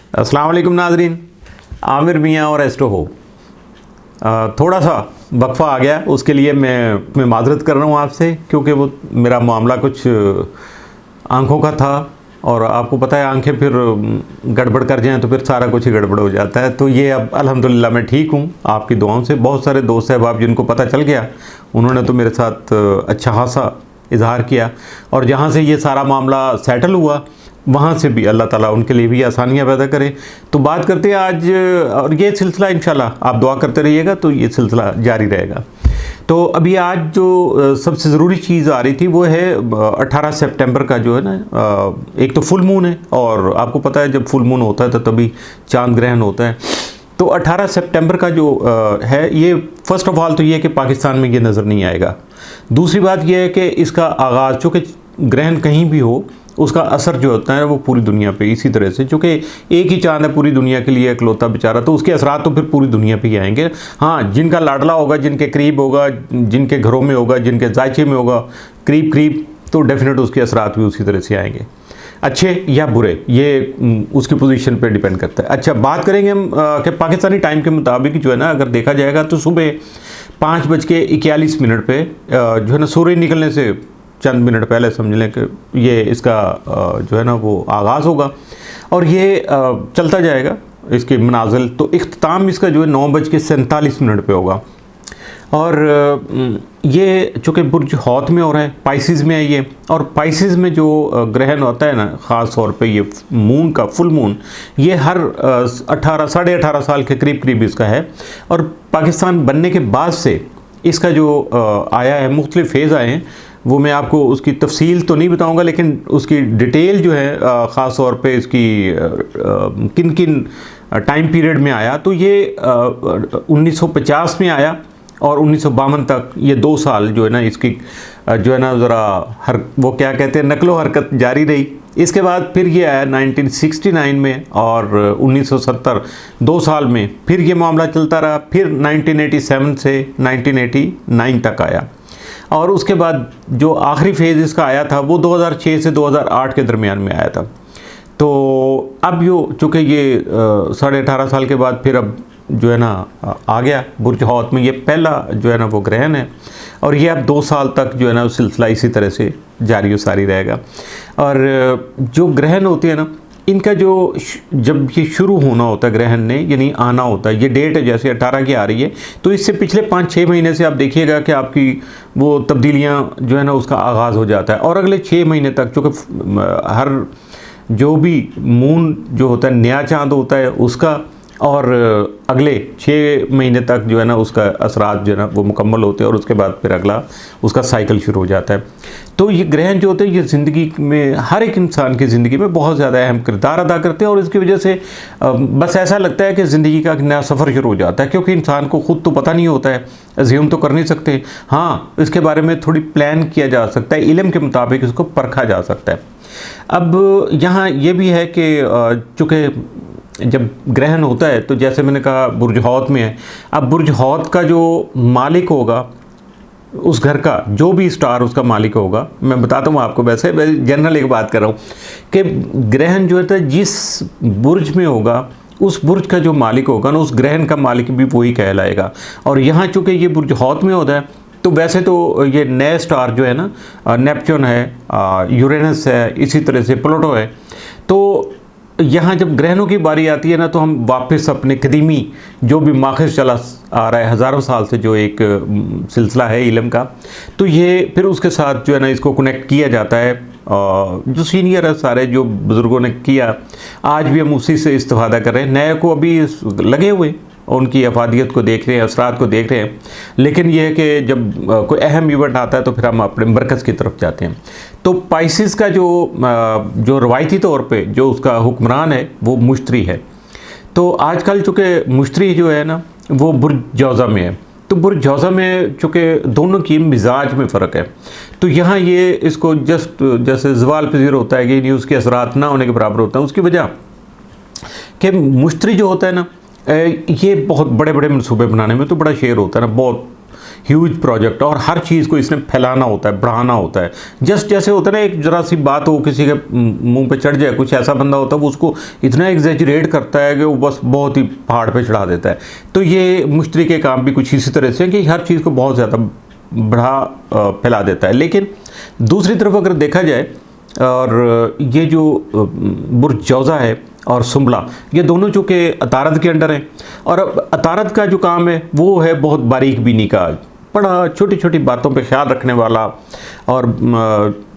अस्सलाम वालेकुम नाजरीन, आमिर मियाँ और एस्ट्रो हो। थोड़ा सा वक्फ़ा आ गया, उसके लिए मैं माज़रत कर रहा हूँ आपसे, क्योंकि वो मेरा मामला कुछ आँखों का था और आपको पता है आंखें फिर गड़बड़ कर जाएं तो फिर सारा कुछ ही गड़बड़ हो जाता है। तो ये अब अल्हम्दुलिल्लाह मैं ठीक हूँ आपकी दुआओं से। बहुत सारे दोस्त अहबाब जिनको पता चल गया उन्होंने तो मेरे साथ अच्छा खासा इजहार किया, और जहाँ से ये सारा मामला सेटल हुआ वहाँ से भी अल्लाह ताला उनके लिए भी आसानियाँ पैदा करे। तो बात करते हैं आज, और ये सिलसिला इंशाल्लाह आप दुआ करते रहिएगा तो ये सिलसिला जारी रहेगा। तो अभी आज जो सबसे ज़रूरी चीज़ आ रही थी वो है 18 सितंबर का जो है ना, एक तो फुल मून है, और आपको पता है जब फुल मून होता है तो तभी चांद ग्रहण होता है। तो 18 सितंबर का जो है, ये फ़र्स्ट ऑफ ऑल तो ये है कि पाकिस्तान में ये नज़र नहीं आएगा। दूसरी बात यह है कि इसका आगाज़, चूँकि ग्रहण कहीं भी हो उसका असर जो होता है वो पूरी दुनिया पे इसी तरह से, चूँकि एक ही चांद है पूरी दुनिया के लिए इकलौता बेचारा, तो उसके असरात तो फिर पूरी दुनिया पे ही आएंगे। हाँ, जिनका लाडला होगा, जिनके करीब होगा, जिनके घरों में होगा, जिनके जायचे में होगा करीब करीब, तो डेफिनेट उसके असरात भी उसी तरह से आएंगे, अच्छे या बुरे, ये उसकी पोजीशन पे डिपेंड करता है। अच्छा, बात करेंगे हम कि पाकिस्तानी टाइम के मुताबिक जो है ना, अगर देखा जाएगा तो सुबह 5:41 पे जो है ना, सूर्य निकलने से चंद मिनट पहले समझ लें कि ये इसका जो है ना वो आगाज़ होगा, और ये चलता जाएगा इसके मनाजिल। तो इख्तिताम इसका जो है 9:47 पे होगा, और ये चूँकि बुर्ज हौत में हो रहा है, पाइसिस में है ये, और पाइसिस में जो ग्रहण होता है ना, ख़ास तौर पे ये मून का फुल मून, ये हर 18 साढ़े 18 साल के करीब करीब इसका है। और पाकिस्तान बनने के बाद से इसका जो आया है, मुख्तलिफ फेज़ आए हैं, वो मैं आपको उसकी तफसील तो नहीं बताऊंगा, लेकिन उसकी डिटेल जो है ख़ास तौर पे इसकी किन किन टाइम पीरियड में आया, तो ये 1950 में आया और 1952 तक, ये 2 साल जो है ना इसकी जो है ना ज़रा वो क्या कहते हैं, नकलो हरकत जारी रही। इसके बाद फिर ये आया 1969 में, और 1970 2 साल में फिर ये मामला चलता रहा। फिर 1987 से 1989 तक आया, और उसके बाद जो आखिरी फेज़ इसका आया था वो 2006 से 2008 के दरमियान में आया था। तो अब चूँकि ये 18.5 साल के बाद फिर अब जो है ना आ गया बुर्ज हौत में, ये पहला जो है ना वो ग्रहण है, और ये अब 2 साल तक जो है ना सिलसिला इसी तरह से जारी व सारी रहेगा। और जो ग्रहण होते हैं ना, इनका जो जब ये शुरू होना होता है ग्रहण ने, यानी आना होता है, ये डेट है जैसे 18 की आ रही है, तो इससे पिछले 5-6 महीने से आप देखिएगा कि आपकी वो तब्दीलियां जो है ना उसका आगाज़ हो जाता है, और अगले 6 महीने तक, चूँकि हर जो भी मून जो होता है नया चांद होता है उसका, और अगले 6 महीने तक जो है ना उसका असरात जो है ना वो मुकम्मल होते हैं, और उसके बाद फिर अगला उसका साइकिल शुरू हो जाता है। तो ये ग्रहण जो होते हैं ये ज़िंदगी में, हर एक इंसान की ज़िंदगी में बहुत ज़्यादा अहम किरदार अदा करते हैं, और इसकी वजह से बस ऐसा लगता है कि ज़िंदगी का नया सफ़र शुरू हो जाता है, क्योंकि इंसान को ख़ुद तो पता नहीं होता है, अज्यूम तो कर नहीं सकते। हाँ, इसके बारे में थोड़ी प्लान किया जा सकता है, इल्म के मुताबिक इसको परखा जा सकता है। अब यहाँ ये भी है कि चूँकि जब ग्रहण होता है तो जैसे मैंने कहा बुर्ज हौत में है, अब बुर्ज हौत का जो मालिक होगा, उस घर का जो भी स्टार उसका मालिक होगा, मैं बताता हूँ आपको, वैसे मैं जनरल एक बात कर रहा हूँ कि ग्रहण जो है जिस बुर्ज में होगा उस बुर्ज का जो मालिक होगा ना, उस ग्रहण का मालिक भी वही कहलाएगा। और यहाँ चूँकि ये बुर्ज हौत में होता है, तो वैसे तो ये नए स्टार जो है ना, नेपच्यून है, यूरेनस है, इसी तरह से प्लूटो है। तो यहाँ जब ग्रहणों की बारी आती है ना, तो हम वापस अपने कदीमी जो भी माखज़ चला आ रहा है हज़ारों साल से, जो एक सिलसिला है इल्म का, तो ये फिर उसके साथ जो है ना इसको कनेक्ट किया जाता है। जो सीनियर है सारे जो बुज़ुर्गों ने किया, आज भी हम उसी से इस्तेफ़ादा कर रहे हैं। नए को अभी लगे हुए उनकी अफादियत को देख रहे हैं, असरात को देख रहे हैं, लेकिन यह है कि जब कोई अहम इवेंट आता है तो फिर हम अपने मरकज़ की तरफ जाते हैं। तो पाइसिस का जो रवायती तौर पे जो उसका हुक्मरान है वो मुश्तरी है। तो आजकल चूँकि मुश्तरी जो है ना वो बुर्ज जौज़ा में है, तो बुर्ज जौज़ा में चूँकि दोनों की मिजाज में फ़र्क है, तो यहाँ ये इसको जस्ट जैसे ज़वाल पज़ीर होता है कि उसके असरात ना होने के बराबर होता है। उसकी वजह कि मुश्तरी जो होता है ना, ये बहुत बड़े बड़े मनसूबे बनाने में तो बड़ा शेर होता है ना, बहुत ह्यूज प्रोजेक्ट, और हर चीज़ को इसने फैलाना होता है, बढ़ाना होता है। जस्ट जैसे होता है ना, एक ज़रा सी बात हो किसी के मुंह पे चढ़ जाए, कुछ ऐसा बंदा होता है वो उसको इतना एग्जैजरेट करता है कि वो बस बहुत ही पहाड़ पे चढ़ा देता है। तो ये मुश्तरी के काम भी कुछ इसी तरह से कि हर चीज़ को बहुत ज़्यादा बढ़ा फैला देता है। लेकिन दूसरी तरफ अगर देखा जाए, और ये जो बुर्ज जौज़ा है और सुम्बला, ये दोनों चूँकि अतारद के अंडर हैं, और अब अतारद का जो काम है वो है बहुत बारीक बीनी का, बड़ा छोटी छोटी बातों पे ख्याल रखने वाला, और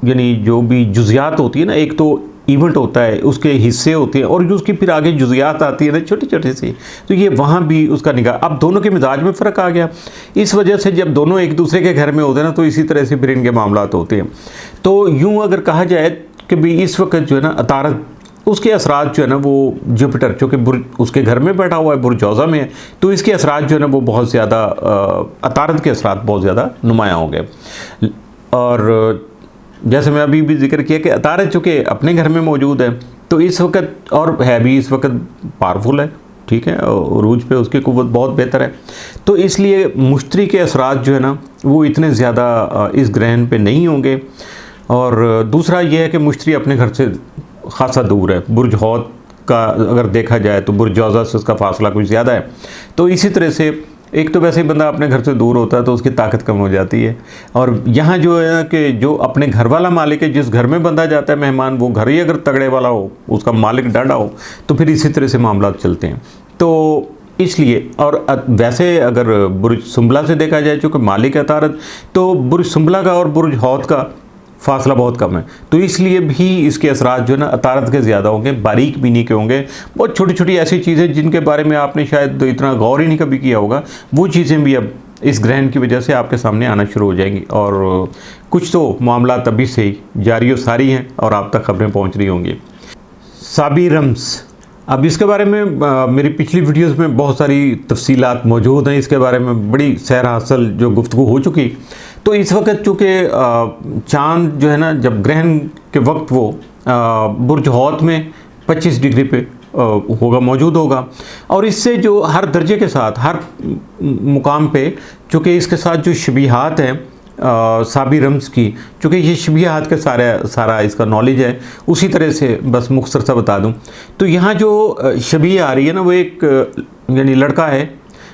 यानी जो भी जुजियात होती है ना, एक तो इवेंट होता है, उसके हिस्से होते हैं, और जो उसकी फिर आगे जुजियात आती है ना छोटी छोटी सी, तो ये वहाँ भी उसका निगाह। अब दोनों के मिजाज में फ़र्क आ गया, इस वजह से जब दोनों एक दूसरे के घर में होते हैं ना, तो इसी तरह से फिर इनके मामलात होते हैं। तो यूँ अगर कहा जाए कि भी इस वक्त जो है ना अतारद, उसके असरात जो है ना वो जुपिटर, चूँकि बुर्ज उसके घर में बैठा हुआ है, बुर्ज जौज़ा में है, तो इसके असरात जो है ना वो बहुत ज़्यादा, अतारद के असरात बहुत ज़्यादा नुमायाँ होंगे। और जैसे मैं अभी भी जिक्र किया कि अतारद चूँकि अपने घर में मौजूद है, तो इस वक्त, और है भी इस वक्त पावरफुल है, ठीक है, उरूज पे उसकी कुव्वत बहुत बेहतर है, तो इसलिए मुश्तरी के असरात जो है ना वो इतने ज़्यादा इस ग्रहण पे नहीं होंगे। और दूसरा ये है कि मुश्तरी अपने घर से खासा दूर है, बुर्ज हौत का अगर देखा जाए तो बुर्ज जौज़ा से उसका फासला कुछ ज़्यादा है। तो इसी तरह से एक तो वैसे ही बंदा अपने घर से दूर होता है तो उसकी ताकत कम हो जाती है, और यहाँ जो है कि जो अपने घर वाला मालिक है, जिस घर में बंदा जाता है मेहमान, वो घर ही अगर तगड़े वाला हो, उसका मालिक डांडा हो, तो फिर इसी तरह से मामला चलते हैं। तो इसलिए, और वैसे अगर बुर्ज सुम्बला से देखा जाए, चूँकि मालिक है अतारद, तो बुर्ज सुम्बला का और बुर्ज हौत का फासला बहुत कम है, तो इसलिए भी इसके असरात जो है ना अतारद के ज़्यादा होंगे, बारीक बीनी के होंगे। बहुत छोटी छोटी ऐसी चीज़ें जिनके बारे में आपने शायद इतना गौर ही नहीं कभी किया होगा, वो चीज़ें भी अब इस ग्रहण की वजह से आपके सामने आना शुरू हो जाएंगी। और कुछ तो मामला तभी से ही जारी व सारी हैं और आप तक खबरें पहुँच रही होंगी। साबी रम्ज़, अब इसके बारे में मेरी पिछली वीडियोस में बहुत सारी तफसीलात मौजूद हैं, इसके बारे में बड़ी सैर हासिल जो गुफ्तगू हो चुकी। तो इस वक्त चूँकि चाँद जो है ना, जब ग्रहण के वक्त वो बुर्ज हौत में 25 डिग्री पे होगा, मौजूद होगा, और इससे जो हर दर्जे के साथ, हर मुकाम पे, चूँकि इसके साथ जो शबीहात हैं साबी रम्ज़ की, चूँकि ये शबीहात के सारा इसका नॉलेज है, उसी तरह से बस मुख्तसर सा बता दूं। तो यहाँ जो शबीह आ रही है ना, वो एक यानी लड़का है,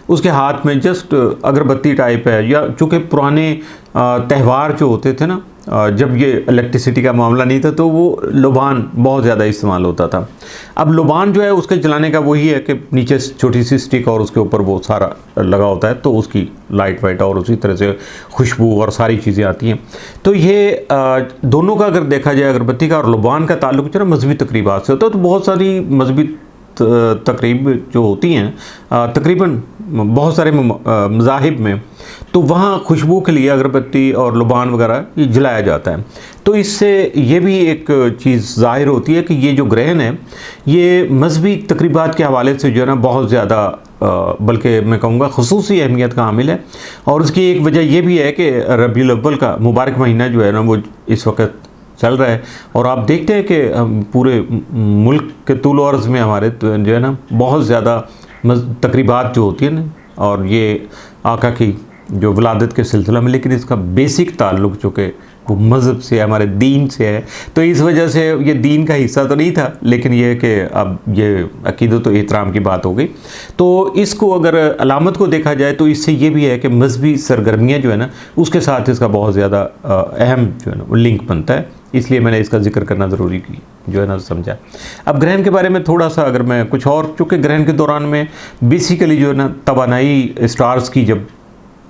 उसके हाथ में जस्ट अगरबत्ती टाइप है, या चूँकि पुराने त्यौहार जो होते थे ना, जब ये इलेक्ट्रिसिटी का मामला नहीं था, तो वो लोबान बहुत ज़्यादा इस्तेमाल होता था। अब लोबान जो है उसके जलाने का वही है कि नीचे छोटी सी स्टिक और उसके ऊपर वो सारा लगा होता है, तो उसकी लाइट वाइट और उसी तरह से खुशबू और सारी चीज़ें आती हैं। तो ये दोनों का अगर देखा जाए, अगरबत्ती का और लोबान का ताल्लुक जो है ना मजहबी तकरीबात से होता है। तो बहुत सारी मजहबी तकरीब जो होती हैं, तकरीबन बहुत सारे मज़ाहिब में, तो वहाँ खुशबू के लिए अगरबत्ती और लुबान वगैरह ये जलाया जाता है। तो इससे ये भी एक चीज़ ज़ाहिर होती है कि ये जो ग्रहण है ये मजहबी तकरीबात के हवाले से जो है ना बहुत ज़्यादा, बल्कि मैं कहूँगा खुसूसी अहमियत का हामिल है। और उसकी एक वजह ये भी है कि रबीउल अव्वल का मुबारक महीना जो है ना वो इस वक्त चल रहा है, और आप देखते हैं कि पूरे मुल्क के तूल और अर्ज़ में हमारे जो है ना बहुत ज़्यादा तकरीबात जो होती है ना, और ये आका की जो विलादत के सिलसिला में, लेकिन इसका बेसिक ताल्लुक जो कि वो मज़हब से, हमारे दीन से है। तो इस वजह से ये दीन का हिस्सा तो नहीं था, लेकिन ये कि अब ये अक़ीदत और एहतराम की बात हो गई। तो इसको अगर अलामत को देखा जाए तो इससे ये भी है कि मजहबी सरगर्मियाँ जो है ना उसके साथ इसका बहुत ज़्यादा अहम जो है ना वो लिंक बनता है, इसलिए मैंने इसका जिक्र करना ज़रूरी की जो है ना समझा। अब ग्रहण के बारे में थोड़ा सा अगर मैं कुछ और, चूँकि ग्रहण के दौरान में बेसिकली जो है ना तवानाई स्टार्स की जब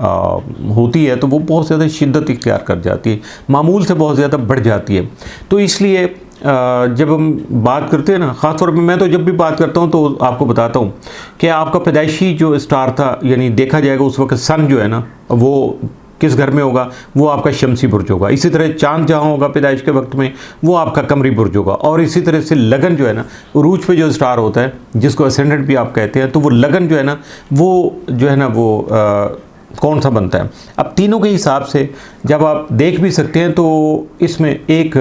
होती है तो वो बहुत ज़्यादा शिद्दत इख्तियार कर जाती है, मामूल से बहुत ज़्यादा बढ़ जाती है। तो इसलिए जब हम बात करते हैं ना, ख़ास तौर पे मैं तो जब भी बात करता हूँ तो आपको बताता हूँ कि आपका पैदाइशी जो स्टार था, यानी देखा जाएगा उस वक्त सन जो है ना वो किस घर में होगा, वो आपका शमसी बुर्ज होगा। इसी तरह चांद जहाँ होगा पैदाइश के वक्त में वो आपका कमरी बुर्ज होगा। और इसी तरह से लगन जो है ना, उरूज पे जो स्टार होता है जिसको असेंडेंट भी आप कहते हैं, तो वो लगन जो है ना वो जो है ना वो कौन सा बनता है। अब तीनों के हिसाब से जब आप देख भी सकते हैं तो इसमें एक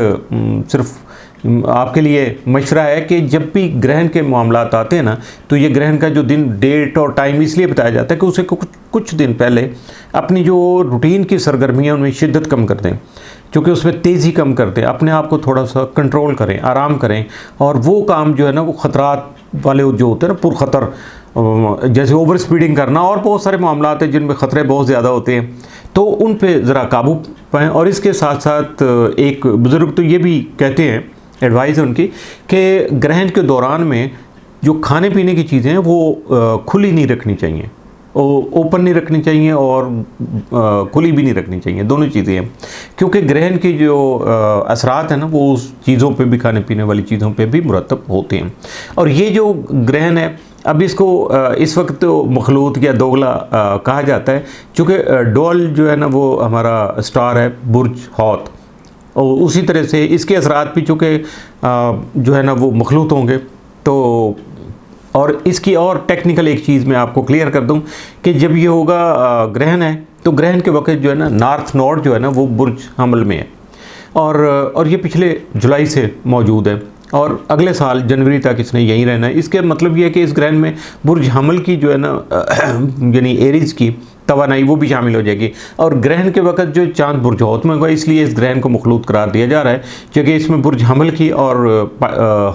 सिर्फ आपके लिए मशवरा है कि जब भी ग्रहण के मामलात आते हैं ना, तो ये ग्रहण का जो दिन, डेट और टाइम इसलिए बताया जाता है कि उसे कुछ दिन पहले अपनी जो रूटीन की सरगर्मियाँ उनमें शिद्दत कम कर दें, क्योंकि उसमें तेज़ी कम कर दें, अपने आप को थोड़ा सा कंट्रोल करें, आराम करें। और वो काम जो है ना, वो ख़तरात वाले जो होते हैं ना, पुरखतर, जैसे ओवर स्पीडिंग करना और बहुत सारे मामलात हैं जिनमें ख़तरे बहुत ज़्यादा होते हैं, तो उन पे ज़रा काबू पाएँ। और इसके साथ साथ एक बुज़ुर्ग तो ये भी कहते हैं, एडवाइस है उनकी, कि ग्रहण के दौरान में जो खाने पीने की चीज़ें हैं वो खुली नहीं रखनी चाहिए, ओपन नहीं रखनी चाहिए और खुली भी नहीं रखनी चाहिए, दोनों चीज़ें हैं। क्योंकि ग्रहण की जो असरात हैं ना, वो उस चीज़ों पे भी, खाने पीने वाली चीज़ों पे भी मुरतब होते हैं। और ये जो ग्रहण है, अब इसको इस वक्त तो मखलूत या दोगला कहा जाता है, क्योंकि डोल जो है ना वो हमारा स्टार है, बुर्ज हौत, और उसी तरह से इसके असरात भी चूँकि जो है ना वो मखलूत होंगे। तो और इसकी और टेक्निकल एक चीज़ मैं आपको क्लियर कर दूं कि जब ये होगा ग्रहण है, तो ग्रहण के वक्त जो है ना, नॉर्थ नोड जो है ना वो बुर्ज हमल में है, और ये पिछले जुलाई से मौजूद है और अगले साल जनवरी तक इसने यहीं रहना है। इसके मतलब ये है कि इस ग्रहण में बुर्ज हमल की जो है ना यानी एरीज की तवानाई वो भी शामिल हो जाएगी। और ग्रहण के वक्त जो चांद बुर्ज हौत में होगा, इसलिए इस ग्रहण को मखलूत करार दिया जा रहा है, क्योंकि इसमें बुर्ज हमल की और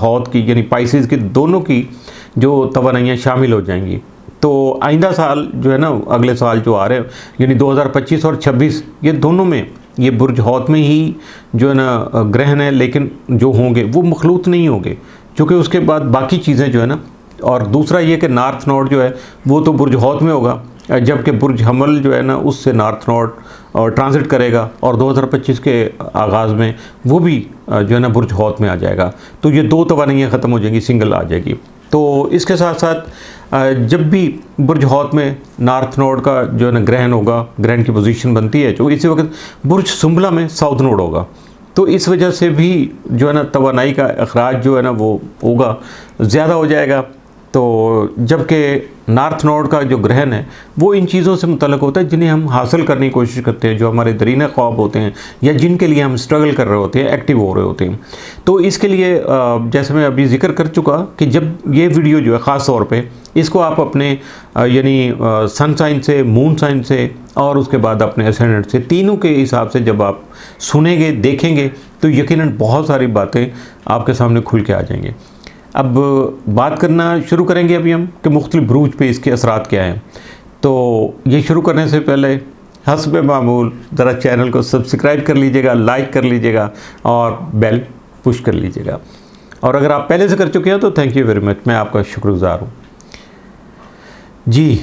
हौत की यानी पाइसिस की दोनों की जो तवानाइयाँ शामिल हो जाएंगी। तो आइंदा साल जो है ना, अगले साल जो आ रहे हैं यानी 2025 और 26, ये दोनों में ये बुर्ज हौत में ही जो है ना ग्रहण है, लेकिन जो होंगे वो मखलूत नहीं होंगे, क्योंकि उसके बाद बाकी चीज़ें जो है ना। और दूसरा ये कि नॉर्थ नोड जो है वो तो बुर्ज हौत में होगा, जबकि बुर्ज हमल जो है ना उससे नॉर्थ नोड और ट्रांजिट करेगा, और 2025 के आगाज़ में वो भी जो है ना बुर्ज हौत में आ जाएगा। तो ये दो तवानाइयाँ ख़त्म हो जाएंगी, सिंगल आ जाएगी। तो इसके साथ साथ जब भी बुर्ज हौत में नॉर्थ नोड का जो है ना ग्रहण होगा, ग्रहण की पोजीशन बनती है, जो इसी वक्त बुर्ज सुंबला में साउथ नोड होगा, तो इस वजह से भी जो है ना तवानाई का अखराज जो है ना वो होगा, ज़्यादा हो जाएगा। तो जबकि नॉर्थ नोड का जो ग्रहण है वो इन चीज़ों से मुतल्लिक होता है जिन्हें हम हासिल करने की कोशिश करते हैं, जो हमारे दरीना ख्वाब होते हैं या जिनके लिए हम स्ट्रगल कर रहे होते हैं, एक्टिव हो रहे होते हैं। तो इसके लिए जैसे मैं अभी जिक्र कर चुका कि जब ये वीडियो जो है ख़ास तौर पे इसको आप अपने यानी सन साइन से, मून साइन से और उसके बाद अपने एसेंडेंट से, तीनों के हिसाब से जब आप सुनेंगे, देखेंगे, तो यकीनन बहुत सारी बातें आपके सामने खुल के आ जाएंगे। अब बात करना शुरू करेंगे अभी हम कि मुख्तलिफ बुरूज पे इसके असरात क्या हैं। तो ये शुरू करने से पहले हस्ब मामूल ज़रा चैनल को सब्सक्राइब कर लीजिएगा, लाइक कर लीजिएगा और बेल पुश कर लीजिएगा। और अगर आप पहले से कर चुके हैं तो थैंक यू वेरी मच, मैं आपका शुक्रगुजार हूँ। जी,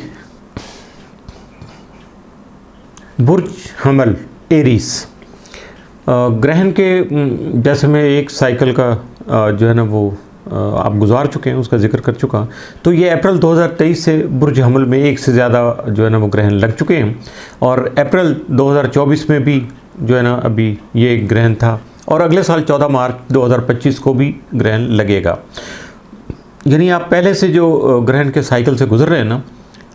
बुर्ज हमल एरीज ग्रहण के जैसे मैं एक साइकिल का जो है ना वो आप गुजार चुके हैं, उसका जिक्र कर चुका। तो ये अप्रैल 2023 से बुर्ज हमल में एक से ज़्यादा जो है ना वो ग्रहण लग चुके हैं, और अप्रैल 2024 में भी जो है ना अभी ये ग्रहण था, और अगले साल 14 मार्च 2025 को भी ग्रहण लगेगा। यानी आप पहले से जो ग्रहण के साइकिल से गुजर रहे हैं ना,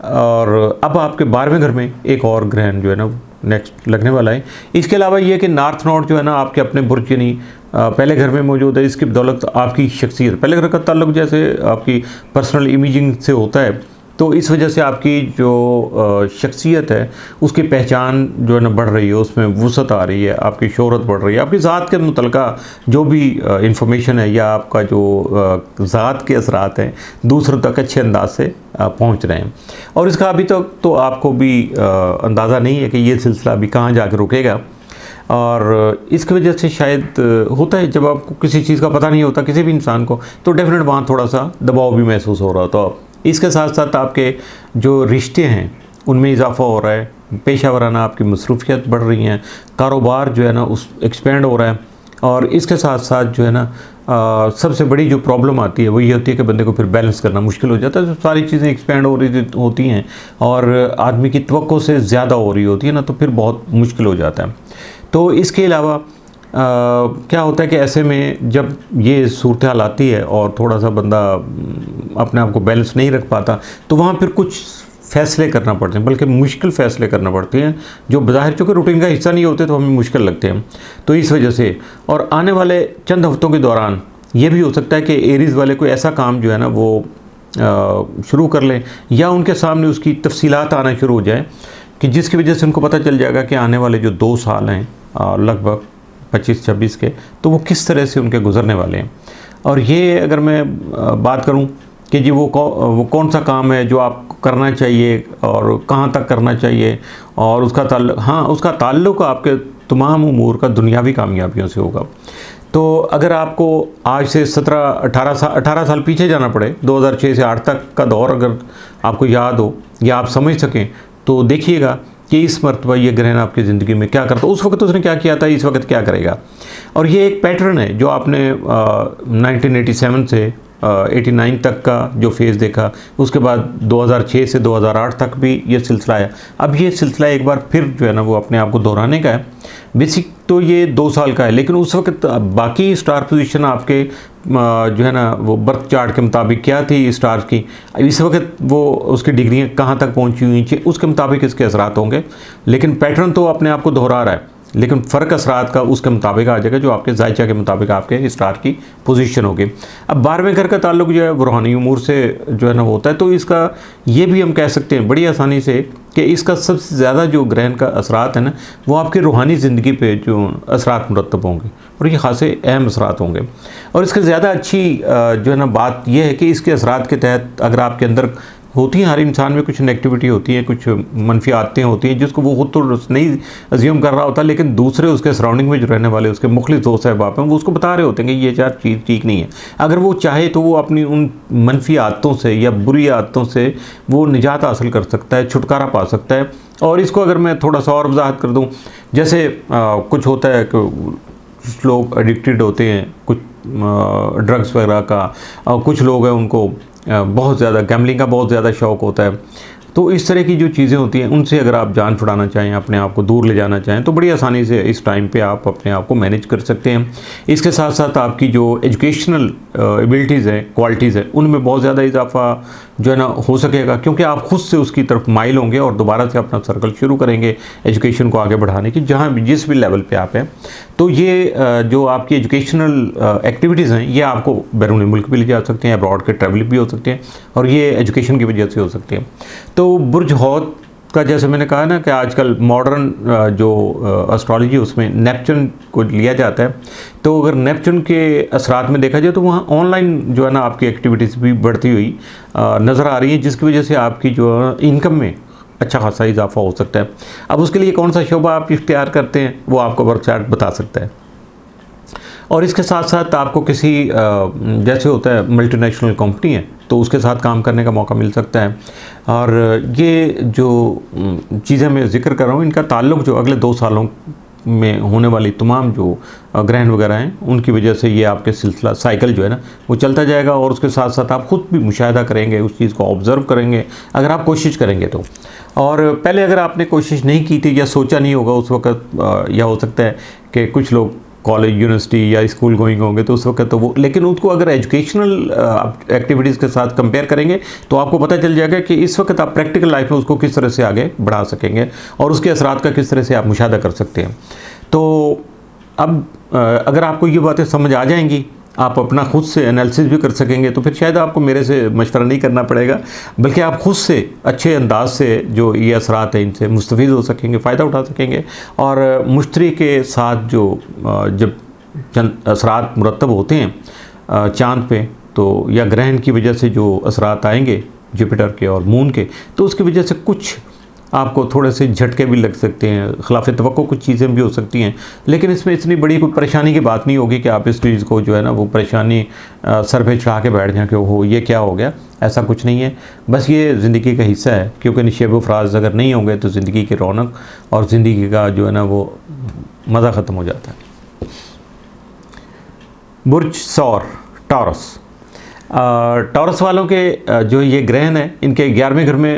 और अब आपके 12वें घर में एक और ग्रहण जो है ना नेक्स्ट लगने वाला है। इसके अलावा ये कि नॉर्थ नोड जो है ना आपके अपने बुर्ज यानी पहले घर में मौजूद है, इसकी बदौलत आपकी शख्सियत, पहले घर का ताल्लुक जैसे आपकी पर्सनल इमेजिंग से होता है, तो इस वजह से आपकी जो शख्सियत है उसकी पहचान जो है ना बढ़ रही है, उसमें वुसअत आ रही है, आपकी शोहरत बढ़ रही है, आपकी ज़ात के मुतल्लिका जो भी इंफॉर्मेशन है या आपका जो ज़ात के असरात हैं दूसरों तक अच्छे अंदाज से पहुंच रहे हैं। और इसका अभी तक तो आपको भी अंदाज़ा नहीं है कि ये सिलसिला अभी कहाँ जाकर रुकेगा, और इसकी वजह से शायद होता है जब आपको किसी चीज़ का पता नहीं होता किसी भी इंसान को, तो डेफिनेट वहाँ थोड़ा सा दबाव भी महसूस हो रहा होता है। इसके साथ साथ आपके जो रिश्ते हैं उनमें इजाफा हो रहा है, पेशा वराना आपकी मसरूफियत बढ़ रही हैं, कारोबार जो है ना उस एक्सपेंड हो रहा है। और इसके साथ साथ जो है ना सबसे बड़ी जो प्रॉब्लम आती है वो ये होती है कि बंदे को फिर बैलेंस करना मुश्किल हो जाता है। तो सारी चीज़ें एक्सपेंड हो रही होती हैं और आदमी की तवक्को से ज़्यादा हो रही होती है ना, तो फिर बहुत मुश्किल हो जाता है। तो इसके अलावा क्या होता है कि ऐसे में जब ये सूरत हाल आती है और थोड़ा सा बंदा अपने आप को बैलेंस नहीं रख पाता, तो वहाँ फिर कुछ फैसले करना पड़ते हैं, बल्कि मुश्किल फैसले करना पड़ते हैं जो बज़ाहिर चूँकि रूटीन का हिस्सा नहीं होते तो हमें मुश्किल लगते हैं। तो इस वजह से और आने वाले चंद हफ्तों के दौरान ये भी हो सकता है कि एरीज़ वाले कोई ऐसा काम जो है ना वो शुरू कर लें या उनके सामने उसकी तफसीलात आना शुरू हो जाए कि जिसकी वजह से उनको पता चल जाएगा कि आने वाले जो 2 साल हैं लगभग 25-26 के, तो वो किस तरह से उनके गुजरने वाले हैं। और ये अगर मैं बात करूं कि जी वो कौन सा काम है जो आपको करना चाहिए और कहां तक करना चाहिए और उसका उसका ताल्लुक आपके तमाम उमूर का दुनियावी कामयाबियों से होगा। तो अगर आपको आज से 18 साल पीछे जाना पड़े, 2006 से 8 तक का दौर अगर आपको याद हो या आप समझ सकें, तो देखिएगा कि इस मरतबा ये ग्रहण आपकी ज़िंदगी में क्या करता, उस वक्त उसने क्या किया था, इस वक्त क्या करेगा। और ये एक पैटर्न है जो आपने 1987 से 89 तक का जो फेज़ देखा, उसके बाद 2006 से 2008 तक भी ये सिलसिला आया। अब ये सिलसिला एक बार फिर जो है ना वो अपने आप को दोहराने का है। बेसिक तो ये 2 साल का है, लेकिन उस वक्त बाकी स्टार पोजीशन आपके जो है ना वो बर्थ चार्ट के मुताबिक क्या थी स्टार्स की, इस वक्त वो उसकी डिग्रियाँ कहाँ तक पहुँची हुई थी, उसके मुताबिक इसके असरात होंगे। लेकिन पैटर्न तो अपने आप को दोहरा रहा है, लेकिन फ़र्क असरात का उसके मुताबिक आ जाएगा जो आपके जायचा के मुताबिक आपके स्टार की पोजीशन होगी। अब 12वें घर का ताल्लुक जो है वो रूहानी उमूर से जो है ना होता है, तो इसका ये भी हम कह सकते हैं बड़ी आसानी से कि इसका सबसे ज़्यादा जो ग्रहण का असरात है ना वो आपकी रूहानी ज़िंदगी पे जो असरात मुरतब होंगे और ये खासे अहम असरात होंगे। और इसके ज़्यादा अच्छी जो है ना बात यह है कि इसके असरात के तहत अगर आपके अंदर होती हैं, हर इंसान में कुछ नेगेटिविटी होती है, कुछ मनफी आदतें होती हैं जिसको वो खुद तो नहीं अज्यूम कर रहा होता, लेकिन दूसरे उसके सराउंडिंग में जो रहने वाले उसके मुखलिस दोस्त साहब हैं वो उसको बता रहे होते हैं कि ये चार चीज़ ठीक नहीं है। अगर वो चाहे तो वो अपनी उन मनफी आदतों से या बुरी आदतों से वो निजात हासिल कर सकता है, छुटकारा पा सकता है। और इसको अगर मैं थोड़ा सा और वजाहत कर दूँ, जैसे कुछ होता है कि कुछ लोग एडिक्टेड होते हैं कुछ ड्रग्स वगैरह का, और कुछ लोग हैं उनको बहुत ज़्यादा गैम्बलिंग का बहुत ज़्यादा शौक़ होता है। तो इस तरह की जो चीज़ें होती हैं उनसे अगर आप जान छुड़ाना चाहें, अपने आप को दूर ले जाना चाहें, तो बड़ी आसानी से इस टाइम पे आप अपने आप को मैनेज कर सकते हैं। इसके साथ साथ आपकी जो एजुकेशनल एबिलिटीज़ हैं, क्वालिटीज़ हैं, उनमें बहुत ज़्यादा इजाफा जो है ना हो सकेगा, क्योंकि आप खुद से उसकी तरफ माइल होंगे और दोबारा से अपना सर्कल शुरू करेंगे एजुकेशन को आगे बढ़ाने की, जहाँ भी जिस भी लेवल पे आप हैं। तो ये जो आपकी एजुकेशनल एक्टिविटीज़ हैं ये आपको बैरून मुल्क भी ले जा सकते हैं, अब्रॉड के ट्रैवल भी हो सकते हैं, और ये एजुकेशन की वजह से हो सकते हैं। तो बुर्ज हौत का जैसे मैंने कहा ना कि आजकल मॉडर्न जो एस्ट्रोलॉजी उसमें नेपच्यून को लिया जाता है, तो अगर नेपच्यून के असरात में देखा जाए तो वहाँ ऑनलाइन जो है ना आपकी एक्टिविटीज़ भी बढ़ती हुई नज़र आ रही है, जिसकी वजह से आपकी जो इनकम में अच्छा खासा इजाफा हो सकता है। अब उसके लिए कौन सा शोबा आप इख्तियार करते हैं वो आपको बर्थ चार्ट बता सकता है। और इसके साथ साथ आपको किसी जैसे होता है मल्टीनेशनल कंपनी है तो उसके साथ काम करने का मौका मिल सकता है। और ये जो चीज़ें मैं जिक्र कर रहा हूँ इनका ताल्लुक जो अगले 2 सालों में होने वाली तमाम जो ग्रहण वगैरह हैं उनकी वजह से ये आपके सिलसिला साइकिल जो है ना वो चलता जाएगा। और उसके साथ साथ आप ख़ुद भी मुशाहिदा करेंगे, उस चीज़ को ऑब्ज़र्व करेंगे अगर आप कोशिश करेंगे तो। और पहले अगर आपने कोशिश नहीं की थी या सोचा नहीं होगा उस वक़्त, या हो सकता है कि कुछ लोग कॉलेज यूनिवर्सिटी या स्कूल गोइंग होंगे तो उस वक्त तो वो, लेकिन उसको अगर एजुकेशनल एक्टिविटीज़ के साथ कंपेयर करेंगे तो आपको पता चल जाएगा कि इस वक्त आप प्रैक्टिकल लाइफ में उसको किस तरह से आगे बढ़ा सकेंगे और उसके असरात का किस तरह से आप मुशाहिदा कर सकते हैं। तो अब अगर आपको ये बातें समझ आ जाएंगी, आप अपना खुद से एनालिसिस भी कर सकेंगे, तो फिर शायद आपको मेरे से मशवरा नहीं करना पड़ेगा, बल्कि आप खुद से अच्छे अंदाज से जो ये असरात हैं इनसे मुस्तफ़ीद हो सकेंगे, फ़ायदा उठा सकेंगे। और मुश्तरी के साथ जो जब चंद असरात मुरतब होते हैं चाँद पे, तो या ग्रहण की वजह से जो असरात आएंगे जुपिटर के और मून के, तो उसकी वजह से कुछ आपको थोड़े से झटके भी लग सकते हैं, खिलाफ तवक्को कुछ चीज़ें भी हो सकती हैं। लेकिन इसमें इतनी बड़ी कोई परेशानी की बात नहीं होगी कि आप इस चीज़ को जो है ना वो परेशानी सर पे चढ़ा के बैठ जाएं कि हो ये क्या हो गया, ऐसा कुछ नहीं है। बस ये ज़िंदगी का हिस्सा है, क्योंकि निशेब फ़राज अगर नहीं होंगे तो ज़िंदगी की रौनक और ज़िंदगी का जो है ना वो मज़ा ख़त्म हो जाता है। बुर्ज सौर टॉरस, टॉरस वालों के जो ये ग्रहण है इनके 11वें घर में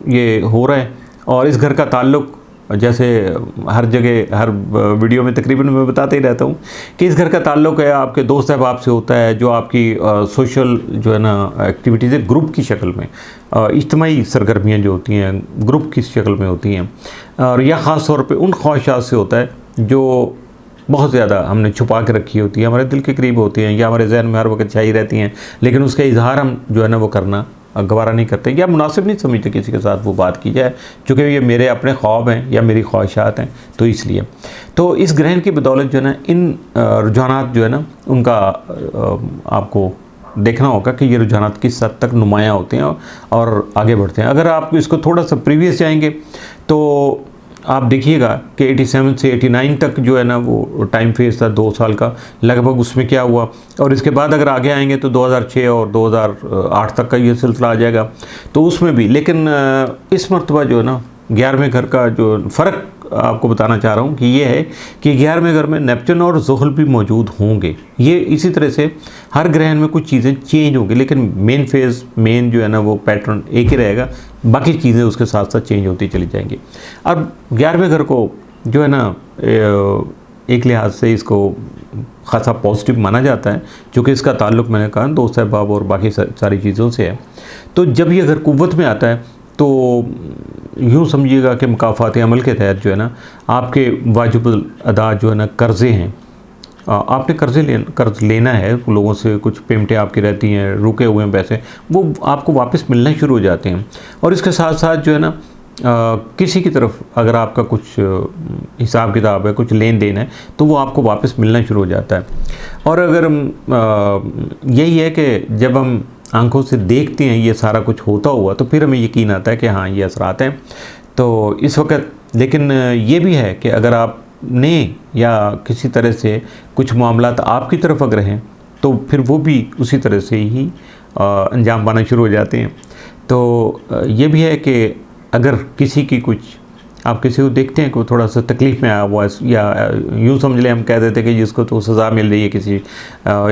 ये हो रहे हैं और इस घर का ताल्लुक जैसे हर जगह हर वीडियो में तकरीबन मैं बताते ही रहता हूँ कि इस घर का ताल्लुक़ है आपके दोस्त अहबाब से होता है, जो आपकी सोशल जो है ना एक्टिविटीज़ है ग्रुप की शक्ल में, इज्तिमाई सरगर्मियाँ जो होती हैं ग्रुप की शक्ल में होती हैं, और या ख़ास तौर पे उन ख्वाहिशात से होता है जो बहुत ज़्यादा हमने छुपा के रखी होती है, हमारे दिल के करीब होती हैं या हमारे जहन में हर वक्त चाहिए रहती हैं, लेकिन उसका इजहार हम जो है ना वो करना गवारा नहीं करते या मुनासिब नहीं समझते किसी के साथ वो बात की जाए, चूँकि ये मेरे अपने ख्वाब हैं या मेरी ख्वाहिशात हैं। तो इसलिए तो इस ग्रहण की बदौलत जो है ना इन रुझानात जो है ना उनका आपको देखना होगा कि ये रुझानात किस हद तक नुमायाँ होते हैं और आगे बढ़ते हैं। अगर आप इसको थोड़ा सा प्रीवियस जाएंगे तो आप देखिएगा कि 87 से 89 तक जो है ना वो टाइम फेज था 2 साल का लगभग, उसमें क्या हुआ, और इसके बाद अगर आगे आएंगे तो 2006 और 2008 तक का ये सिलसिला आ जाएगा तो उसमें भी। लेकिन इस मरतबा जो है ना 11वें घर का जो फ़र्क आपको बताना चाह रहा हूँ कि ये है कि 11वें घर में नेपच्यून और ज़ुहल भी मौजूद होंगे। ये इसी तरह से हर ग्रहण में कुछ चीज़ें चेंज होंगी, लेकिन मेन फेज़ मेन जो है ना वो पैटर्न एक ही रहेगा, बाकी चीज़ें उसके साथ साथ चेंज होती चली जाएंगी। अब 11वें घर को जो है ना एक लिहाज से इसको ख़ासा पॉजिटिव माना जाता है, क्योंकि इसका ताल्लुक़ मैंने कहा दोस्त अहबाब और बाकी सारी चीज़ों से है। तो जब ये घर कुव्वत में आता है तो यूँ समझिएगा कि मुकाफ़ात अमल के तहत जो है ना आपके वाजिबुल अदा जो है ना कर्ज़े हैं, आपने कर्ज़ लेना है लोगों से, कुछ पेमेंटें आपकी रहती हैं, रुके हुए हैं पैसे, वो आपको वापस मिलना शुरू हो जाते हैं। और इसके साथ साथ जो है ना किसी की तरफ अगर आपका कुछ हिसाब किताब है, कुछ लेन देन है, तो वो आपको वापस मिलना शुरू हो जाता है। और अगर यही है कि जब हम आंखों से देखते हैं ये सारा कुछ होता हुआ तो फिर हमें यकीन आता है कि हाँ ये असरात हैं। तो इस वक्त लेकिन ये भी है कि अगर आपने या किसी तरह से कुछ मामलात आपकी तरफ अगर हैं तो फिर वो भी उसी तरह से ही अंजाम पाना शुरू हो जाते हैं। तो ये भी है कि अगर किसी की कुछ आप किसी को देखते हैं कि वो थोड़ा सा तकलीफ़ में आया हुआ है, या यूँ समझ लें हम कह देते कि जिसको तो सज़ा मिल रही है, किसी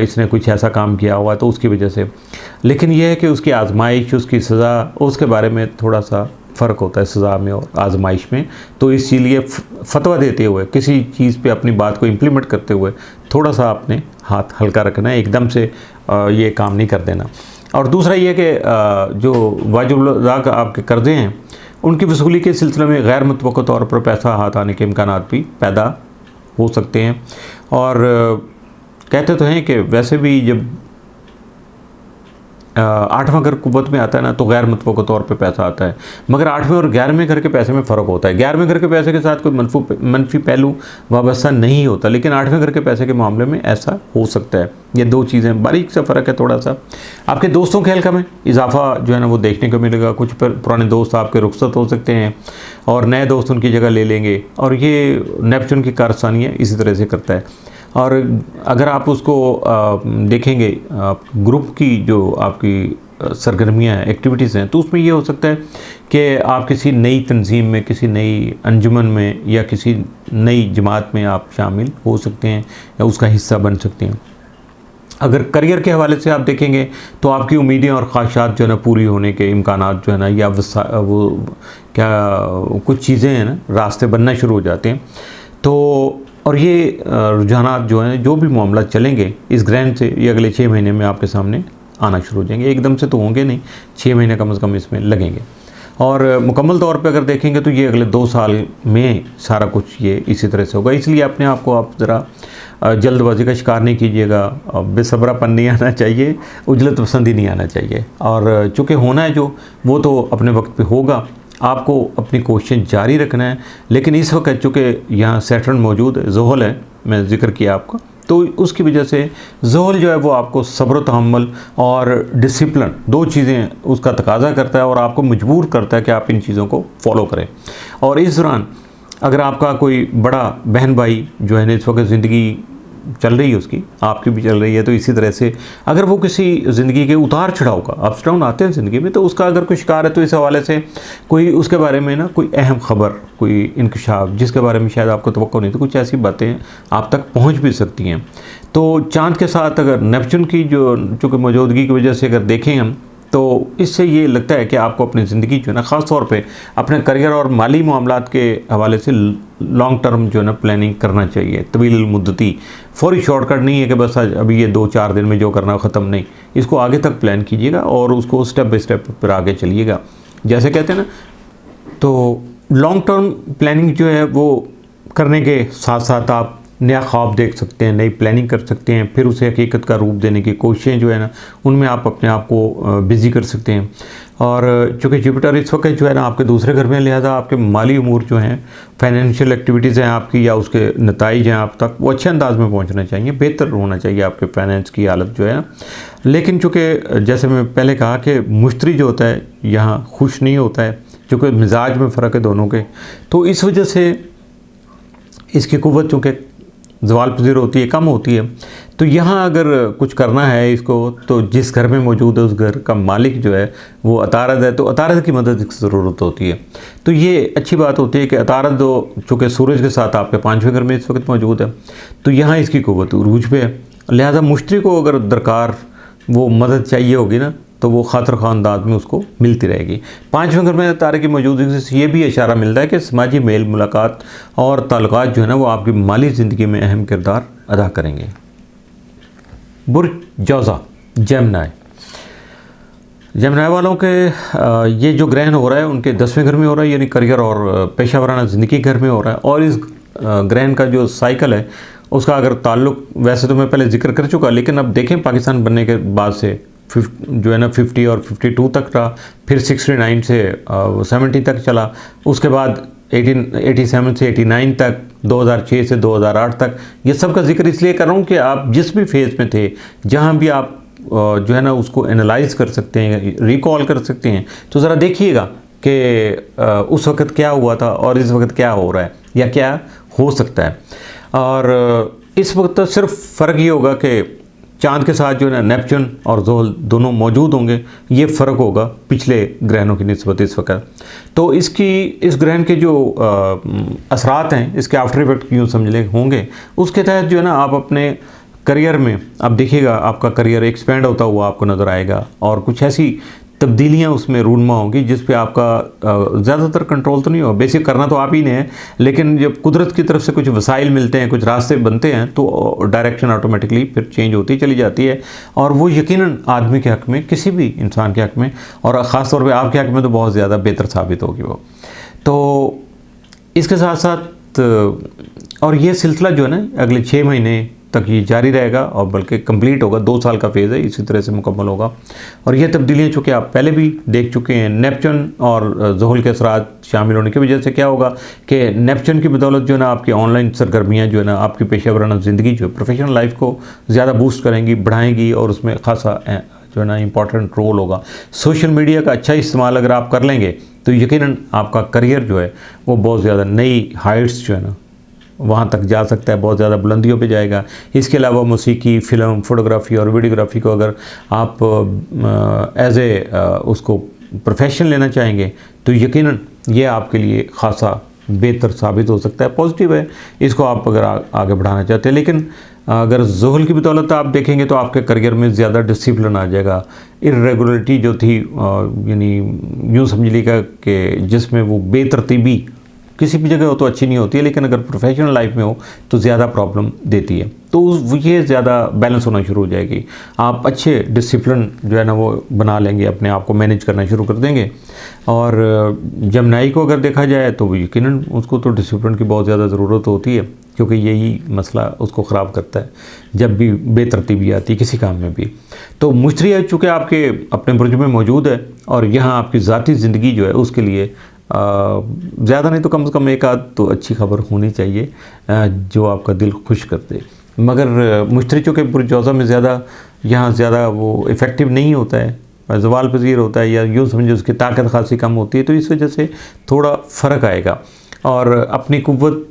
इसने कुछ ऐसा काम किया हुआ है तो उसकी वजह से, लेकिन यह है कि उसकी आजमाइश, उसकी सज़ा, उसके बारे में थोड़ा सा फ़र्क होता है सज़ा में और आजमाइश में। तो इसीलिए फतवा देते हुए किसी चीज़ पे अपनी बात को इम्प्लीमेंट करते हुए थोड़ा सा आपने हाथ हल्का रखना है, एकदम से ये काम नहीं कर देना। और दूसरा ये कि जो वाजिबुल अदा का आपके कर्ज़े हैं उनकी वसूली के सिलसिले में गैर मुतवक्का तौर पर पैसा हाथ आने के इम्कानात भी पैदा हो सकते हैं। और कहते तो हैं कि वैसे भी जब 8वां घर कुव्वत में आता है ना तो गैर मुतवक्का तौर पे पैसा आता है, मगर 8वें और 11वें घर के पैसे में फ़र्क होता है। 11वें घर के पैसे के साथ कोई मनफी पहलू वाबस्ता नहीं होता, लेकिन 8वें घर के पैसे के मामले में ऐसा हो सकता है। ये दो चीज़ें बारीक सा फ़र्क है थोड़ा सा। आपके दोस्तों के हल्का में इजाफा जो है ना वो देखने को मिलेगा, कुछ पुराने दोस्त आपके रुखसत हो सकते हैं और नए दोस्त उनकी जगह ले लेंगे, और ये नेपच्यून की कारस्तानियाँ इसी तरह से करता है। और अगर आप उसको देखेंगे ग्रुप की जो आपकी सरगर्मियाँ हैं, एक्टिविटीज़ हैं, तो उसमें ये हो सकता है कि आप किसी नई तंजीम में, किसी नई अंजुमन में या किसी नई जमात में आप शामिल हो सकते हैं या उसका हिस्सा बन सकते हैं। अगर करियर के हवाले से आप देखेंगे तो आपकी उम्मीदें और ख्वाहिशात जो है ना पूरी होने के इम्कानात जो है ना, या वो क्या कुछ चीज़ें हैं ना रास्ते बनना शुरू हो जाते हैं। तो और ये रुझानात जो हैं, जो भी मामला चलेंगे इस ग्रहण से, ये अगले 6 महीने में आपके सामने आना शुरू हो जाएंगे। एकदम से तो होंगे नहीं, 6 महीने कम से कम इसमें लगेंगे। और मुकम्मल तौर पे अगर देखेंगे तो ये अगले 2 साल में सारा कुछ ये इसी तरह से होगा। इसलिए अपने आप को आप ज़रा जल्दबाजी का शिकार नहीं कीजिएगा, बेसब्रापन नहीं आना चाहिए, उजलत पसंदी नहीं आना चाहिए। और चूँकि होना है जो वो तो अपने वक्त पे होगा, आपको अपनी कोशिश जारी रखना है। लेकिन इस वक्त चूँकि यहाँ सैटर्न मौजूद है, ज़ुहल है, मैं जिक्र किया आपका, तो उसकी वजह से ज़ुहल जो है वो आपको सब्र तहम्मुल और डिसिप्लिन 2 चीज़ें उसका तकाजा करता है और आपको मजबूर करता है कि आप इन चीज़ों को फॉलो करें। और इस दौरान अगर आपका कोई बड़ा बहन भाई जो है ना इस वक्त ज़िंदगी चल रही है, उसकी आपकी भी चल रही है, तो इसी तरह से अगर वो किसी ज़िंदगी के उतार चढ़ाव का, अप्स डाउन आते हैं ज़िंदगी में, तो उसका अगर कोई शिकार है तो इस हवाले से कोई उसके बारे में ना कोई अहम ख़बर, कोई इंकशाफ जिसके बारे में शायद आपको तवक्को नहीं, तो कुछ ऐसी बातें आप तक पहुंच भी सकती हैं। तो चाँद के साथ अगर नेपच्यून की जो चूँकि मौजूदगी की वजह से अगर देखें हम तो इससे ये लगता है कि आपको अपनी ज़िंदगी जो है ना, ख़ास तौर पे अपने करियर और माली मामलात के हवाले से लॉन्ग टर्म जो है ना प्लानिंग करना चाहिए। तवील मुद्दती, फौरी शॉर्टकट नहीं है कि बस आज अभी ये 2-4 दिन में जो करना है ख़त्म, नहीं, इसको आगे तक प्लान कीजिएगा और उसको स्टेप बाय स्टेप पर आगे चलिएगा। जैसे कहते हैं ना, तो लॉन्ग टर्म प्लानिंग जो है वो करने के साथ साथ आप नया ख्वाब देख सकते हैं, नई प्लानिंग कर सकते हैं, फिर उसे हकीकत का रूप देने की कोशिशें जो है ना, उनमें आप अपने आप को बिज़ी कर सकते हैं। और चूँकि जुपिटर इस वक्त जो है ना आपके दूसरे घर में, लिहाजा आपके माली उमूर जो हैं, फाइनेंशियल एक्टिविटीज़ हैं आपकी या उसके नताइज हैं आप तक, वो अच्छे अंदाज में पहुंचना चाहिए, बेहतर होना चाहिए आपके फाइनेंस की हालत जो है ना। लेकिन चूँकि जैसे मैं पहले कहा कि मुश्तरी जो होता है यहाँ खुश नहीं होता है, चूँकि मिजाज में फ़र्क है दोनों के, तो इस वजह से इसकी कुव्वत चूँकि ज़वाल पज़ीर होती है, कम होती है। तो यहाँ अगर कुछ करना है इसको, तो जिस घर में मौजूद है उस घर का मालिक जो है वो अतारद है, तो अतारद की मदद की ज़रूरत होती है। तो ये अच्छी बात होती है कि अतारद चूँकि सूरज के साथ आपके 5वें घर में इस वक्त मौजूद है, तो यहाँ इसकी कुव्वत उरूज पे है। लिहाजा मुश्तरी को अगर दरकार वो मदद चाहिए होगी ना, तो वो खातर ख़ां अंदाज में उसको मिलती रहेगी। 5वें घर में तारे की मौजूदगी से ये भी इशारा मिलता है कि समाजी मेल मुलाकात और ताल्लुकात जो है ना वो आपकी माली ज़िंदगी में अहम किरदार अदा करेंगे। बुर्ज जौज़ा, जेमिनी, जेमिनी वालों के ये जो ग्रहण हो रहा है उनके 10वें घर में हो रहा है, यानी करियर और पेशा वराना ज़िंदगी घर में हो रहा है। और इस ग्रहण का जो साइकिल है उसका अगर ताल्लुक़, वैसे तो मैं पहले जिक्र कर चुका, लेकिन अब देखें पाकिस्तान बनने के बाद से जो है ना 50 और 52 तक रहा, फिर 69 से 70 तक चला, उसके बाद 1887 से 89 तक, 2006 से 2008 तक। ये सब का जिक्र इसलिए कर रहा हूँ कि आप जिस भी फेज़ में थे, जहाँ भी आप जो है ना उसको एनालाइज कर सकते हैं, रिकॉल कर सकते हैं, तो ज़रा देखिएगा कि उस वक़्त क्या हुआ था और इस वक्त क्या हो रहा है या क्या हो सकता है। और इस वक्त तो सिर्फ फ़र्क ये होगा कि चाँद के साथ जो है ना नेपच्यून और ज़ोहल दोनों मौजूद होंगे, ये फ़र्क होगा पिछले ग्रहणों की निस्बत इस वक्त। तो इस ग्रहण के जो असरात हैं, इसके आफ्टर इफेक्ट यूँ समझ लें होंगे, उसके तहत जो है ना आप अपने करियर में अब देखिएगा आपका करियर एक्सपेंड होता हुआ आपको नज़र आएगा और कुछ ऐसी तब्दीलियाँ उसमें रूनमा होंगी जिस पे आपका ज़्यादातर कंट्रोल तो नहीं होगा। बेसिक करना तो आप ही ने है, लेकिन जब कुदरत की तरफ से कुछ वसाइल मिलते हैं, कुछ रास्ते बनते हैं, तो डायरेक्शन ऑटोमेटिकली फिर चेंज होती चली जाती है। और वो यकीनन आदमी के हक़ में, किसी भी इंसान के हक़ में, और ख़ास तौर पे आपके हक़ में तो बहुत ज़्यादा बेहतर साबित होगी वो। तो इसके साथ साथ और ये सिलसिला जो है ना अगले 6 महीने तक ये जारी रहेगा और बल्कि कंप्लीट होगा, 2 साल का फेज़ है, इसी तरह से मुकम्मल होगा। और ये तब्दीलियाँ चूँकि आप पहले भी देख चुके हैं, नेपच्यून और ज़ोहल के असरात शामिल होने की वजह से क्या होगा कि नेपच्यून की बदौलत जो है ना आपकी ऑनलाइन सरगर्मियाँ जो है ना आपकी पेशा वराना ज़िंदगी जो प्रोफेशनल लाइफ को ज़्यादा बूस्ट करेंगी, बढ़ाएंगी, और उसमें ख़ासा जो है ना इंपॉर्टेंट रोल होगा। सोशल मीडिया का अच्छा इस्तेमाल अगर आप कर लेंगे तो यकीनन आपका करियर जो है वो बहुत ज़्यादा नई हाइट्स जो है ना वहाँ तक जा सकता है, बहुत ज़्यादा बुलंदियों पे जाएगा। इसके अलावा मौसीकी, फ़िल्म, फ़ोटोग्राफ़ी और वीडियोग्राफ़ी को अगर आप एज़ उसको प्रोफेशन लेना चाहेंगे तो यकीनन ये आपके लिए ख़ासा बेहतर साबित हो सकता है, पॉजिटिव है, इसको आप अगर आगे बढ़ाना चाहते हैं। लेकिन अगर ज़ोहल की बदौलत आप देखेंगे तो आपके करियर में ज़्यादा डिसिप्लिन आ जाएगा। इर्रेगुलरिटी जो थी यानी यूँ समझ लीजिएगा कि जिसमें वो बेतरतीबी किसी भी जगह हो तो अच्छी नहीं होती है, लेकिन अगर प्रोफेशनल लाइफ में हो तो ज़्यादा प्रॉब्लम देती है। तो ये ज़्यादा बैलेंस होना शुरू हो जाएगी। आप अच्छे डिसिप्लिन जो है ना वो बना लेंगे, अपने आप को मैनेज करना शुरू कर देंगे। और जेमिनी को अगर देखा जाए तो यकीनन उसको तो डिसिप्लिन की बहुत ज़्यादा ज़रूरत होती है, क्योंकि यही मसला उसको ख़राब करता है जब भी बेतरतीबी आती है किसी काम में भी। तो मुश्तरी चूँकि आपके अपने बुर्ज में मौजूद है और यहाँ आपकी ज़ाती ज़िंदगी जो है उसके लिए ज़्यादा नहीं तो कम से कम एक आध तो अच्छी खबर होनी चाहिए जो आपका दिल खुश कर दे। मगर मुश्तरी चूँकि बुर्ज जौज़ा में यहाँ ज़्यादा वो इफ़ेक्टिव नहीं होता है, ज़वाल पज़ीर होता है, या यूँ समझो उसकी ताकत खासी कम होती है, तो इस वजह से थोड़ा फ़र्क आएगा। और अपनी कुव्वत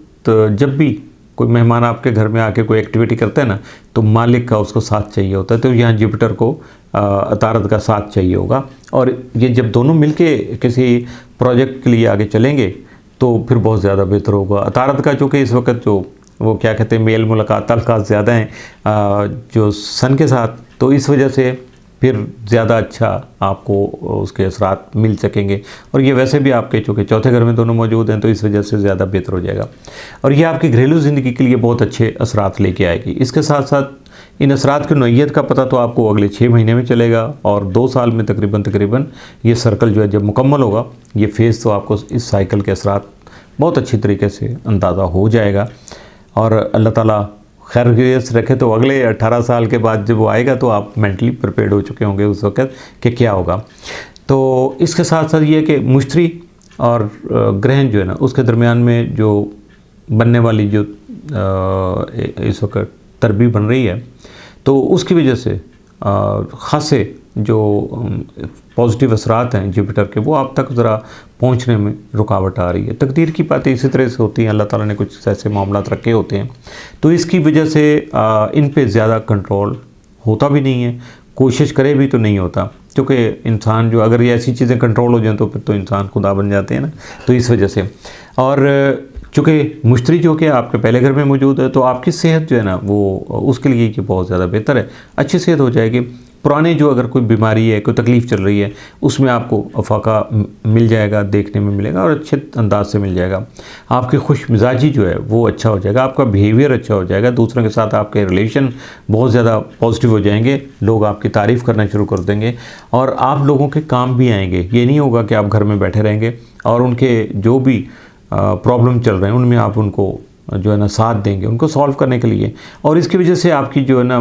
जब भी कोई मेहमान आपके घर में आके कोई एक्टिविटी करता है ना, तो मालिक का उसको साथ चाहिए होता है। तो यहाँ जुपिटर को अतारद का साथ चाहिए होगा, और ये जब दोनों मिलके किसी प्रोजेक्ट के लिए आगे चलेंगे तो फिर बहुत ज़्यादा बेहतर होगा। अतारद का चूँकि इस वक्त जो वो क्या कहते हैं मेल मुलाकात ताल्लुकात ज़्यादा हैं जो सन के साथ, तो इस वजह से फिर ज़्यादा अच्छा आपको उसके असरात मिल सकेंगे। और ये वैसे भी आपके चूँकि चौथे घर में दोनों मौजूद हैं तो इस वजह से ज़्यादा बेहतर हो जाएगा और ये आपकी घरेलू ज़िंदगी के लिए बहुत अच्छे असरात लेके आएगी। इसके साथ साथ इन असरात की नौइयत का पता तो आपको अगले 6 महीने में चलेगा और 2 साल में तकरीबन ये सर्कल जो है जब मुकम्मल होगा, ये फेज़ तो आपको इस साइकिल के असरात बहुत अच्छी तरीके से अंदाज़ा हो जाएगा। और अल्लाह ताला खैर खैरियत रखे तो अगले 18 साल के बाद जब वो आएगा तो आप मेंटली प्रिपेयर्ड हो चुके होंगे उस वक्त कि क्या होगा। तो इसके साथ साथ ये कि मुश्तरी और ग्रहण जो है ना उसके दरमियान में जो बनने वाली जो इस वक्त तरबी बन रही है तो उसकी वजह से ख़ासे जो पॉजिटिव असरात हैं जुपिटर के वो आप तक ज़रा पहुंचने में रुकावट आ रही है। तकदीर की बातें इसी तरह से होती हैं, अल्लाह ताला ने कुछ ऐसे मामलात रखे होते हैं तो इसकी वजह से इन पे ज़्यादा कंट्रोल होता भी नहीं है, कोशिश करे भी तो नहीं होता, क्योंकि इंसान जो अगर ये ऐसी चीज़ें कंट्रोल हो जाएं तो फिर तो इंसान खुदा बन जाते हैं ना, तो इस वजह से। और चूँकि मुश्तरी जो कि आपके पहले घर में मौजूद है तो आपकी सेहत जो है ना वो उसके लिए ये बहुत ज़्यादा बेहतर है, अच्छी सेहत हो जाएगी। पुराने जो अगर कोई बीमारी है, कोई तकलीफ़ चल रही है उसमें आपको अफाका मिल जाएगा, देखने में मिलेगा और अच्छे अंदाज से मिल जाएगा। आपकी खुश मिजाजी जो है वो अच्छा हो जाएगा, आपका बिहेवियर अच्छा हो जाएगा, दूसरों के साथ आपके रिलेशन बहुत ज़्यादा पॉजिटिव हो जाएंगे, लोग आपकी तारीफ़ करना शुरू कर देंगे और आप लोगों के काम भी आएंगे। ये नहीं होगा कि आप घर में बैठे रहेंगे और उनके जो भी प्रॉब्लम चल रहे हैं उनमें आप उनको जो है ना साथ देंगे उनको सॉल्व करने के लिए। और इसकी वजह से आपकी जो है ना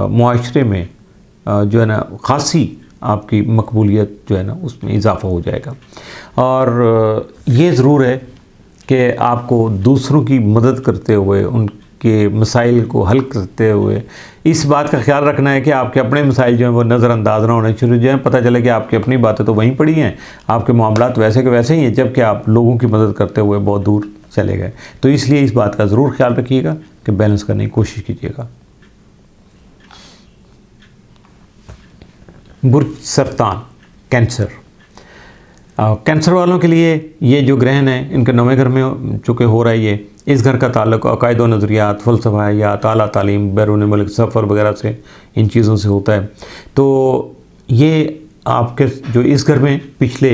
मुआशरे में जो है ना ख़ासी आपकी मकबूलियत जो है ना उसमें इजाफ़ा हो जाएगा। और ये ज़रूर है कि आपको दूसरों की मदद करते हुए उनके मसाइल को हल करते हुए इस बात का ख्याल रखना है कि आपके अपने मसाइल जो हैं वो नज़रअंदाज ना होने शुरू हो जाएँ। पता चले कि आपकी अपनी बातें तो वहीं पड़ी हैं, आपके मामलात वैसे के वैसे ही हैं, जबकि आप लोगों की मदद करते हुए बहुत दूर चले गए। तो इसलिए इस बात का ज़रूर ख्याल रखिएगा कि बैलेंस करने की कोशिश कीजिएगा। बुर्ज सरतान कैंसर, कैंसर वालों के लिए ये जो ग्रहण है इनके 9वें घर में चूँकि हो रहा है, ये इस घर का ताल्लुक अकायद व नज़रियात, फ़लसफ़ा या ताला तालीम, बैरून मुल्क सफ़र वगैरह से, इन चीज़ों से होता है। तो ये आपके जो इस घर में पिछले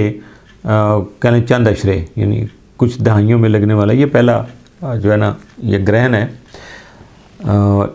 कह लें चंद अशरे यानी कुछ दहाइयों में लगने वाला ये पहला जो है ना ये ग्रहण है।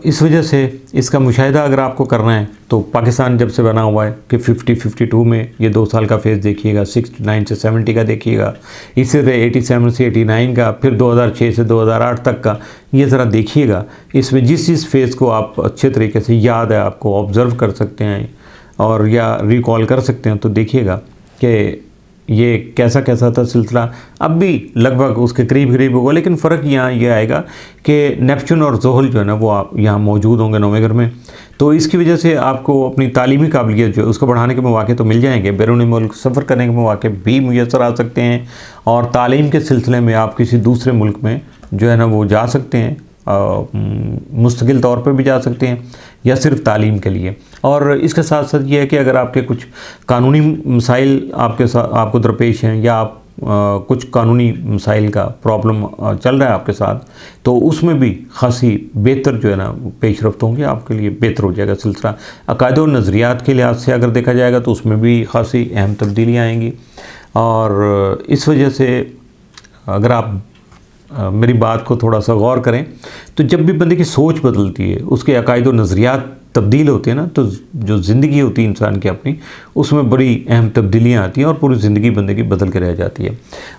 इस वजह से इसका मुशाहिदा अगर आपको करना है तो पाकिस्तान जब से बना हुआ है कि 50-52 में ये 2 साल का फेज़ देखिएगा, 69 से 70 का देखिएगा, इसी तरह 87 से 89 का, फिर 2006 से 2008 तक का, ये ज़रा देखिएगा। इसमें जिस फेज़ को आप अच्छे तरीके से याद है, आपको ऑब्ज़र्व कर सकते हैं और या रिकॉल कर सकते हैं तो देखिएगा कि ये कैसा कैसा था सिलसिला। अब भी लगभग उसके करीब होगा, लेकिन फ़र्क यहाँ ये आएगा कि नेपच्यून और ज़ोहल जो है ना वो आप यहाँ मौजूद होंगे 9वें घर में। तो इसकी वजह से आपको अपनी तालीमी काबिलियत जो है उसको बढ़ाने के मौके तो मिल जाएंगे, बैरून मुल्क सफ़र करने के मौके भी मुयसर आ सकते हैं और तालीम के सिलसिले में आप किसी दूसरे मुल्क में जो है ना वो जा सकते हैं, मुस्तकिल तौर पर भी जा सकते हैं या सिर्फ तालीम के लिए। और इसके साथ साथ ये है कि अगर आपके कुछ कानूनी मसाइल आपके साथ आपको दरपेश हैं या आप कुछ कानूनी मसाइल का प्रॉब्लम चल रहा है आपके साथ, तो उसमें भी खासी बेहतर जो है ना पेशरफ्त होंगे, आपके लिए बेहतर हो जाएगा सिलसिला। अकायद और नज़रियात के लिहाज से अगर देखा जाएगा तो उसमें भी खासी अहम तब्दीलियाँ आएंगी। और इस वजह से अगर आप मेरी बात को थोड़ा सा गौर करें तो जब भी बंदे की सोच बदलती है, उसके अकायद और नज़रियात तब्दील होते हैं ना, तो जो ज़िंदगी होती है इंसान की अपनी, उसमें बड़ी अहम तब्दीलियाँ आती हैं और पूरी ज़िंदगी बंदे की बदल के रह जाती है।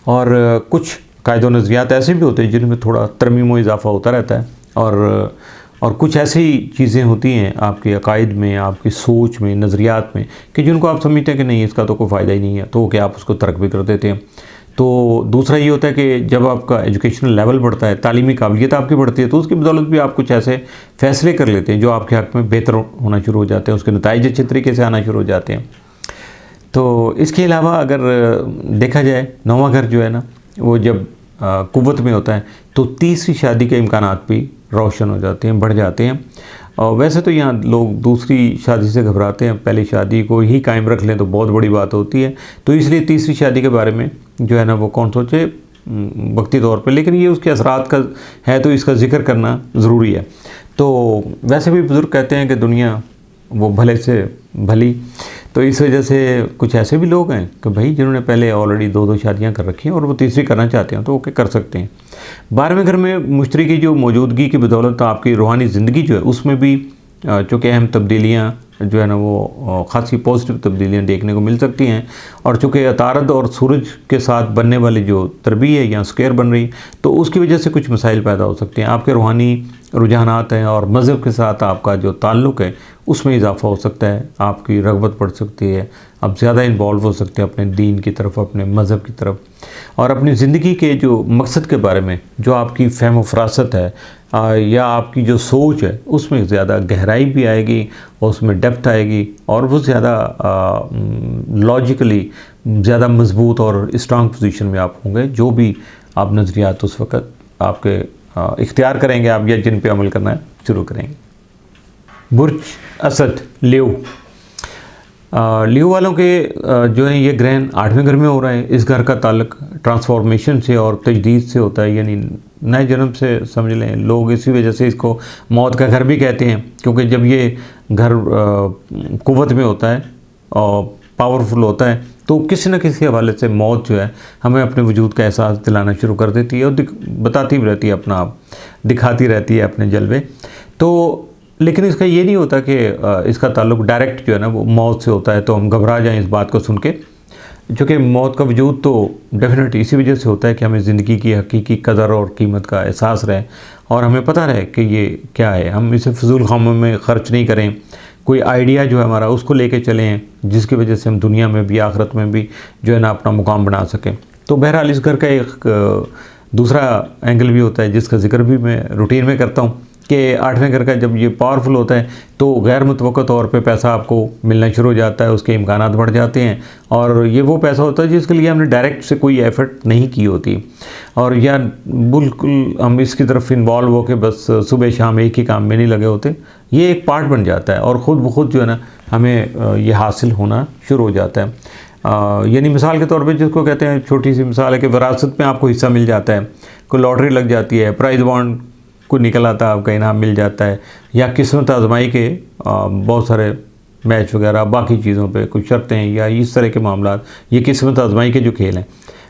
और कुछ अकायद और नज़रियात ऐसे भी होते हैं जिनमें थोड़ा तरमीम व इजाफ़ा होता रहता है और कुछ ऐसी चीज़ें होती हैं आपके अकायद में, आपकी सोच में, नज़रियात में कि जिनको आप समझते हैं कि नहीं इसका तो कोई फ़ायदा ही नहीं है, तो क्या आप उसको तर्क भी कर देते हैं। तो दूसरा ये होता है कि जब आपका एजुकेशनल लेवल बढ़ता है, तालीमी काबिलियत आपकी बढ़ती है, तो उसकी बदौलत भी आप कुछ ऐसे फ़ैसले कर लेते हैं जो आपके हक़ में बेहतर होना शुरू हो जाते हैं, उसके नतीजे अच्छे तरीके से आना शुरू हो जाते हैं। तो इसके अलावा अगर देखा जाए 9वां घर जो है ना वो जब कुव्वत में होता है तो तीसरी शादी के इम्कानात भी रोशन हो जाते हैं, बढ़ जाते हैं। और वैसे तो यहाँ लोग दूसरी शादी से घबराते हैं, पहली शादी को ही कायम रख लें तो बहुत बड़ी बात होती है, तो इसलिए तीसरी शादी के बारे में जो है ना वो कौन सोचे वक्ती तौर पे, लेकिन ये उसके असरात का है तो इसका जिक्र करना ज़रूरी है। तो वैसे भी बुज़ुर्ग कहते हैं कि दुनिया वो भले से भली। तो इस वजह से कुछ ऐसे भी लोग हैं कि भाई जिन्होंने पहले ऑलरेडी 2-2 शादियां कर रखी हैं और वो तीसरी करना चाहते हैं तो वो क्या कर सकते हैं। 12वें घर में मुश्तरी की जो मौजूदगी की बदौलत आपकी रूहानी ज़िंदगी जो है उसमें भी चूँकि अहम तब्दीलियाँ जो है ना वो ख़ासी पॉजिटिव तब्दीलियाँ देखने को मिल सकती हैं। और चूँकि अतारद और सूरज के साथ बनने वाली जो तरबी है या स्क्वायर बन रही तो उसकी वजह से कुछ मसाइल पैदा हो सकते हैं। आपके रूहानी रुझानात हैं और मज़हब के साथ आपका जो ताल्लुक़ है उसमें इजाफ़ा हो सकता है, आपकी रग़बत बढ़ सकती है, आप ज़्यादा इन्वॉल्व हो सकते हैं अपने दीन की तरफ, अपने मज़हब की तरफ। और अपनी ज़िंदगी के जो मकसद के बारे में जो आपकी फ़हम व फ़रासत है या आपकी जो सोच है उसमें ज़्यादा गहराई भी आएगी और उसमें डेप्थ आएगी और वो ज़्यादा लॉजिकली ज़्यादा मजबूत और स्ट्रांग पोजीशन में आप होंगे जो भी आप नज़रियात उस वक़्त आपके इख्तियार करेंगे आप या जिन पे अमल करना शुरू करेंगे। बुर्ज असद लियो, लियो वालों के जो है ये ग्रहण 8वें घर में हो रहा है। इस घर का ताल्लुक ट्रांसफॉर्मेशन से और तजदीद से होता है, यानी नए जन्म से समझ लें। लोग इसी वजह से इसको मौत का घर भी कहते हैं क्योंकि जब ये घर कुव्वत में होता है और पावरफुल होता है तो किसी न किसी हवाले से मौत जो है हमें अपने वजूद का एहसास दिलाना शुरू कर देती है और बताती भी रहती है, अपना आप दिखाती रहती है अपने जलवे। तो लेकिन इसका ये नहीं होता कि इसका ताल्लुक डायरेक्ट जो है ना वो मौत से होता है तो हम घबरा जाएं इस बात को सुन के, क्योंकि मौत का वजूद तो डेफिनेट इसी वजह से होता है कि हमें ज़िंदगी की हकीकी कदर और कीमत का एहसास रहे और हमें पता रहे कि ये क्या है, हम इसे फजूल खामों में ख़र्च नहीं करें। कोई आइडिया जो है हमारा उसको लेके चलें जिसकी वजह से हम दुनिया में भी आखिरत में भी जो है ना अपना मुकाम बना सकें। तो बहरहाल इस घर का एक दूसरा एंगल भी होता है जिसका जिक्र भी मैं रूटीन में करता हूँ कि 8वें घर का जब ये पावरफुल होता है तो गैर मुतवक्का तौर पे पैसा आपको मिलना शुरू हो जाता है, उसके इम्कानात बढ़ जाते हैं और ये वो पैसा होता है जिसके लिए हमने डायरेक्ट से कोई एफर्ट नहीं की होती और या बिल्कुल हम इसकी तरफ इन्वॉल्व होकर बस सुबह शाम एक ही काम में नहीं लगे होते। ये एक पार्ट बन जाता है और ख़ुद ब खुद जो है ना हमें ये हासिल होना शुरू हो जाता है। यानी मिसाल के तौर पे जिसको कहते हैं, छोटी सी मिसाल है कि विरासत में आपको हिस्सा मिल जाता है, कोई लॉटरी लग जाती है, प्राइज़ बॉन्ड को निकल आता है, आपका इनाम मिल जाता है, या किस्मत आजमाई के बहुत सारे मैच वगैरह बाकी चीज़ों पे कुछ शर्तें हैं या इस तरह के मामला, ये किस्मत आजमाई के जो खेल हैं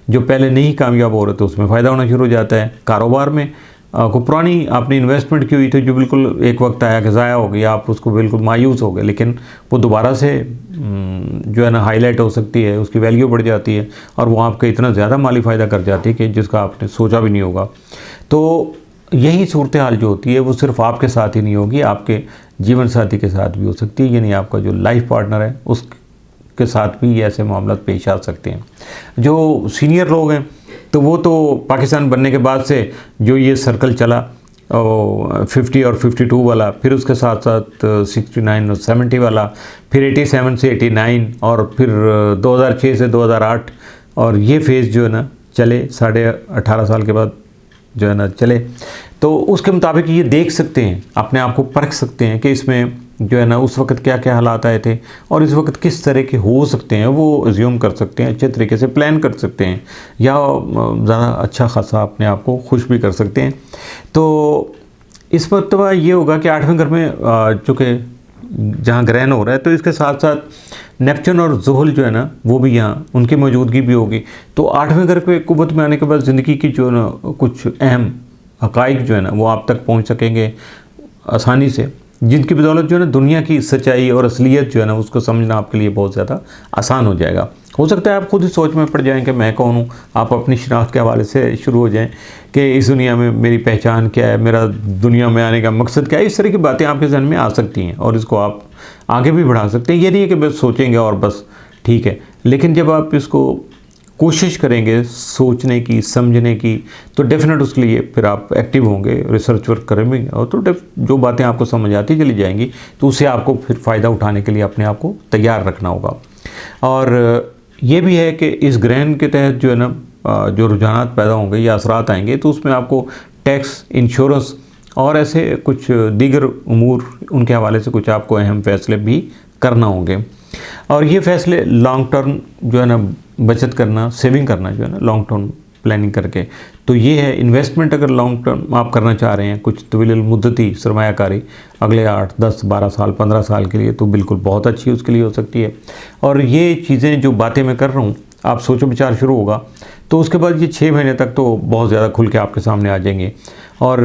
जो पहले नहीं कामयाब हो रहे थे उसमें फ़ायदा होना शुरू हो जाता है। कारोबार में को पुरानी आपने इन्वेस्टमेंट की हुई थी जो बिल्कुल एक वक्त आया कि ज़ाया हो गई, आप उसको बिल्कुल मायूस हो गए, लेकिन वो दोबारा से जो है ना हाईलाइट हो सकती है, उसकी वैल्यू बढ़ जाती है और वो आपका इतना ज़्यादा माली फ़ायदा कर जाती है कि जिसका आपने सोचा भी नहीं होगा। तो यही सूरत हाल जो होती है वो सिर्फ आपके साथ ही नहीं होगी, आपके जीवन साथी के साथ भी हो सकती है, यानी आपका जो लाइफ पार्टनर है उसके साथ भी ये ऐसे मामला पेश आ सकते हैं। जो सीनियर लोग हैं तो वो तो पाकिस्तान बनने के बाद से जो ये सर्कल चला 50 और 52 वाला, फिर उसके साथ साथ 69 और 70 वाला, फिर 87 से 89 और फिर 2006 से 2008 और ये फेज़ जो है ना चले 18.5 साल के बाद जो है ना चले। तो उसके मुताबिक ये देख सकते हैं, अपने आप को परख सकते हैं कि इसमें जो है ना उस वक्त क्या क्या हालात आए थे और इस वक्त किस तरह के हो सकते हैं, वो एज्यूम कर सकते हैं, अच्छे तरीके से प्लान कर सकते हैं या ज़्यादा अच्छा खासा अपने आप को खुश भी कर सकते हैं। तो इस मरतबा ये होगा कि 8वें घर में चूँकि जहाँ ग्रहण हो रहा है तो इसके साथ साथ नेपच्यून और ज़ुहल जो है ना वो भी यहाँ उनकी मौजूदगी भी होगी। तो 8वें घर पे कुव्वत में आने के बाद ज़िंदगी की जो ना कुछ अहम हक़ाइक़ जो है ना वो आप तक पहुँच सकेंगे आसानी से, जिनकी बदौलत जो है ना दुनिया की सच्चाई और असलियत जो है ना उसको समझना आपके लिए बहुत ज़्यादा आसान हो जाएगा। हो सकता है आप खुद ही सोच में पड़ जाएं कि मैं कौन हूँ, आप अपनी शनाख्त के हवाले से शुरू हो जाएं कि इस दुनिया में मेरी पहचान क्या है, मेरा दुनिया में आने का मकसद क्या है। इस तरह की बातें आपके जहन में आ सकती हैं और इसको आप आगे भी बढ़ा सकते हैं। ये नहीं है कि बस सोचेंगे और बस ठीक है, लेकिन जब आप इसको कोशिश करेंगे सोचने की, समझने की, तो डेफिनेट उसके लिए फिर आप एक्टिव होंगे, रिसर्च वर्क करेंगे और तो जो बातें आपको समझ आती चली जाएंगी तो उससे आपको फिर फ़ायदा उठाने के लिए अपने आप को तैयार रखना होगा। और ये भी है कि इस ग्रहण के तहत जो है ना जो रुझानात पैदा होंगे या असरात आएंगे तो उसमें आपको टैक्स, इंश्योरेंस और ऐसे कुछ दीगर उमूर उनके हवाले से कुछ आपको अहम फ़ैसले भी करना होंगे। और ये फ़ैसले लॉन्ग टर्म जो है ना बचत करना, सेविंग करना जो है ना लॉन्ग टर्म प्लानिंग करके। तो ये है इन्वेस्टमेंट, अगर लॉन्ग टर्म आप करना चाह रहे हैं, कुछ तवील मुद्दती सरमायाकारी अगले 8, 10, 12 साल, 15 साल के लिए, तो बिल्कुल बहुत अच्छी उसके लिए हो सकती है। और ये चीज़ें जो बातें मैं कर रहा हूँ, आप सोचो विचार शुरू होगा तो उसके बाद ये 6 महीने तक तो बहुत ज़्यादा खुल के आपके सामने आ जाएंगे। और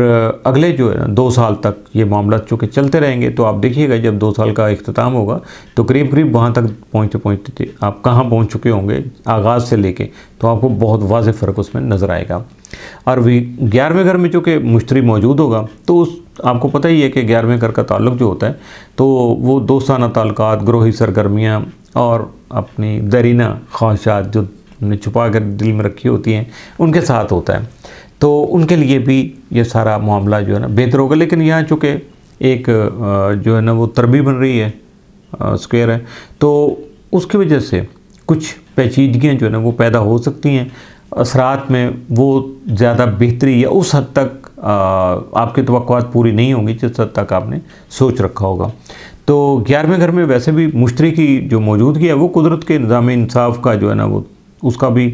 अगले जो है 2 साल तक ये मामला चूँकि चलते रहेंगे, तो आप देखिएगा जब 2 साल का इख्तिताम होगा तो करीब करीब वहाँ तक पहुँचते पहुँचते आप कहाँ पहुँच चुके होंगे आगाज़ से लेके, तो आपको बहुत वाज़ेह फ़र्क उसमें नज़र आएगा। और 11वें घर में चूँकि मुश्तरी मौजूद होगा, तो उस आपको पता ही है कि 11वें घर का ताल्लुक जो होता है तो वो दोस्ताना ताल्लुकात, ग्रोही सरगर्मियाँ और अपनी दरीना ख्वाहिशात जो हमने छुपा कर दिल में रखी होती हैं उनके साथ होता है। तो उनके लिए भी ये सारा मामला जो है ना बेहतर होगा। लेकिन यहाँ चूँकि एक जो है ना वो तरबी बन रही है, स्क्वायर है, तो उसकी वजह से कुछ पेचीदगियाँ जो है ना वो पैदा हो सकती हैं। असरात में वो ज़्यादा बेहतरी या उस हद तक आपकी तवक्कुआत पूरी नहीं होंगी जिस हद तक आपने सोच रखा होगा। तो 11वें घर में वैसे भी मुश्तरी की जो मौजूदगी है वो कुदरत के निज़ाम इंसाफ का जो है ना वो उसका भी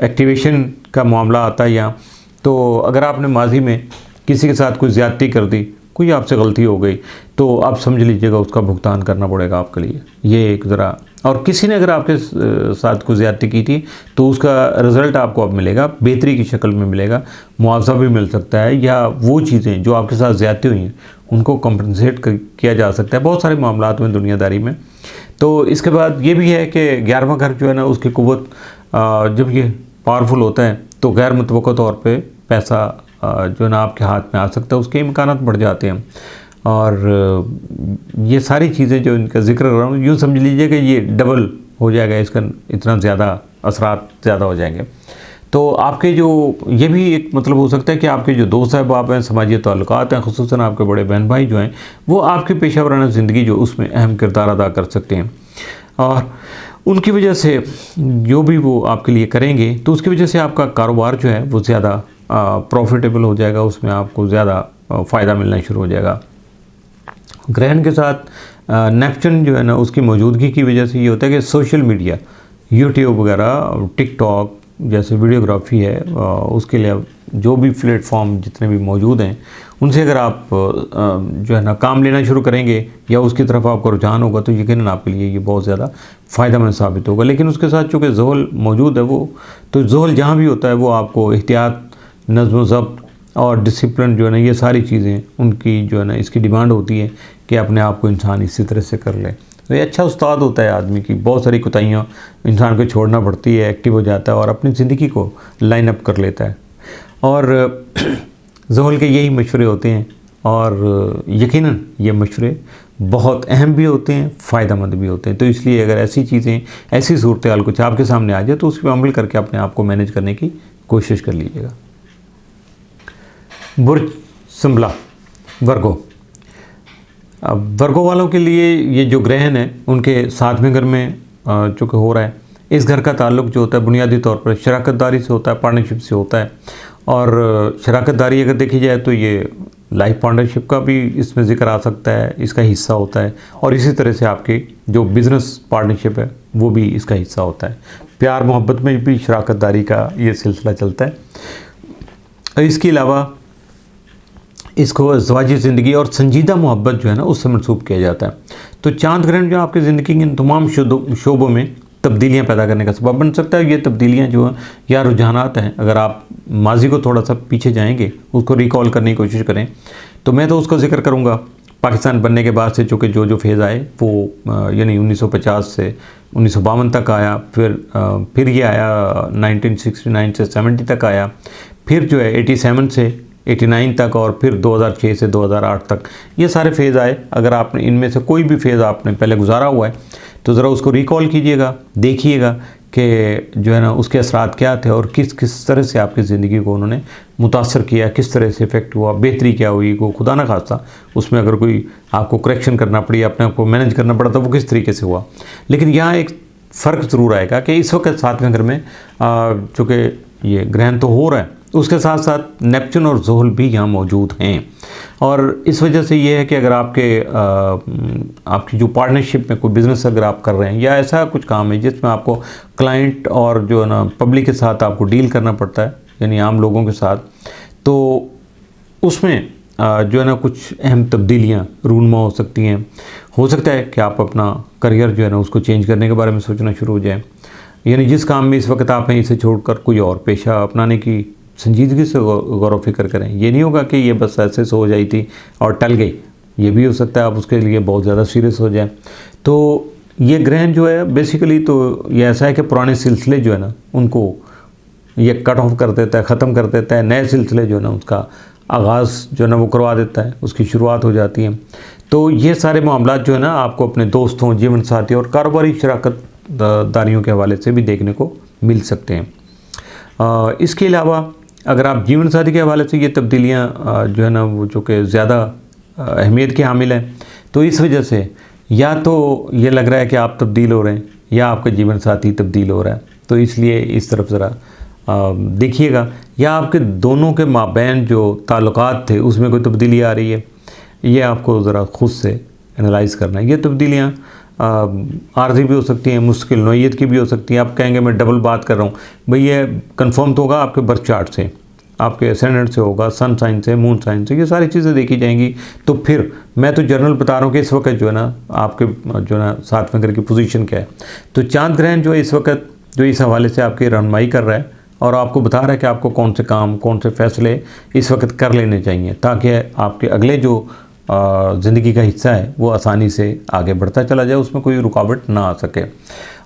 एक्टिवेशन का मामला आता है यहाँ। तो अगर आपने माजी में किसी के साथ कोई ज़्यादती कर दी, कोई आपसे गलती हो गई, तो आप समझ लीजिएगा उसका भुगतान करना पड़ेगा आपके लिए। ये एक ज़रा, और किसी ने अगर आपके साथ कोई ज़्यादती की थी तो उसका रिज़ल्ट आपको अब मिलेगा, बेहतरी की शक्ल में मिलेगा, मुआवजा भी मिल सकता है, या वो चीज़ें जो आपके साथ ज़्यादती हुई हैं उनको कंपनसेट किया जा सकता है बहुत सारे मामलात में दुनियादारी में। तो इसके बाद ये भी है कि 11वां घर जो है ना उसकी कुव्वत जब ये पावरफुल होता है तो गैर मुतवक्का तौर पे पैसा जो है ना आपके हाथ में आ सकता है, उसके इम्कानात बढ़ जाते हैं। और ये सारी चीज़ें जो इनका जिक्र कर रहा हूँ, यूँ समझ लीजिए कि ये डबल हो जाएगा, इसका इतना ज़्यादा असरात ज़्यादा हो जाएंगे। तो आपके जो ये भी एक मतलब हो सकता है कि आपके जो दोस्त अहबाब हैं, समाजी ताल्लुकात हैं, ख़ुसूसन आपके बड़े बहन भाई जो हैं, वो आपकी पेशा वराना ज़िंदगी जो उसमें अहम किरदार अदा कर सकते हैं। और उनकी वजह से जो भी वो आपके लिए करेंगे तो उसकी वजह से आपका कारोबार जो है वो ज़्यादा प्रॉफिटेबल हो जाएगा, उसमें आपको ज़्यादा फ़ायदा मिलना शुरू हो जाएगा। ग्रहण के साथ नेपच्यून जो है ना उसकी मौजूदगी की वजह से ये होता है कि सोशल मीडिया, यूट्यूब वगैरह, टिकटॉक जैसे वीडियोग्राफी है, उसके लिए जो भी प्लेटफॉर्म जितने भी मौजूद हैं उनसे अगर आप जो है ना काम लेना शुरू करेंगे या उसकी तरफ आपका रुझान होगा तो यकीनन आपके लिए ये बहुत ज़्यादा फ़ायदेमंद साबित होगा। लेकिन उसके साथ चूँकि ज़ोहल मौजूद है, वो तो ज़ोहल जहाँ भी होता है वो आपको एहतियात, नज़्म ज़ब्त और डिसिप्लिन जो है ना ये सारी चीज़ें उनकी जो है ना इसकी डिमांड होती है कि अपने आप को इंसान इसी तरह से कर ले। तो ये अच्छा उस्ताद होता है आदमी की, बहुत सारी कोताहियाँ इंसान को छोड़ना पड़ती है, एक्टिव हो जाता है और अपनी ज़िंदगी को लाइन अप कर लेता है। और ज़ोहल के यही मशवरे होते हैं और यकीनन ये मशवरे बहुत अहम भी होते हैं, फ़ायदेमंद भी होते हैं। तो इसलिए अगर ऐसी चीज़ें, ऐसी सूरत हाल कुछ आपके सामने आ जाए तो उस पर अमल करके अपने आप को मैनेज करने की कोशिश कर लीजिएगा। बुर्ज सिंबला, वर्गो। अब वर्गो वालों के लिए ये जो ग्रहण है उनके 7वें घर में चूँकि हो रहा है, इस घर का ताल्लुक जो होता है बुनियादी तौर पर शराकतदारी से होता है, पार्टनरशिप से होता है। और शराकतदारी अगर देखी जाए तो ये लाइफ पार्टनरशिप का भी इसमें ज़िक्र आ सकता है, इसका हिस्सा होता है। और इसी तरह से आपकी जो बिज़नेस पार्टनरशिप है वो भी इसका हिस्सा होता है। प्यार मोहब्बत में भी शराकतदारी का ये सिलसिला चलता है। इसके अलावा इसको ज़वाजी ज़िंदगी और संजीदा मोहब्बत जो है ना उससे मनसूब किया जाता है। तो चांद ग्रहण जो आपकी ज़िंदगी के तमाम शोबों में तब्दीलियाँ पैदा करने का सबब बन सकता है। ये तब्दीलियाँ जो हैं या रुझानात हैं, अगर आप माजी को थोड़ा सा पीछे जाएंगे, उसको रिकॉल करने की कोशिश करें, तो मैं तो उसका जिक्र करूँगा पाकिस्तान बनने के बाद से चूँकि जो फेज़ आए वो यानी 1950 से 1952 तक आया, फिर ये आया 1969 से 70 तक आया, फिर जो है 87 से 89 तक, और फिर 2006 से 2008 तक ये सारे फेज़ आए। अगर आपने इनमें से कोई भी फेज़ आपने पहले गुजारा हुआ है तो ज़रा उसको रिकॉल कीजिएगा, देखिएगा कि जो है ना उसके असरात क्या थे और किस किस तरह से आपकी ज़िंदगी को उन्होंने मुतासर किया, किस तरह से इफ़ेक्ट हुआ, बेहतरी क्या हुई, को खुदा न खास्ता उसमें अगर कोई आपको करेक्शन करना पड़ी, अपने आप को मैनेज करना पड़ा तो वो किस तरीके से हुआ। लेकिन यहाँ एक फ़र्क ज़रूर आएगा कि इस वक्त 7वें घर में चूँकि ये ग्रहण तो हो रहा है, उसके साथ साथ नेपच्यून और ज़ोहल भी यहाँ मौजूद हैं। और इस वजह से ये है कि अगर आपकी जो पार्टनरशिप में कोई बिज़नेस अगर आप कर रहे हैं या ऐसा कुछ काम है जिसमें आपको क्लाइंट और जो है ना पब्लिक के साथ आपको डील करना पड़ता है, यानी आम लोगों के साथ, तो उसमें जो है ना कुछ अहम तब्दीलियाँ रूनमा हो सकती हैं। हो सकता है कि आप अपना करियर जो है ना उसको चेंज करने के बारे में सोचना शुरू हो जाए, यानी जिस काम में इस वक्त आप हैं इसे छोड़कर कोई और पेशा अपनाने की संजीदगी से गौर फिक्र करें। ये नहीं होगा कि ये बस ऐसे से हो जाई थी और टल गई, ये भी हो सकता है आप उसके लिए बहुत ज़्यादा सीरियस हो जाए। तो ये ग्रहण जो है बेसिकली तो ये ऐसा है कि पुराने सिलसिले जो है ना उनको ये कट ऑफ कर देता है, ख़त्म कर देता है, नए सिलसिले जो है ना उसका आगाज़ जो है ना वो करवा देता है, उसकी शुरुआत हो जाती है। तो ये सारे मामला जो है ना आपको अपने दोस्तों, जीवन साथी और कारोबारी शराकत दारियों के हवाले से भी देखने को मिल सकते हैं। इसके अलावा अगर आप जीवन साथी के हवाले से ये तब्दीलियाँ जो है ना वो जो कि ज़्यादा अहमियत की हामिल हैं, तो इस वजह से या तो ये लग रहा है कि आप तब्दील हो रहे हैं या आपका जीवन साथी तब्दील हो रहा है, तो इसलिए इस तरफ ज़रा देखिएगा। या आपके दोनों के माबैन जो ताल्लुकात थे उसमें कोई तब्दीली आ रही है, ये आपको ज़रा खुद से एनालाइज़ करना है। ये तब्दीलियाँ आर्जी भी हो सकती हैं, मुश्किल नौइयत की भी हो सकती हैं। आप कहेंगे मैं डबल बात कर रहा हूँ, भाई ये कन्फर्म तो होगा आपके बर्थ चार्ट से, आपके एसेंडेंट से होगा, सन साइन से, मून साइन से, ये सारी चीज़ें देखी जाएंगी। तो फिर मैं तो जनरल बता रहा हूँ कि इस वक्त जो है ना आपके जो है ना 7वें घर की पोजीशन क्या है। तो चांद ग्रहण जो है इस वक्त जो इस हवाले से आपकी रहनुमाई कर रहा है और आपको बता रहा है कि आपको कौन से काम, कौन से फैसले इस वक्त कर लेने चाहिए ताकि आपके अगले जो ज़िंदगी का हिस्सा है वो आसानी से आगे बढ़ता चला जाए, उसमें कोई रुकावट ना आ सके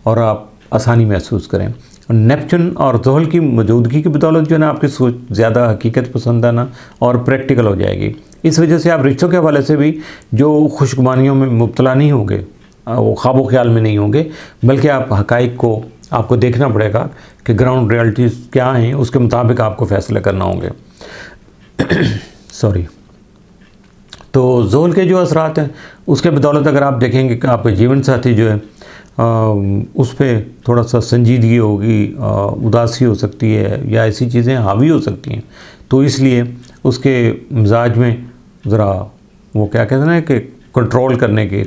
और आप आसानी महसूस करें। नेपच्यून और ज़ोहल की मौजूदगी की बदौलत जो है ना आपकी सोच ज़्यादा हकीकत पसंदाना और प्रैक्टिकल हो जाएगी। इस वजह से आप रिश्तों के हवाले से भी जो खुशगुमानियों में मुब्तला नहीं होंगे, वो ख्वाबो ख्याल में नहीं होंगे, बल्कि आप हक़ाइक़ को आपको देखना पड़ेगा कि ग्राउंड रियलिटीज़ क्या हैं, उसके मुताबिक आपको फ़ैसले करना होंगे। सॉरी। तो ज़ोहल के जो असरात हैं उसके बदौलत अगर आप देखेंगे कि आपके जीवन साथी जो है उस पर थोड़ा सा संजीदगी होगी, उदासी हो सकती है या ऐसी चीज़ें हावी हो सकती हैं, तो इसलिए उसके मिजाज में ज़रा वो क्या कहते हैं ना कि कंट्रोल करने के,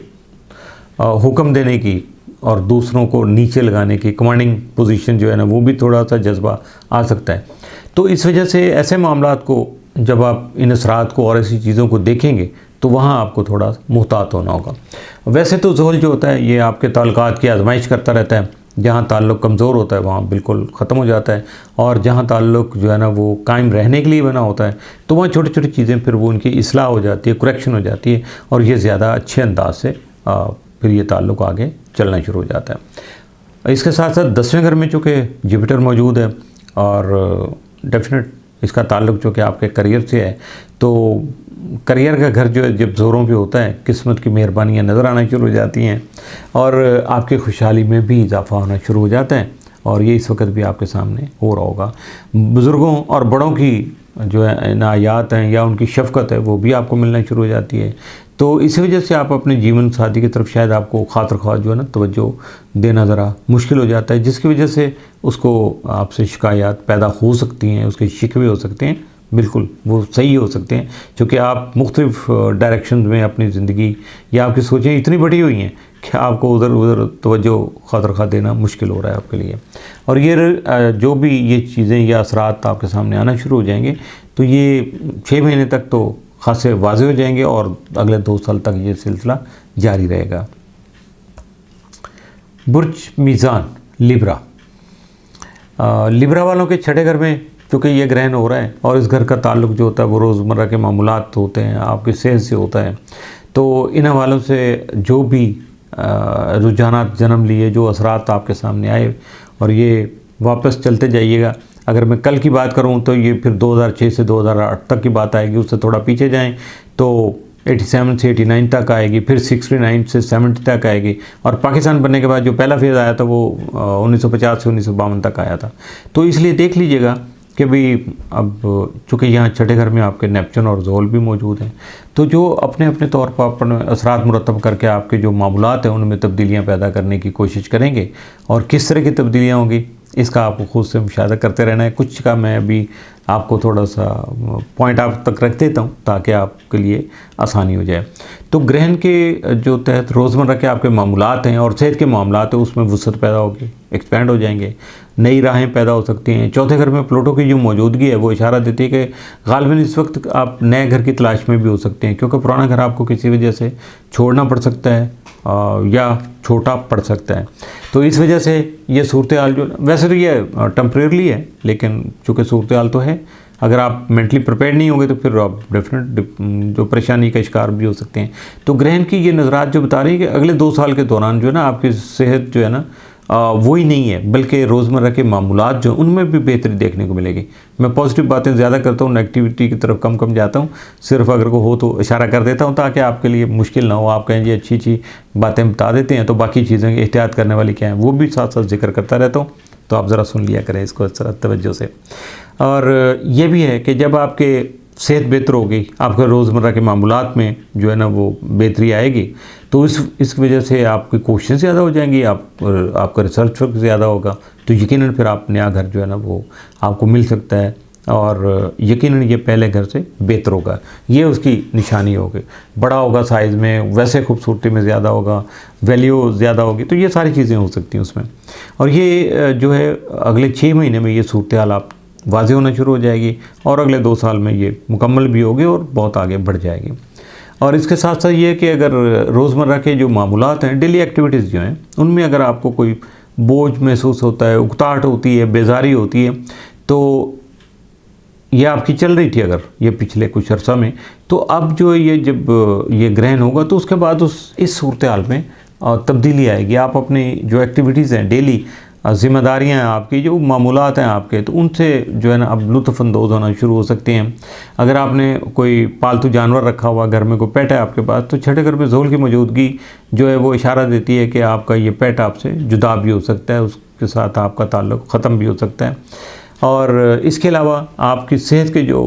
हुक्म देने की और दूसरों को नीचे लगाने की कमांडिंग पोजीशन जो है ना वो भी थोड़ा सा जज्बा आ सकता है। तो इस वजह से ऐसे मामलात को जब आप इन असरात को और ऐसी चीज़ों को देखेंगे तो वहाँ आपको थोड़ा मुहतात होना होगा। वैसे तो ज़ोहल जो होता है ये आपके ताल्लुकात की आजमाइश करता रहता है, जहाँ ताल्लुक़ कमज़ोर होता है वहाँ बिल्कुल ख़त्म हो जाता है, और जहाँ ताल्लुक़ जो है ना वो कायम रहने के लिए बना होता है तो वहाँ छोटी छोटी चीज़ें फिर वो उनकी इस्लाह हो जाती है, करेक्शन हो जाती है और ये ज़्यादा अच्छे अंदाज से फिर ये ताल्लुक़ आगे चलना शुरू हो जाता है। इसके साथ साथ 10वें घर में चूँकि जुपिटर मौजूद है और डेफिनेट इसका ताल्लुक़ जो कि आपके करियर से है, तो करियर का घर जो है जब ज़ोरों पे होता है किस्मत की मेहरबानियाँ नज़र आना शुरू हो जाती हैं और आपकी खुशहाली में भी इजाफ़ा होना शुरू हो जाता है, और ये इस वक्त भी आपके सामने हो रहा होगा। बुज़ुर्गों और बड़ों की जो है इनायात हैं या उनकी शफ़क़त है वो भी आपको मिलना शुरू हो जाती है। तो इसी वजह से आप अपने जीवन साथी की तरफ शायद आपको खातिर ख्वाह जो है ना तवज्जो देना ज़रा मुश्किल हो जाता है, जिसकी वजह से उसको आपसे शिकायत पैदा हो सकती हैं, उसके शिकवे हो सकते हैं, बिल्कुल वो सही हो सकते हैं, क्योंकि आप मुख्तलिफ डायरेक्शन में अपनी ज़िंदगी या आपकी सोचें इतनी बड़ी हुई हैं कि आपको उधर उधर तवज्जो खातिर ख्वाह देना मुश्किल हो रहा है आपके लिए। और ये जो भी ये चीज़ें या असरात आपके सामने आना शुरू हो जाएंगे तो ये 6 महीने तक तो खासे वाज़ेह हो जाएंगे और अगले 2 साल तक ये सिलसिला जारी रहेगा। बुर्ज मीज़ान लिब्रा, लिब्रा वालों के 6ठे घर में क्योंकि ये ग्रहण हो रहा है और इस घर का ताल्लुक़ जो होता है वो रोज़मर्रा के मामूलात होते हैं, आपकी सेहत से होता है, तो इन हवालों से जो भी रुझानात जन्म लिए, जो असरात आपके सामने आए और ये वापस चलते जाइएगा। अगर मैं कल की बात करूं तो ये फिर 2006 से 2008 तक की बात आएगी, उससे थोड़ा पीछे जाएं तो 87 से 89 तक आएगी, फिर 69 से 70 तक आएगी, और पाकिस्तान बनने के बाद जो पहला फेज़ आया था वो 1950 से 1952 तक आया था। तो इसलिए देख लीजिएगा कि भाई अब चूँकि यहाँ 6ठे घर में आपके नेपच्यून और ज़ोहल भी मौजूद हैं, तो जो अपने अपने तौर पर अपने असरात मुरतब करके आपके जो मामूलात हैं उनमें तब्दीलियाँ पैदा करने की कोशिश करेंगे, और किस तरह की तब्दीलियाँ होंगी इसका आपको खुद से मुशाहिदा करते रहना है। कुछ का मैं अभी आपको थोड़ा सा पॉइंट आप तक रख देता हूँ ताकि आपके लिए आसानी हो जाए। तो ग्रहण के जो तहत रोज़मर्रा के आपके मामलात हैं और सेहत के मामलात हैं उसमें वुसअत पैदा होगी, एक्सपेंड हो जाएंगे, नई राहें पैदा हो सकती हैं। चौथे घर में प्लूटो की जो मौजूदगी है वो इशारा देती है कि गालिबन इस वक्त आप नए घर की तलाश में भी हो सकते हैं, क्योंकि पुराना घर आपको किसी वजह से छोड़ना पड़ सकता है या छोटा पड़ सकता है। तो इस वजह से ये सूरत हाल जो वैसे तो ये टेम्परेरली है, लेकिन चूँकि सूरत हाल तो है, अगर आप मेंटली प्रिपेयर नहीं होंगे तो फिर आप डेफिनेट जो परेशानी का शिकार भी हो सकते हैं। तो ग्रहण की ये नज़रात जो बता रही है कि अगले 2 साल के दौरान जो है ना आपकी सेहत जो है ना वो ही नहीं है, बल्कि रोज़मर्रा के मामूलात जो उनमें भी बेहतरी देखने को मिलेगी। मैं पॉजिटिव बातें ज़्यादा करता हूँ, नेगेटिविटी की तरफ कम कम जाता हूँ। सिर्फ अगर को हो तो इशारा कर देता हूँ ताकि आपके लिए मुश्किल ना हो। आप कहें जी अच्छी अच्छी बातें बता देते हैं तो बाकी चीज़ें एहतियात करने वाली क्या हैं वो भी साथ साथ जिक्र करता रहता हूँ, तो आप ज़रा सुन लिया करें इसको इस तरह तवज्जो से। और ये भी है कि जब आपके सेहत बेहतर होगी, आपके रोज़मर्रा के मामूलात में जो है ना वो बेहतरी आएगी, तो इस वजह से आपकी कोशिशें ज़्यादा हो जाएंगी, आपका रिसर्च वर्क ज़्यादा होगा, तो यकीनन फिर आप नया घर जो है ना वो आपको मिल सकता है और यकीनन ये पहले घर से बेहतर होगा। ये उसकी निशानी होगी, बड़ा होगा साइज़ में, वैसे खूबसूरती में ज़्यादा होगा, वैल्यू ज़्यादा होगी, तो ये सारी चीज़ें हो सकती हैं उसमें। और ये जो है अगले 6 महीने में ये सूरत हाल आप वाज़ेह होना शुरू हो जाएगी और अगले 2 साल में ये मुकम्मल भी होगी और बहुत आगे बढ़ जाएगी। और इसके साथ साथ ये कि अगर रोज़मर्रा के जो मामूलात हैं, डेली एक्टिविटीज़ जो हैं, उनमें अगर आपको कोई बोझ महसूस होता है, उकताहट होती है, बेजारी होती है, तो ये आपकी चल रही थी अगर ये पिछले कुछ अर्सा में, तो अब जो ये जब ये ग्रहण होगा तो उसके बाद इस सूरत हाल में तब्दीली आएगी। आप अपनी जो एक्टिविटीज़ हैं, डेली ज़िम्मेदारियाँ हैं आपकी, जो मामूलात हैं आपके, तो उनसे जो है ना अब लुत्फ़अंदोज़ होना शुरू हो सकते हैं। अगर आपने कोई पालतू जानवर रखा हुआ, घर में कोई पेट है आपके पास, तो छठे घर में ज़ोल की मौजूदगी जो है वो इशारा देती है कि आपका ये पेट आपसे जुदा भी हो सकता है, उसके साथ आपका ताल्लुक़ ख़त्म भी हो सकता है। और इसके अलावा आपकी सेहत के जो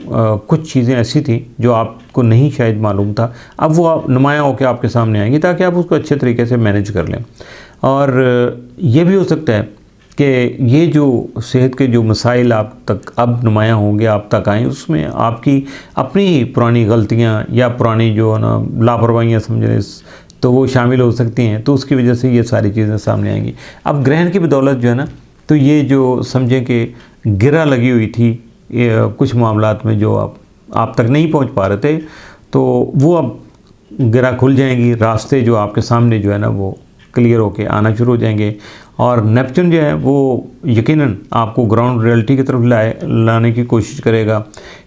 कुछ चीज़ें ऐसी थी जो आपको नहीं शायद मालूम था, अब वो नुमायाँ होकर आपके सामने आएंगी ताकि आप उसको अच्छे तरीके से मैनेज कर लें। और ये भी हो सकता है कि ये जो सेहत के जो मसाइल आप तक अब नुमायाँ होंगे, आप तक आएँ, उसमें आपकी अपनी पुरानी गलतियाँ या पुरानी जो है ना लापरवाहियाँ समझ तो वो शामिल हो सकती हैं, तो उसकी वजह से ये सारी चीज़ें सामने आएंगी। अब ग्रहण की बदौलत जो है ना, तो ये जो समझें कि गिरा लगी हुई थी कुछ मामलात में जो आप तक नहीं पहुंच पा रहे थे, तो वो अब गिरा खुल जाएंगी, रास्ते जो आपके सामने जो है ना वो क्लियर होके आना शुरू हो जाएंगे। और नेपच्यून जो है वो यकीनन आपको ग्राउंड रियलिटी की तरफ लाने की कोशिश करेगा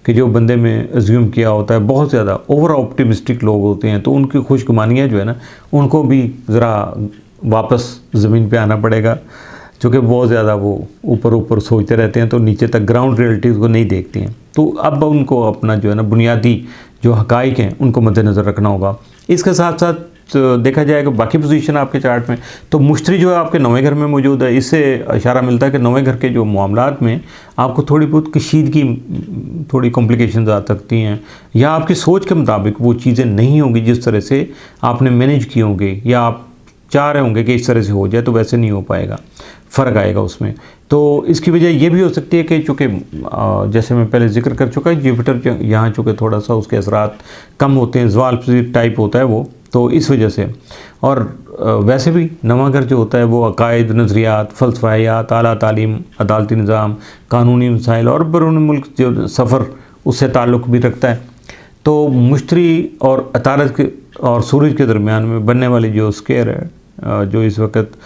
कि जो बंदे में अज्यूम किया होता है, बहुत ज़्यादा ओवर ऑप्टिमिस्टिक लोग होते हैं, तो उनकी खुशगुमानियाँ जो है ना उनको भी ज़रा वापस ज़मीन पे आना पड़ेगा, क्योंकि बहुत ज़्यादा वो ऊपर सोचते रहते हैं तो नीचे तक ग्राउंड रियलिटीज़ को नहीं देखते हैं। तो अब उनको अपना जो है ना बुनियादी जो हक़ाइक़ हैं उनको मद्देनज़र रखना होगा। इसके साथ साथ देखा जाएगा बाकी पोजीशन आपके चार्ट में, तो मुश्तरी जो है आपके 9वें घर में मौजूद है। इससे इशारा मिलता है कि 9वें घर के जो मामलात में आपको थोड़ी बहुत कशीदगी, थोड़ी कॉम्प्लिकेशंस आ सकती हैं, या आपकी सोच के मुताबिक वो चीज़ें नहीं होंगी जिस तरह से आपने मैनेज की होंगी या आप चाह रहे होंगे कि इस तरह से हो जाए, तो वैसे नहीं हो पाएगा, फ़र्क आएगा उसमें। तो इसकी वजह ये भी हो सकती है कि चूँकि जैसे मैं पहले जिक्र कर चुका है, जुपिटर यहाँ चूँकि थोड़ा सा उसके असरात कम होते हैं, ज़वाल टाइप होता है वो, तो इस वजह से। और वैसे भी 9वां घर जो होता है वो अकायद, नज़रियात, फ़लसफ़ायात, आला तालीम, अदालती निज़ाम, कानूनी मसाइल और बैरून मुल्क जो सफ़र उससे ताल्लुक़ भी रखता है। तो मुश्तरी और अतारत के और सूरज के दरमियान में बनने वाली जो स्क्वायर है, जो इस वक्त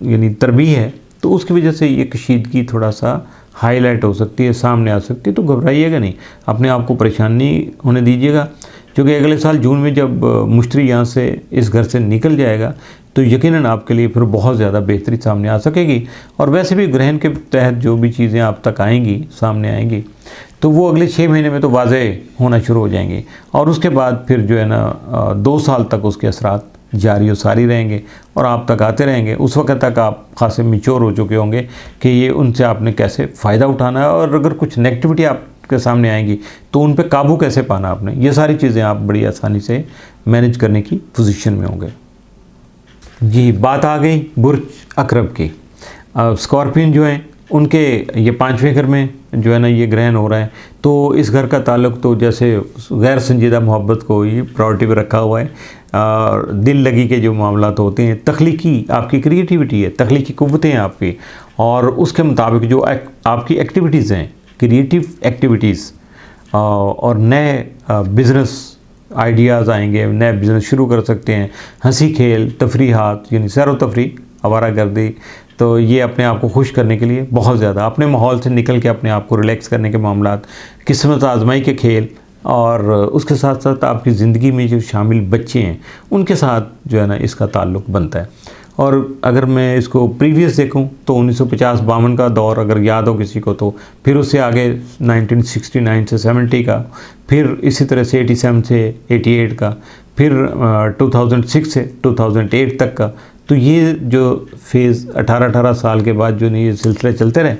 यानी तरबीह है, तो उसकी वजह से ये कशीदगी थोड़ा सा हाईलाइट हो सकती है, सामने आ सकती है। तो घबराइएगा नहीं, अपने आप को परेशान नहीं होने दीजिएगा, क्योंकि अगले साल जून में जब मुश्तरी यहाँ से इस घर से निकल जाएगा तो यकीनन आपके लिए फिर बहुत ज़्यादा बेहतरी सामने आ सकेगी। और वैसे भी ग्रहण के तहत जो भी चीज़ें आप तक आएंगी, सामने आएंगी, तो वो अगले 6 महीने में तो वाज़ेह होना शुरू हो जाएंगी। और उसके बाद फिर जो है ना 2 साल तक उसके असरात जारी और सारी रहेंगे और आप तक आते रहेंगे। उस वक्त तक आप खासे मैच्योर हो चुके होंगे कि ये उनसे आपने कैसे फ़ायदा उठाना है, और अगर कुछ नेगेटिविटी आपके सामने आएंगी तो उन पे काबू कैसे पाना आपने, ये सारी चीज़ें आप बड़ी आसानी से मैनेज करने की पोजीशन में होंगे। जी, बात आ गई बुर्ज अकरब की। स्कॉर्पियन जो हैं उनके ये 5वें घर में जो है ना ये ग्रहण हो रहा है, तो इस घर का ताल्लुक तो जैसे गैर संजीदा मोहब्बत को ये प्रायोरिटी पे रखा हुआ है। और दिल लगी के जो मामलात होते हैं, तख्लीकी आपकी क्रिएटिविटी है, तख्लीकी कुव्वतें हैं आपकी, और उसके मुताबिक जो आपकी एक्टिविटीज़ हैं, क्रिएटिव एक्टिविटीज़, और नए बिज़नेस आइडियाज़ आएंगे, नए बिज़नेस शुरू कर सकते हैं। हंसी खेल, तफरीहात यानी सैर व तफरी, आवारागर्दी, तो ये अपने आप को खुश करने के लिए बहुत ज़्यादा अपने माहौल से निकल के अपने आप को रिलैक्स करने के मामलात, किस्मत आजमाई के खेल, और उसके साथ साथ आपकी ज़िंदगी में जो शामिल बच्चे हैं उनके साथ जो है ना इसका ताल्लुक़ बनता है। और अगर मैं इसको प्रीवियस देखूं तो 1950-52 का दौर अगर याद हो किसी को, तो फिर उससे आगे 1969 से 70 का, फिर इसी तरह से 87 से 88 का, फिर 2006 से 2008 तक का। तो ये जो फेज़ 18 साल के बाद जो ये सिलसिले चलते रहे,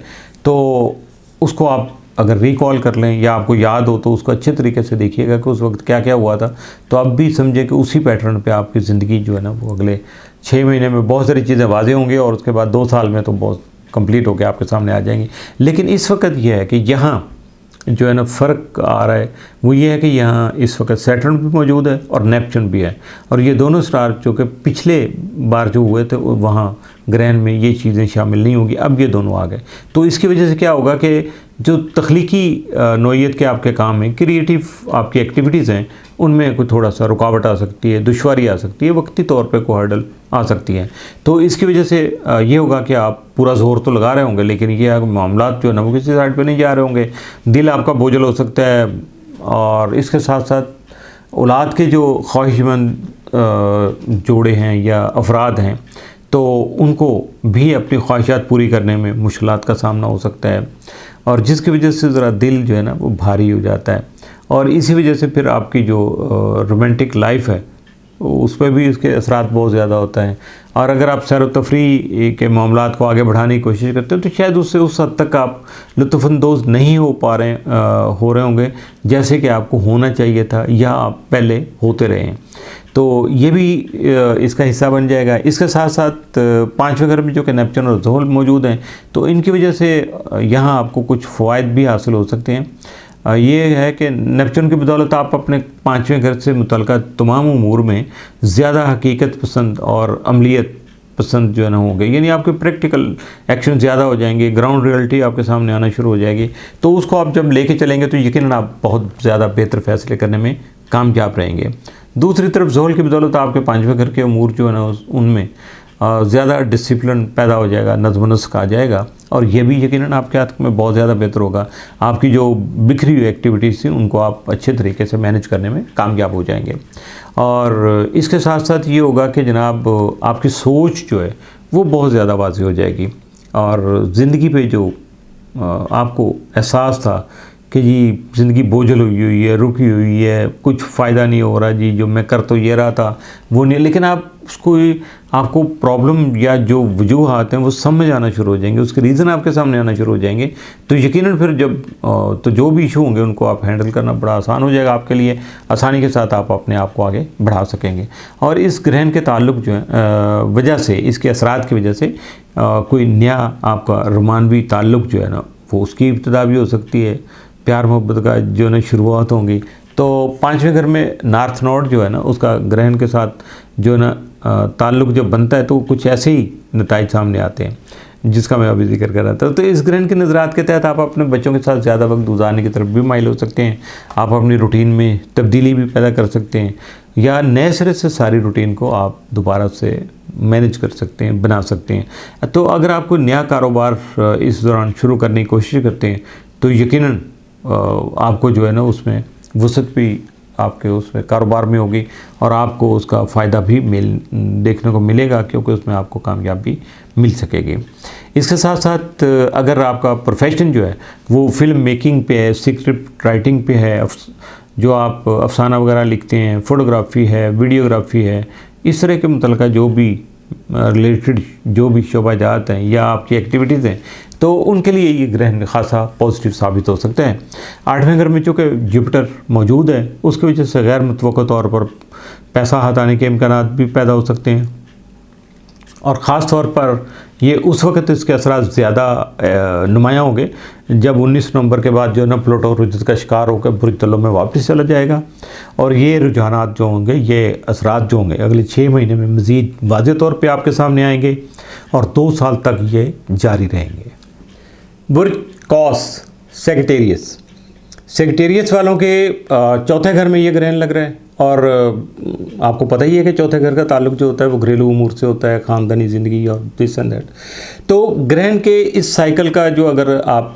तो उसको आप अगर रिकॉल कर लें या आपको याद हो तो उसको अच्छे तरीके से देखिएगा कि उस वक्त क्या क्या हुआ था, तो आप भी समझे कि उसी पैटर्न पे आपकी ज़िंदगी जो है ना वो अगले 6 महीने में बहुत सारी चीज़ें वाज़ेह होंगी, और उसके बाद 2 साल में तो बहुत कंप्लीट होकर आपके सामने आ जाएंगी। लेकिन इस वक्त यह है कि यहाँ जो है ना फ़र्क आ रहा है वो ये है कि यहाँ इस वक्त सैटर्न भी मौजूद है और नेपच्यून भी है, और ये दोनों स्टार जो कि पिछले बार जो हुए थे वहाँ ग्रहण में ये चीज़ें शामिल नहीं होंगी, अब ये दोनों आ गए। तो इसकी वजह से क्या होगा कि जो तख्लीकी नौइयत के आपके काम हैं, क्रिएटिव आपकी एक्टिविटीज़ हैं, उनमें कोई थोड़ा सा रुकावट आ सकती है, दुश्वारी आ सकती है, वक्ती तौर पे कोई हर्डल आ सकती है। तो इसकी वजह से ये होगा कि आप पूरा जोर तो लगा रहे होंगे, लेकिन ये मामलात जो है ना वो किसी साइड पे नहीं जा रहे होंगे, दिल आपका बोझल हो सकता है। और इसके साथ साथ औलाद के जो ख्वाहिशमंद जोड़े हैं या अफराद हैं, तो उनको भी अपनी ख्वाहिशात पूरी करने में मुश्किलात का सामना हो सकता है, और जिसकी वजह से ज़रा दिल जो है ना वो भारी हो जाता है। और इसी वजह से फिर आपकी जो रोमांटिक लाइफ है उस पर भी इसके असरात बहुत ज़्यादा होता है। और अगर आप सैर व तफरी के मामलात को आगे बढ़ाने की कोशिश करते हो तो शायद उससे उस हद तक आप लुत्फ़अंदोज़ नहीं हो रहे होंगे जैसे कि आपको होना चाहिए था या आप पहले होते रहे हैं। तो ये भी इसका हिस्सा बन जाएगा। इसके साथ साथ 5वें घर में जो कि नेपच्यून और ज़ोहल मौजूद हैं, तो इनकी वजह से यहाँ आपको कुछ फ़वाइद भी हासिल हो सकते हैं। ये है कि नेपच्यून की बदौलत आप अपने 5वें घर से मुतल्लिक़ तमाम उमूर में ज़्यादा हकीकत पसंद और अमलियत पसंद जो है ना होंगे, यानी आपके प्रैक्टिकल एक्शन ज़्यादा हो जाएंगे, ग्राउंड रियलिटी आपके सामने आना शुरू हो जाएगी। तो उसको आप जब लेके चलेंगे तो यकीनन आप बहुत ज़्यादा बेहतर फ़ैसले करने में कामयाब रहेंगे। दूसरी तरफ ज़ोहल की बदौलत आपके 5वें घर के उमूर जो है ना उनमें ज़्यादा डिसिप्लिन पैदा हो जाएगा, नज़्म-ओ-नस्क़ आ जाएगा, और ये भी यकीनन आपके हाथ में बहुत ज़्यादा बेहतर होगा। आपकी जो बिखरी हुई एक्टिविटीज़ थी उनको आप अच्छे तरीके से मैनेज करने में कामयाब हो जाएंगे। और इसके साथ साथ ये होगा कि जनाब आपकी सोच जो है वो बहुत ज़्यादा वाज़ेह हो जाएगी, और ज़िंदगी पे जो आपको एहसास था कि जी ज़िंदगी बोझल हुई है, रुकी हुई है, कुछ फ़ायदा नहीं हो रहा जी, जो मैं कर तो ये रहा था वो नहीं, लेकिन आप उसको आपको प्रॉब्लम या जो वजूहात हैं वो समझ आना शुरू हो जाएंगे, उसके रीज़न आपके सामने आना शुरू हो जाएंगे। तो यकीनन फिर जब तो जो भी इशू होंगे उनको आप हैंडल करना बड़ा आसान हो जाएगा आपके लिए, आसानी के साथ आप अपने आप को आगे बढ़ा सकेंगे। और इस ग्रहण के ताल्लुक जो है वजह से, इसके असरात की वजह से कोई नया आपका रोमानवी ताल्लुक जो है ना वो उसकी इब्तिदा भी हो सकती है, प्यार मोहब्बत का जो है ना शुरुआत होंगी। तो 5वें घर में नॉर्थ नोड जो है ना उसका ग्रहण के साथ जो है ना ताल्लुक जब बनता है तो कुछ ऐसे ही नताइज सामने आते हैं जिसका मैं अभी जिक्र कर रहा था। तो इस ग्रहण के नज़रात के तहत आप अपने बच्चों के साथ ज़्यादा वक्त गुजारने की तरफ भी माइल हो सकते हैं, आप अपनी रूटीन में तब्दीली भी पैदा कर सकते हैं, या नए सिरे से सारी रूटीन को आप दोबारा से मैनेज कर सकते हैं, बना सकते हैं। तो अगर आप कोई नया कारोबार इस दौरान शुरू करने की कोशिश करते हैं तो यकीनन आपको जो है ना उसमें वसत भी आपके उसमें कारोबार में होगी, और आपको उसका फ़ायदा भी देखने को मिलेगा, क्योंकि उसमें आपको कामयाबी मिल सकेगी। इसके साथ साथ अगर आपका प्रोफेशन जो है वो फिल्म मेकिंग पे है, स्क्रिप्ट राइटिंग पे है, जो आप अफसाना वगैरह लिखते हैं, फ़ोटोग्राफ़ी है, वीडियोग्राफ़ी है, इस तरह के मुतल्लिक़ जो भी रिलेटेड जो भी शोबाजात हैं या आपकी एक्टिविटीज़ हैं, तो उनके लिए ये ग्रहण खासा पॉजिटिव साबित हो सकता है। 8वें घर में चूँकि जुपिटर मौजूद है, उसकी वजह से गैर मुतवक्का तौर पर पैसा हाथ आने के इम्कानात भी पैदा हो सकते हैं, और ख़ास तौर पर ये उस वक्त इसके असरात ज़्यादा नुमायाँ होंगे जब 19 नवंबर के बाद जो है ना प्लूटो रुजत का शिकार होकर बुर्ज तलों में वापस चला जाएगा। और ये रुझानात जो होंगे, ये असरात जो होंगे अगले 6 महीने में मज़ीद वाज़े तौर पे आपके सामने आएंगे और 2 साल तक ये जारी रहेंगे। बुर्ज कौस सेगिटेरियस, सेगिटेरियस वालों के चौथे घर में ये ग्रहण लग रहा है। और आपको पता ही है कि चौथे घर का ताल्लुक जो होता है वो घरेलू उमूर से होता है, ख़ानदानी ज़िंदगी और दिस एंड दैट। तो ग्रहण के इस साइकिल का जो अगर आप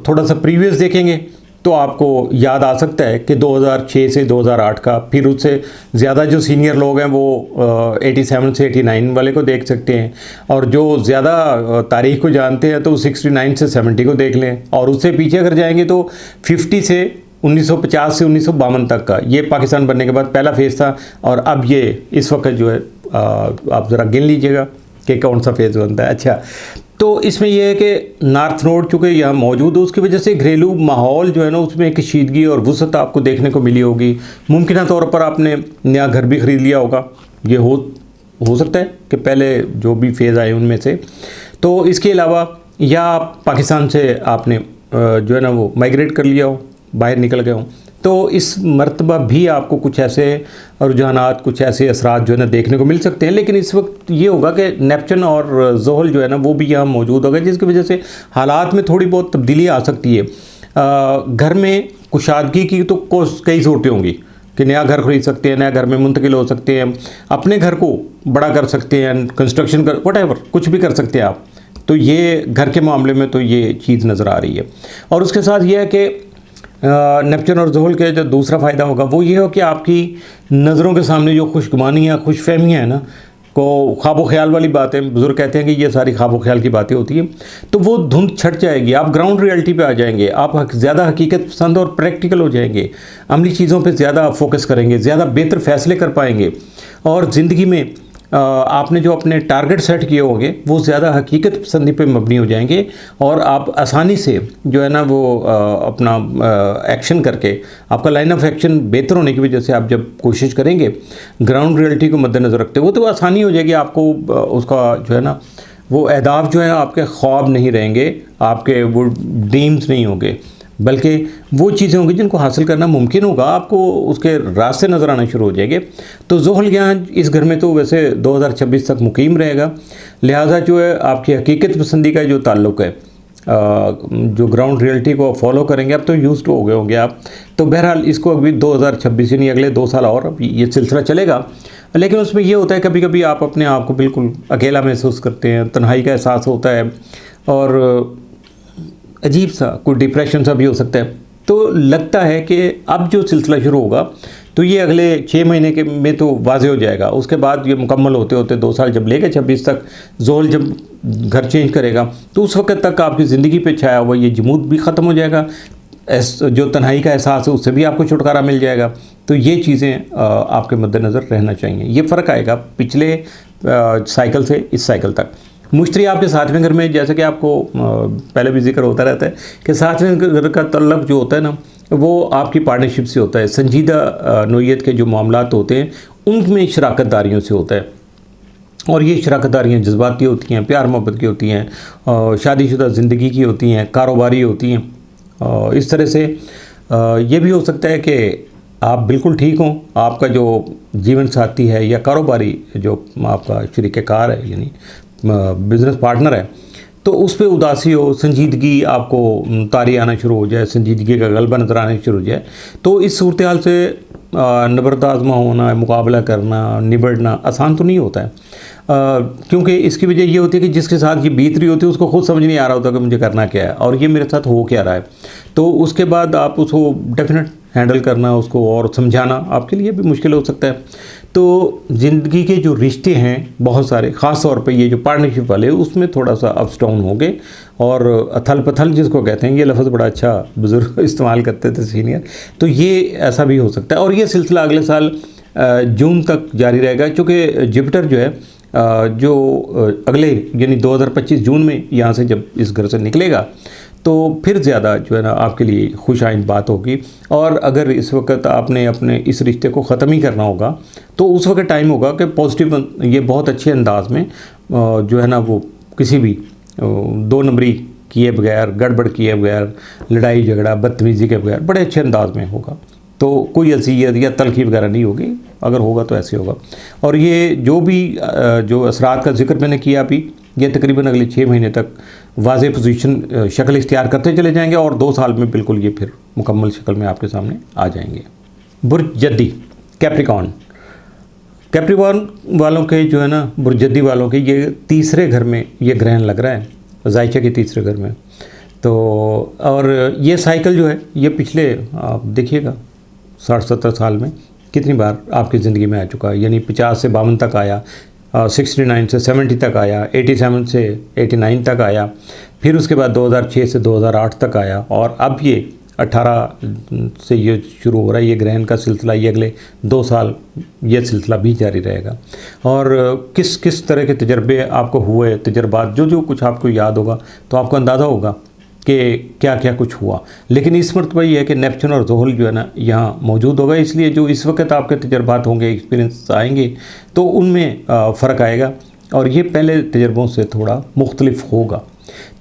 थोड़ा सा प्रीवियस देखेंगे तो आपको याद आ सकता है कि 2006 से 2008 का, फिर उससे ज़्यादा जो सीनियर लोग हैं वो 87 से 89 वाले को देख सकते हैं, और जो ज़्यादा तारीख को जानते हैं तो 69 से 70 को देख लें, और उससे पीछे अगर जाएंगे तो 50 से 1950 से 1952 तक का, ये पाकिस्तान बनने के बाद पहला फेज़ था। और अब ये इस वक्त जो है आप ज़रा गिन लीजिएगा कि कौन सा फेज़ बनता है। अच्छा, तो इसमें यह है कि नॉर्थ नोड चूँकि यहाँ मौजूद है, उसकी वजह से घरेलू माहौल जो है ना उसमें एक कशीदगी और वसअत आपको देखने को मिली होगी। मुमकिन तौर पर आपने नया घर भी ख़रीद लिया होगा, ये हो सकता है कि पहले जो भी फेज़ आए उनमें से। तो इसके अलावा या पाकिस्तान से आपने जो है ना वो माइग्रेट कर लिया हो, बाहर निकल गए हों, तो इस मरतबा भी आपको कुछ ऐसे रुझानात, कुछ ऐसे असरात जो है ना देखने को मिल सकते हैं। लेकिन इस वक्त ये होगा कि नेपचून और ज़ोहल जो है ना वो भी यहाँ मौजूद होगा, जिसकी वजह से हालात में थोड़ी बहुत तब्दीली आ सकती है। घर में कुशादगी की तो कई सूरतें होंगी कि नया घर खरीद सकते हैं, नया घर में मुंतकिल हो सकते हैं, अपने घर को बड़ा कर सकते हैं, कंस्ट्रक्शन कर वटेवर कुछ भी कर सकते हैं आप। तो ये घर के मामले में तो ये चीज़ नज़र आ रही है। और उसके साथ ये है कि नेपचून और ज़ोहल के जो दूसरा फ़ायदा होगा वो ये हो कि आपकी नज़रों के सामने जो खुशगुमानियाँ, खुशफहमियाँ हैं ना, को ख्वाबो ख्याल वाली बातें, बुज़ुर्ग कहते हैं कि ये सारी ख्वाबो ख्याल की बातें होती हैं, तो वो धुंध छट जाएगी, आप ग्राउंड रियलिटी पे आ जाएंगे, आप ज़्यादा हकीकत पसंद और प्रैक्टिकल हो जाएंगे, अमली चीज़ों पे ज़्यादा फोकस करेंगे, ज़्यादा बेहतर फ़ैसले कर पाएंगे, और ज़िंदगी में आपने जो अपने टारगेट सेट किए होंगे वो ज़्यादा हकीकत पसंदी पे मबनी हो जाएंगे, और आप आसानी से जो है ना वो अपना एक्शन करके, आपका लाइन ऑफ एक्शन बेहतर होने की वजह से आप जब कोशिश करेंगे ग्राउंड रियलिटी को मद्देनज़र रखते हुए, तो आसानी हो जाएगी आपको। उसका जो है ना वो अहदाफ जो है आपके ख्वाब नहीं रहेंगे, आपके वो ड्रीम्स नहीं होंगे, बल्कि वो चीज़ें होंगी जिनको हासिल करना मुमकिन होगा, आपको उसके रास्ते नज़र आने शुरू हो जाएंगे। तो ज़ोहल यहाँ इस घर में तो वैसे 2026 तक मुकीम रहेगा, लिहाजा जो है आपकी हकीकत पसंदी का जो ताल्लुक़ है, जो ग्राउंड रियलिटी को फॉलो करेंगे, अब तो यूज़ टू हो गए होंगे आप, तो बहरहाल इसको अभी 2026 यानी अगले 2 साल और ये सिलसिला चलेगा। लेकिन उसमें ये होता है कभी कभी आप अपने आप को बिल्कुल अकेला महसूस करते हैं, तन्हाई का एहसास होता है, और अजीब सा कोई डिप्रेशन सा भी हो सकता है। तो लगता है कि अब जो सिलसिला शुरू होगा तो ये अगले 6 महीने के में तो वाज़े हो जाएगा, उसके बाद ये मुकम्मल होते होते 2 साल जब लेके 26 तक ज़ोहल जब घर चेंज करेगा तो उस वक्त तक आपकी ज़िंदगी पे छाया हुआ ये जमूद भी ख़त्म हो जाएगा, जो तन्हाई का एहसास है उससे भी आपको छुटकारा मिल जाएगा। तो ये चीज़ें आपके मद्देनज़र रहना चाहिए। ये फ़र्क आएगा पिछले साइकिल से इस साइकिल तक। मुश्तरी आपके सातवें घर में, जैसे कि आपको पहले भी जिक्र होता रहता है कि सातवें घर का तल्लक जो होता है ना वो आपकी पार्टनरशिप से होता है, संजीदा नोयत के जो मामलात होते हैं उनमें शराकतदारियों से होता है, और ये शराकतदारियाँ जज्बाती होती हैं, प्यार मोहब्बत की होती हैं, शादीशुदा ज़िंदगी की होती हैं, कारोबारी होती हैं। इस तरह से ये भी हो सकता है कि आप बिल्कुल ठीक हों, आपका जो जीवन साथी है या कारोबारी जो आपका शरीक कार है यानी बिज़नेस पार्टनर है, तो उस पर उदासी हो, संजीदगी आपको तारी आना शुरू हो जाए, संजीदगी का गलबा नज़र आना शुरू हो जाए, तो इस सूरत हाल से नबरत आज़मा होना, मुकाबला करना, निबड़ना आसान तो नहीं होता है, क्योंकि इसकी वजह ये होती है कि जिसके साथ ये बीत रही होती है उसको खुद समझ नहीं आ रहा होता कि मुझे करना क्या है और ये मेरे साथ हो क्या रहा है। तो उसके बाद आप उसको डेफिनेट हैंडल करना, उसको और समझाना आपके लिए भी मुश्किल हो सकता है। तो ज़िंदगी के जो रिश्ते हैं बहुत सारे, ख़ास तौर पे ये जो पार्टनरशिप वाले उसमें थोड़ा सा अप्स डाउन होंगे, और अथल पथल जिसको कहते हैं, ये लफ्ज़ बड़ा अच्छा बुज़ुर्ग इस्तेमाल करते थे सीनियर, तो ये ऐसा भी हो सकता है। और ये सिलसिला अगले साल जून तक जारी रहेगा, क्योंकि जुपिटर जो है जो अगले यानी 2025 जून में यहाँ से जब इस घर से निकलेगा तो फिर ज़्यादा जो है ना आपके लिए खुश आइंद बात होगी। और अगर इस वक्त आपने अपने इस रिश्ते को ख़त्म ही करना होगा तो उस वक्त टाइम होगा कि पॉजिटिव, ये बहुत अच्छे अंदाज में जो है ना वो किसी भी दो नंबरी किए बगैर, गड़बड़ किए बगैर, लड़ाई झगड़ा बदतमीज़ी के बगैर बड़े अच्छे अंदाज में होगा। तो कोई अज़ियत या तलखी वगैरह नहीं होगी, अगर होगा तो ऐसे होगा। और ये जो भी जो असरात का जिक्र मैंने किया अभी, ये तकरीबन अगले 6 महीने तक वाज़ेह पोजीशन शक्ल इख्तियार करते चले जाएंगे और 2 साल में बिल्कुल ये फिर मुकम्मल शक्ल में आपके सामने आ जाएंगे। बुर्ज जद्दी कैप्रिकॉर्न वालों के जो है ना, बुर्ज जद्दी वालों के ये तीसरे घर में ये ग्रहण लग रहा है, ज़ायचे के तीसरे घर में। तो और ये साइकिल जो है ये पिछले आप देखिएगा 60-70 साल में कितनी बार आपकी ज़िंदगी में आ चुका है। यानी 50 से 52 तक आया, 69 से 70 तक आया, 87 से 89 तक आया, फिर उसके बाद 2006 से 2008 तक आया, और अब ये 18 से ये शुरू हो रहा है ये ग्रहण का सिलसिला। ये अगले 2 साल ये सिलसिला भी जारी रहेगा। और किस किस तरह के तजर्बे आपको हुए, तजर्बात जो कुछ आपको याद होगा तो आपको अंदाज़ा होगा कि क्या क्या कुछ हुआ। लेकिन इस मरतबा ये है कि नेपच्यून और ज़ोहल जो है ना यहाँ मौजूद होगा, इसलिए जो इस वक्त आपके तजर्बात होंगे, एक्सपीरियंस आएंगे, तो उनमें फ़र्क आएगा और ये पहले तजर्बों से थोड़ा मुख्तलिफ होगा।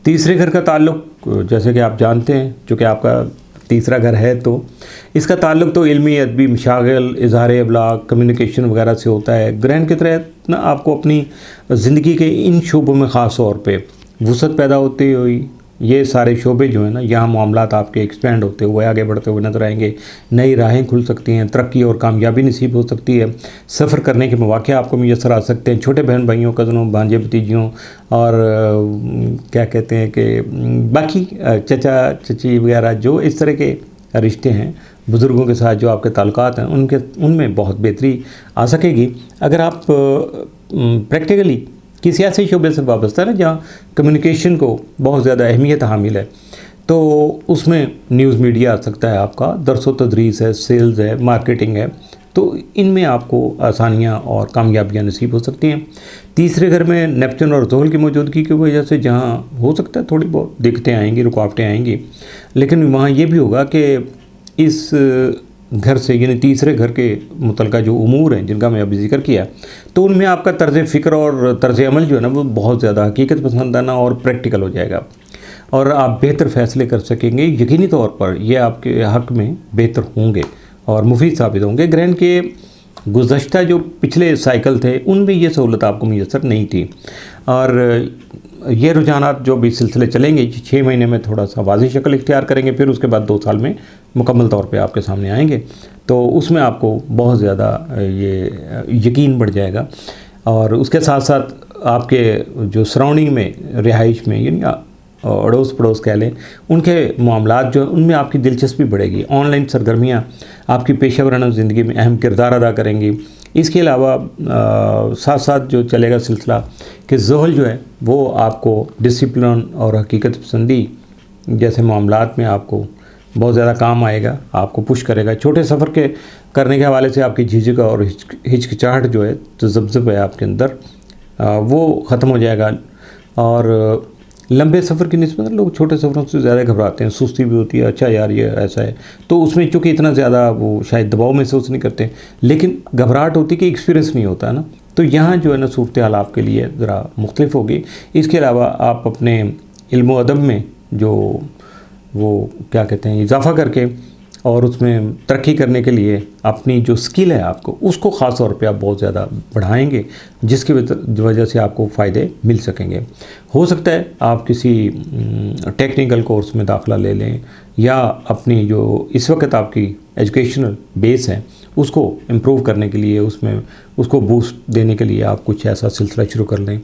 तीसरे घर का ताल्लुक़ जैसे कि आप जानते हैं, चूँकि आपका तीसरा घर है तो इसका ताल्लुक़ तो इल्मी, अदबी, मशागिल, इज़हार अबलाग, कम्युनिकेशन वगैरह से होता है। ग्रहण के तहत ना आपको अपनी ज़िंदगी के इन शोबों में ख़ास तौर पे वुसअत पैदा होती हुई ये सारे शोबे जो है ना, यहाँ मामलात आपके एक्सपेंड होते हुए आगे बढ़ते हुए नज़र आएंगे। नई राहें खुल सकती हैं, तरक्की और कामयाबी नसीब हो सकती है, सफ़र करने के मौक़े आपको मुयसर आ सकते हैं। छोटे बहन भाइयों, कज़नों, भांजे भतीजियों और क्या कहते हैं कि बाकी चचा चची वगैरह जो इस तरह के रिश्ते हैं बुज़ुर्गों के साथ जो आपके ताल्लुकात हैं उनमें बहुत बेहतरी आ सकेगी अगर आप प्रैक्टिकली किसी ऐसे शोबे से वाबस्ता है ना जहाँ कम्युनिकेशन को बहुत ज़्यादा अहमियत हामिल है, तो उसमें न्यूज़ मीडिया आ सकता है आपका, दरस व तदरीस है, सेल्स है, मार्केटिंग है, तो इनमें आपको आसानियाँ और कामयाबियाँ नसीब हो सकती हैं। तीसरे घर में नेपच्यून और ज़ोहल की मौजूदगी की वजह से जहाँ हो सकता है थोड़ी बहुत दिक्कतें आएंगी, रुकावटें आएंगी, लेकिन वहाँ ये भी होगा कि इस घर से यानी तीसरे घर के मुतल्लिक़ा जो उमूर हैं जिनका मैं अभी जिक्र किया, तो उनमें आपका तर्ज़ फ़िक्र और तर्ज़ अमल जो है ना वो बहुत ज़्यादा हकीकत पसंदाना और प्रैक्टिकल हो जाएगा और आप बेहतर फ़ैसले कर सकेंगे। यकीनी तौर पर ये आपके हक़ में बेहतर होंगे और मुफीद साबित होंगे। ग्रहण के गुज़श्ता जो पिछले साइकिल थे उनमें ये सहूलत आपको मुयसर नहीं थी और ये रुझानात जो भी सिलसिले चलेंगे 6 महीने में थोड़ा सा वाज़ेह शक्ल इख्तियार करेंगे, फिर उसके बाद 2 साल में मुकम्मल तौर पे आपके सामने आएंगे, तो उसमें आपको बहुत ज़्यादा ये यकीन बढ़ जाएगा। और उसके साथ साथ आपके जो सराउंडिंग में रिहाइश में यानी अड़ोस पड़ोस कह लें उनके मामलात जो उनमें आपकी दिलचस्पी बढ़ेगी। ऑनलाइन सरगर्मियाँ आपकी पेशा वराना ज़िंदगी में अहम किरदार अदा करेंगी। इसके अलावा साथ साथ जो चलेगा सिलसिला कि ज़ोहल जो है वो आपको डिसिप्लिन और हकीकत पसंदी जैसे मामलात में आपको बहुत ज़्यादा काम आएगा, आपको पुश करेगा। छोटे सफ़र के करने के हवाले से आपकी झिझक और हिचकिचाहट जो है तो ज़ब है आपके अंदर वो ख़त्म हो जाएगा। और लंबे सफ़र की निस्बत लोग छोटे सफ़रों से ज़्यादा घबराते हैं, सुस्ती भी होती है, अच्छा यार ये ऐसा है, तो उसमें चूँकि इतना ज़्यादा वो शायद दबाव महसूस नहीं करते, लेकिन घबराहट होती कि एक्सपीरियंस नहीं होता है ना, तो यहाँ जो है ना सूरत हाल आपके लिए ज़रा मुख्तलिफ होगी। इसके अलावा आप अपने इल्म व अदब में जो वो क्या कहते हैं इजाफ़ा करके और उसमें तरक्की करने के लिए अपनी जो स्किल है आपको उसको ख़ास तौर पे आप बहुत ज़्यादा बढ़ाएंगे, जिसकी वजह से आपको फ़ायदे मिल सकेंगे। हो सकता है आप किसी टेक्निकल कोर्स में दाखिला ले लें या अपनी जो इस वक्त आपकी एजुकेशनल बेस है उसको इम्प्रूव करने के लिए उसमें उसको बूस्ट देने के लिए आप कुछ ऐसा सिलसिला शुरू कर लें।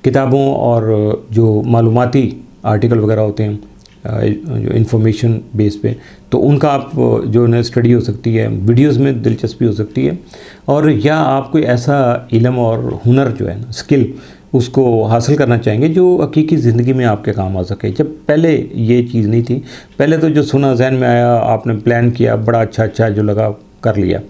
किताबों और जो मालूमाती आर्टिकल वगैरह होते हैं जो इन्फॉर्मेशन बेस पे, तो उनका आप जो है स्टडी हो सकती है, वीडियोस में दिलचस्पी हो सकती है, और या आप कोई ऐसा इल्म और हुनर जो है ना स्किल उसको हासिल करना चाहेंगे जो हकीकी ज़िंदगी में आपके काम आ सके। जब पहले ये चीज़ नहीं थी, पहले तो जो सुना जहन में आया आपने प्लान किया, बड़ा अच्छा जो लगा कर लिया।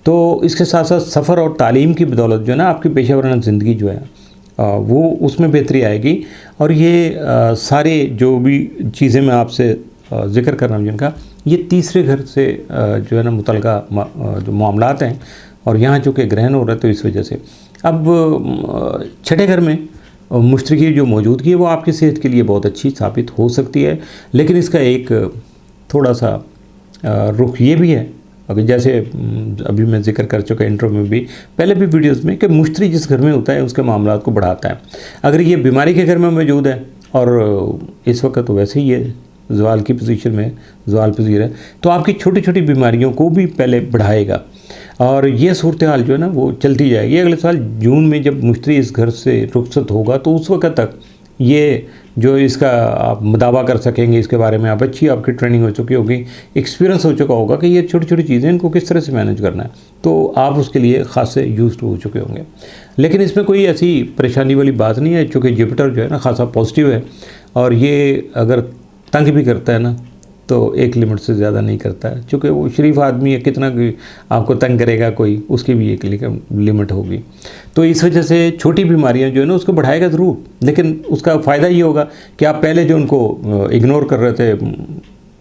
तो इसके साथ साथ सफ़र और तालीम की बदौलत जो है ना आपकी पेशा वराना ज़िंदगी जो है वो उसमें बेहतरी आएगी। और ये सारे जो भी चीज़ें मैं आपसे ज़िक्र कर रहा हूँ जिनका ये तीसरे घर से जो है ना मुतल्लिक़ा जो मामलात हैं, और यहाँ चूँकि ग्रहण हो रहा है तो इस वजह से अब छठे घर में मुश्तरी की जो मौजूदगी है वो आपकी सेहत के लिए बहुत अच्छी साबित हो सकती है। लेकिन इसका एक थोड़ा सा रुख ये भी है, अगर जैसे अभी मैं जिक्र कर चुका इंट्रो में भी, पहले भी वीडियोस में, कि मुश्तरी जिस घर में होता है उसके मामलात को बढ़ाता है। अगर ये बीमारी के घर में मौजूद है और इस वक्त तो वैसे ही ये ज़वाल की पोजीशन में, ज़वाल पज़ीर है, तो आपकी छोटी छोटी बीमारियों को भी पहले बढ़ाएगा और ये सूरत हाल जो है ना वो चलती जाएगी। अगले साल जून में जब मुश्तरी इस घर से रुखसत होगा तो उस वक्त तक ये जो इसका आप मुदावा कर सकेंगे, इसके बारे में आप अच्छी आपकी ट्रेनिंग हो चुकी होगी, एक्सपीरियंस हो चुका होगा कि ये छोटी छोटी चीज़ें इनको किस तरह से मैनेज करना है, तो आप उसके लिए ख़ासे यूज्ड हो चुके होंगे। लेकिन इसमें कोई ऐसी परेशानी वाली बात नहीं है, चूँकि जुपिटर जो है ना ख़ासा पॉजिटिव है और ये अगर तंग भी करता है ना तो एक लिमिट से ज़्यादा नहीं करता है, चूँकि वो शरीफ आदमी है, कितना आपको तंग करेगा कोई, उसकी भी एक लिमिट होगी। तो इस वजह से छोटी बीमारियां जो है ना उसको बढ़ाएगा ज़रूर, लेकिन उसका फ़ायदा ये होगा कि आप पहले जो उनको इग्नोर कर रहे थे,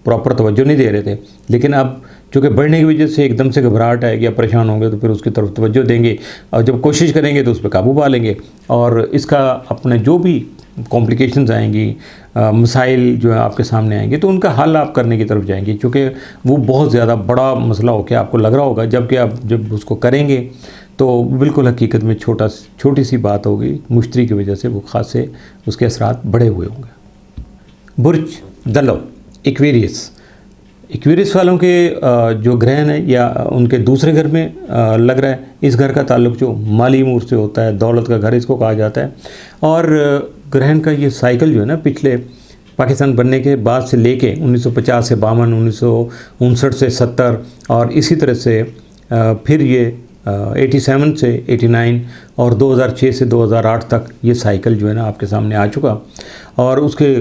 प्रॉपर तवज्जो नहीं दे रहे थे, लेकिन अब चूँकि बढ़ने की वजह से एकदम से घबराहट आएगी या परेशान होंगे तो फिर उसकी तरफ तवज्जो देंगे और जब कोशिश करेंगे तो उस पर काबू पा लेंगे और इसका अपने जो भी कॉम्प्लिकेशंस आएंगी, मसाइल जो है आपके सामने आएंगे तो उनका हल आप करने की तरफ जाएंगे, क्योंकि वो बहुत ज़्यादा बड़ा मसला हो के आपको लग रहा होगा, जबकि आप जब उसको करेंगे तो बिल्कुल हकीकत में छोटी सी बात होगी, मुश्तरी की वजह से वो खासे उसके असरात बड़े हुए होंगे। बुर्ज दलो एक्वेरियस वालों के जो ग्रहण है या उनके दूसरे घर में लग रहा है, इस घर का ताल्लुक जो माली उमूर से होता है, दौलत का घर इसको कहा जाता है। और ग्रहण का ये साइकिल जो है ना पिछले पाकिस्तान बनने के बाद से लेके 1950 से 52, 1959 से 70 और इसी तरह से फिर ये 87 से 89 और 2006 से 2008 तक ये साइकिल जो है ना आपके सामने आ चुका। और उसके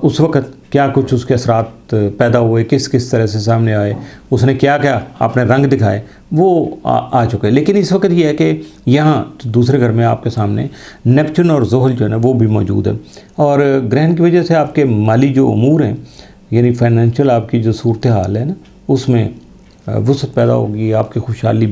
उस वक़्त क्या कुछ उसके असरात पैदा हुए, किस किस तरह से सामने आए, उसने क्या क्या अपने रंग दिखाए, वो आ चुके। लेकिन इस वक्त ये है कि यहाँ दूसरे घर में आपके सामने नेपच्यून और ज़ोहल जो है ना वो भी मौजूद है और ग्रहण की वजह से आपके माली जो उमूर हैं, यानी फाइनेंशियल आपकी जो सूरत हाल है ना उसमें वुसअत पैदा होगी, आपकी खुशहाली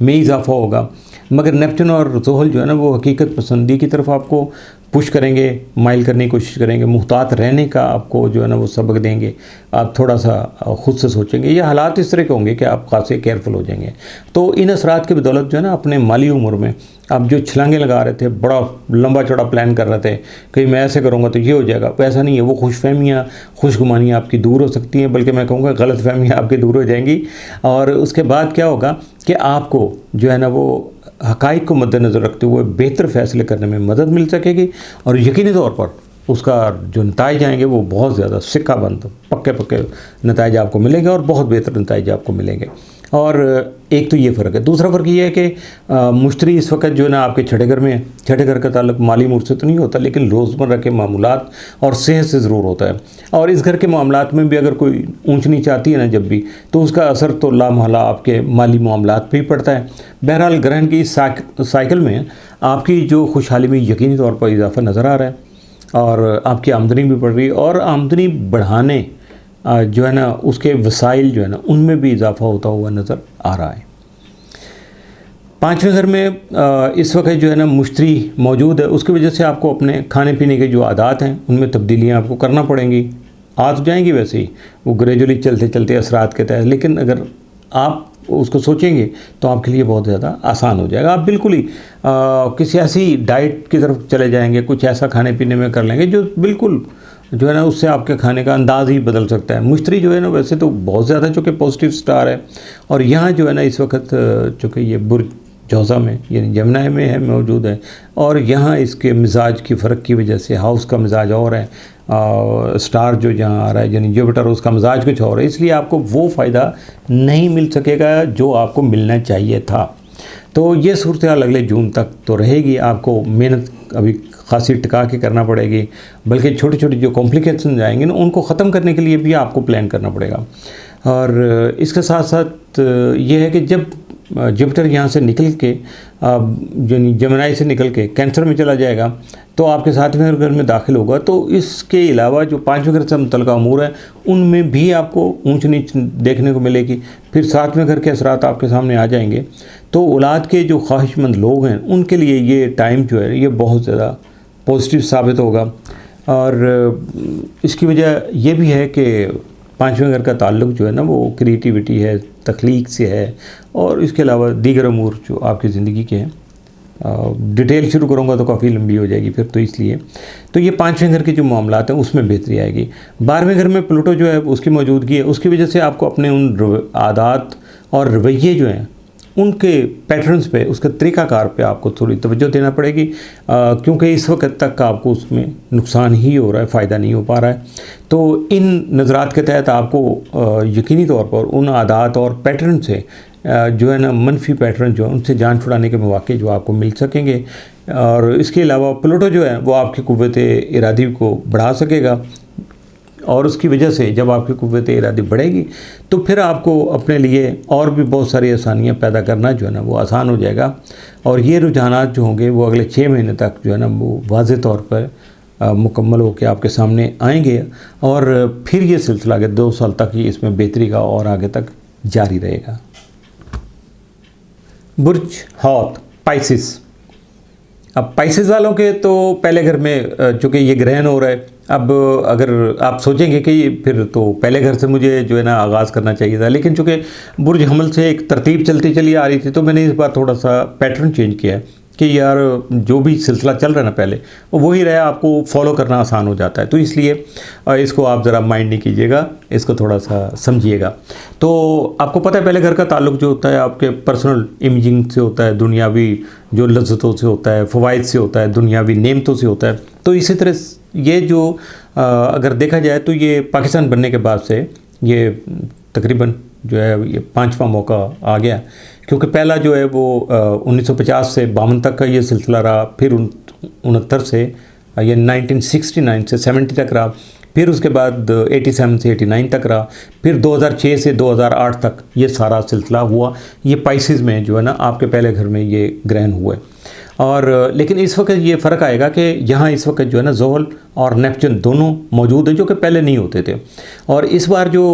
में इजाफा होगा। मगर नेपच्यून और ज़ोहल जो है ना वो हकीकत पसंदी की तरफ आपको पुश करेंगे, माइल करने की कोशिश करेंगे, मुहतात रहने का आपको जो है ना वो सबक देंगे। आप थोड़ा सा खुद से सोचेंगे, ये हालात इस तरह के होंगे कि आप खासे केयरफुल हो जाएंगे। तो इन असरात की बदौलत जो है ना अपने माली उम्र में आप जो छलांगे लगा रहे थे, बड़ा लंबा चौड़ा प्लान कर रहे थे कि मैं ऐसे करूँगा तो ये हो जाएगा, वैसा नहीं है। वो खुशफहमियाँ, खुशगुमानियाँ आपकी दूर हो सकती हैं, बल्कि मैं कहूँगा गलत फहमियाँ आपकी दूर हो जाएंगी। और उसके बाद क्या होगा कि आपको जो है ना वो हक़ाइक़ को मद्देनज़र रखते हुए बेहतर फ़ैसले करने में मदद मिल सकेगी और यकीनी तौर पर उसका जो नताइज आएंगे वो बहुत ज़्यादा सिक्का बंद पक्के नताइज आपको मिलेंगे और बहुत बेहतर नताइज आपको मिलेंगे। और एक तो ये फ़र्क है। दूसरा फ़र्क ये है कि मुश्तरी इस वक्त जो है ना आपके छठे घर में है। छठे घर का ताल्लुक माली उमूर से तो नहीं होता, लेकिन रोज़मर्रा के मामूलात और सेहत से ज़रूर होता है। और इस घर के मामलात में भी अगर कोई ऊंच नीच आती है ना जब भी, तो उसका असर तो लामहला आपके माली मामलात पर ही पड़ता है। बहरहाल ग्रहण की इस साइकिल में आपकी जो खुशहाली में यकीनी तौर पर इजाफा नज़र आ रहा है और आपकी आमदनी भी बढ़ रही है और आमदनी बढ़ाने जो है ना उसके वसाइल जो है ना उनमें भी इजाफा होता हुआ नज़र आ रहा है। पाँचवें घर में इस वक्त जो है ना मुश्तरी मौजूद है, उसकी वजह से आपको अपने खाने पीने के जो आदात हैं उनमें तब्दीलियाँ आपको करना पड़ेंगी। आ तो जाएंगी वैसे ही, वो ग्रेजुअली चलते चलते असरात के तहत, लेकिन अगर आप उसको सोचेंगे तो आपके लिए बहुत ज़्यादा आसान हो जाएगा। आप बिल्कुल ही किसी ऐसी डाइट की तरफ चले जाएंगे, कुछ ऐसा खाने पीने में कर लेंगे जो बिल्कुल जो है ना उससे आपके खाने का अंदाज़ ही बदल सकता है। मुश्तरी जो है ना वैसे तो बहुत ज़्यादा चूँकि पॉजिटिव स्टार है और यहाँ जो है ना इस वक्त चूँकि ये बुर्ज जौज़ा में यानी जमनाई में है मौजूद है और यहाँ इसके मिजाज की फ़र्क की वजह से हाउस का मिजाज और है, स्टार जो जहाँ आ रहा है यानी जुपिटर उसका मिजाज कुछ और है, इसलिए आपको वो फ़ायदा नहीं मिल सकेगा जो आपको मिलना चाहिए था। तो ये सूरत हाल अगले जून तक तो रहेगी। आपको मेहनत अभी खासी टिका के करना पड़ेगी, बल्कि छोटी छोटी जो कॉम्प्लिकेशन आएंगे ना उनको ख़त्म करने के लिए भी आपको प्लान करना पड़ेगा। और इसके साथ साथ ये है कि जब जुपिटर यहाँ से निकल के यानी जमनाई से निकल के कैंसर में चला जाएगा तो आपके सातवें घर में दाखिल होगा, तो इसके अलावा जो पाँचवें घर से मुतल्लिक़ अमूर है उनमें भी आपको ऊंच नीच देखने को मिलेगी। फिर सातवें घर के असरात आपके सामने आ जाएंगे। तो औलाद के जो ख्वाहिशमंद लोग हैं उनके लिए ये टाइम जो है ये बहुत ज़्यादा पॉजिटिव साबित होगा। और इसकी वजह यह भी है कि पाँचवें घर का ताल्लुक़ जो है ना वो क्रिएटिविटी है, तख्लीक से है, और इसके अलावा दीगर अमूर जो आपकी ज़िंदगी के हैं। डिटेल शुरू करूँगा तो काफ़ी लंबी हो जाएगी फिर, तो इसलिए तो ये पाँचवें घर के जो मामलात हैं उसमें बेहतरी आएगी। 12वें घर में प्लूटो जो है उसकी मौजूदगी है, उसकी वजह से आपको अपने उन आदात और रवैये जो हैं उनके पैटर्न्स पे, उसके तरीक़ाकार पे आपको थोड़ी तवज्जो देना पड़ेगी, क्योंकि इस वक्त तक आपको उसमें नुकसान ही हो रहा है, फ़ायदा नहीं हो पा रहा है। तो इन नज़रात के तहत आपको यकीनी तौर पर उन आदात और पैटर्न से जो है ना, मनफी पैटर्न जो है उनसे जान छुड़ाने के मौके जो आपको मिल सकेंगे। और इसके अलावा प्लूटो जो है वो आपकी कुव्वत इरादी को बढ़ा सकेगा, और उसकी वजह से जब आपकी कुव्वत इरादी बढ़ेगी तो फिर आपको अपने लिए और भी बहुत सारी आसानियाँ पैदा करना जो है ना वो आसान हो जाएगा। और ये रुझानात जो होंगे वो अगले 6 महीने तक जो है ना वो वाज़े तौर पर मुकम्मल होकर आपके सामने आएंगे, और फिर ये सिलसिला के 2 साल तक ही इसमें बेहतरी का और आगे तक जारी रहेगा। बुर्ज हौत पाइसिस। अब पाइसिस वालों के तो पहले घर में चूँकि ये ग्रहण हो रहा है, अब अगर आप सोचेंगे कि फिर तो पहले घर से मुझे जो है ना आगाज़ करना चाहिए था, लेकिन चूँकि बुर्ज हमल से एक तरतीब चलती चली आ रही थी तो मैंने इस बार थोड़ा सा पैटर्न चेंज किया है कि यार जो भी सिलसिला चल रहा है ना पहले वही रहा, आपको फॉलो करना आसान हो जाता है। तो इसलिए इसको आप ज़रा माइंड नहीं कीजिएगा, इसको थोड़ा सा समझिएगा। तो आपको पता है पहले घर का ताल्लुक़ जो होता है आपके पर्सनल इमेजिंग से होता है, दुनियावी जो लज्जतों से होता है, फ़वाइद से होता है, दुनियावी नेमतों से होता है। तो इसी तरह ये जो अगर देखा जाए तो ये पाकिस्तान बनने के बाद से ये तकरीबन जो है ये 5वां मौका आ गया, क्योंकि पहला जो है वो 1950 से 52 तक का ये सिलसिला रहा, फिर 69 से ये 1969 से 70 तक रहा, फिर उसके बाद 87 से 89 तक रहा, फिर 2006 से 2008 तक ये सारा सिलसिला हुआ। ये पाइसिस में जो है ना आपके पहले घर में ये ग्रहण हुए। और लेकिन इस वक्त ये फ़र्क आएगा कि यहाँ इस वक्त जो है ना ज़ोहल और नेपच्यून दोनों मौजूद हैं, जो कि पहले नहीं होते थे। और इस बार जो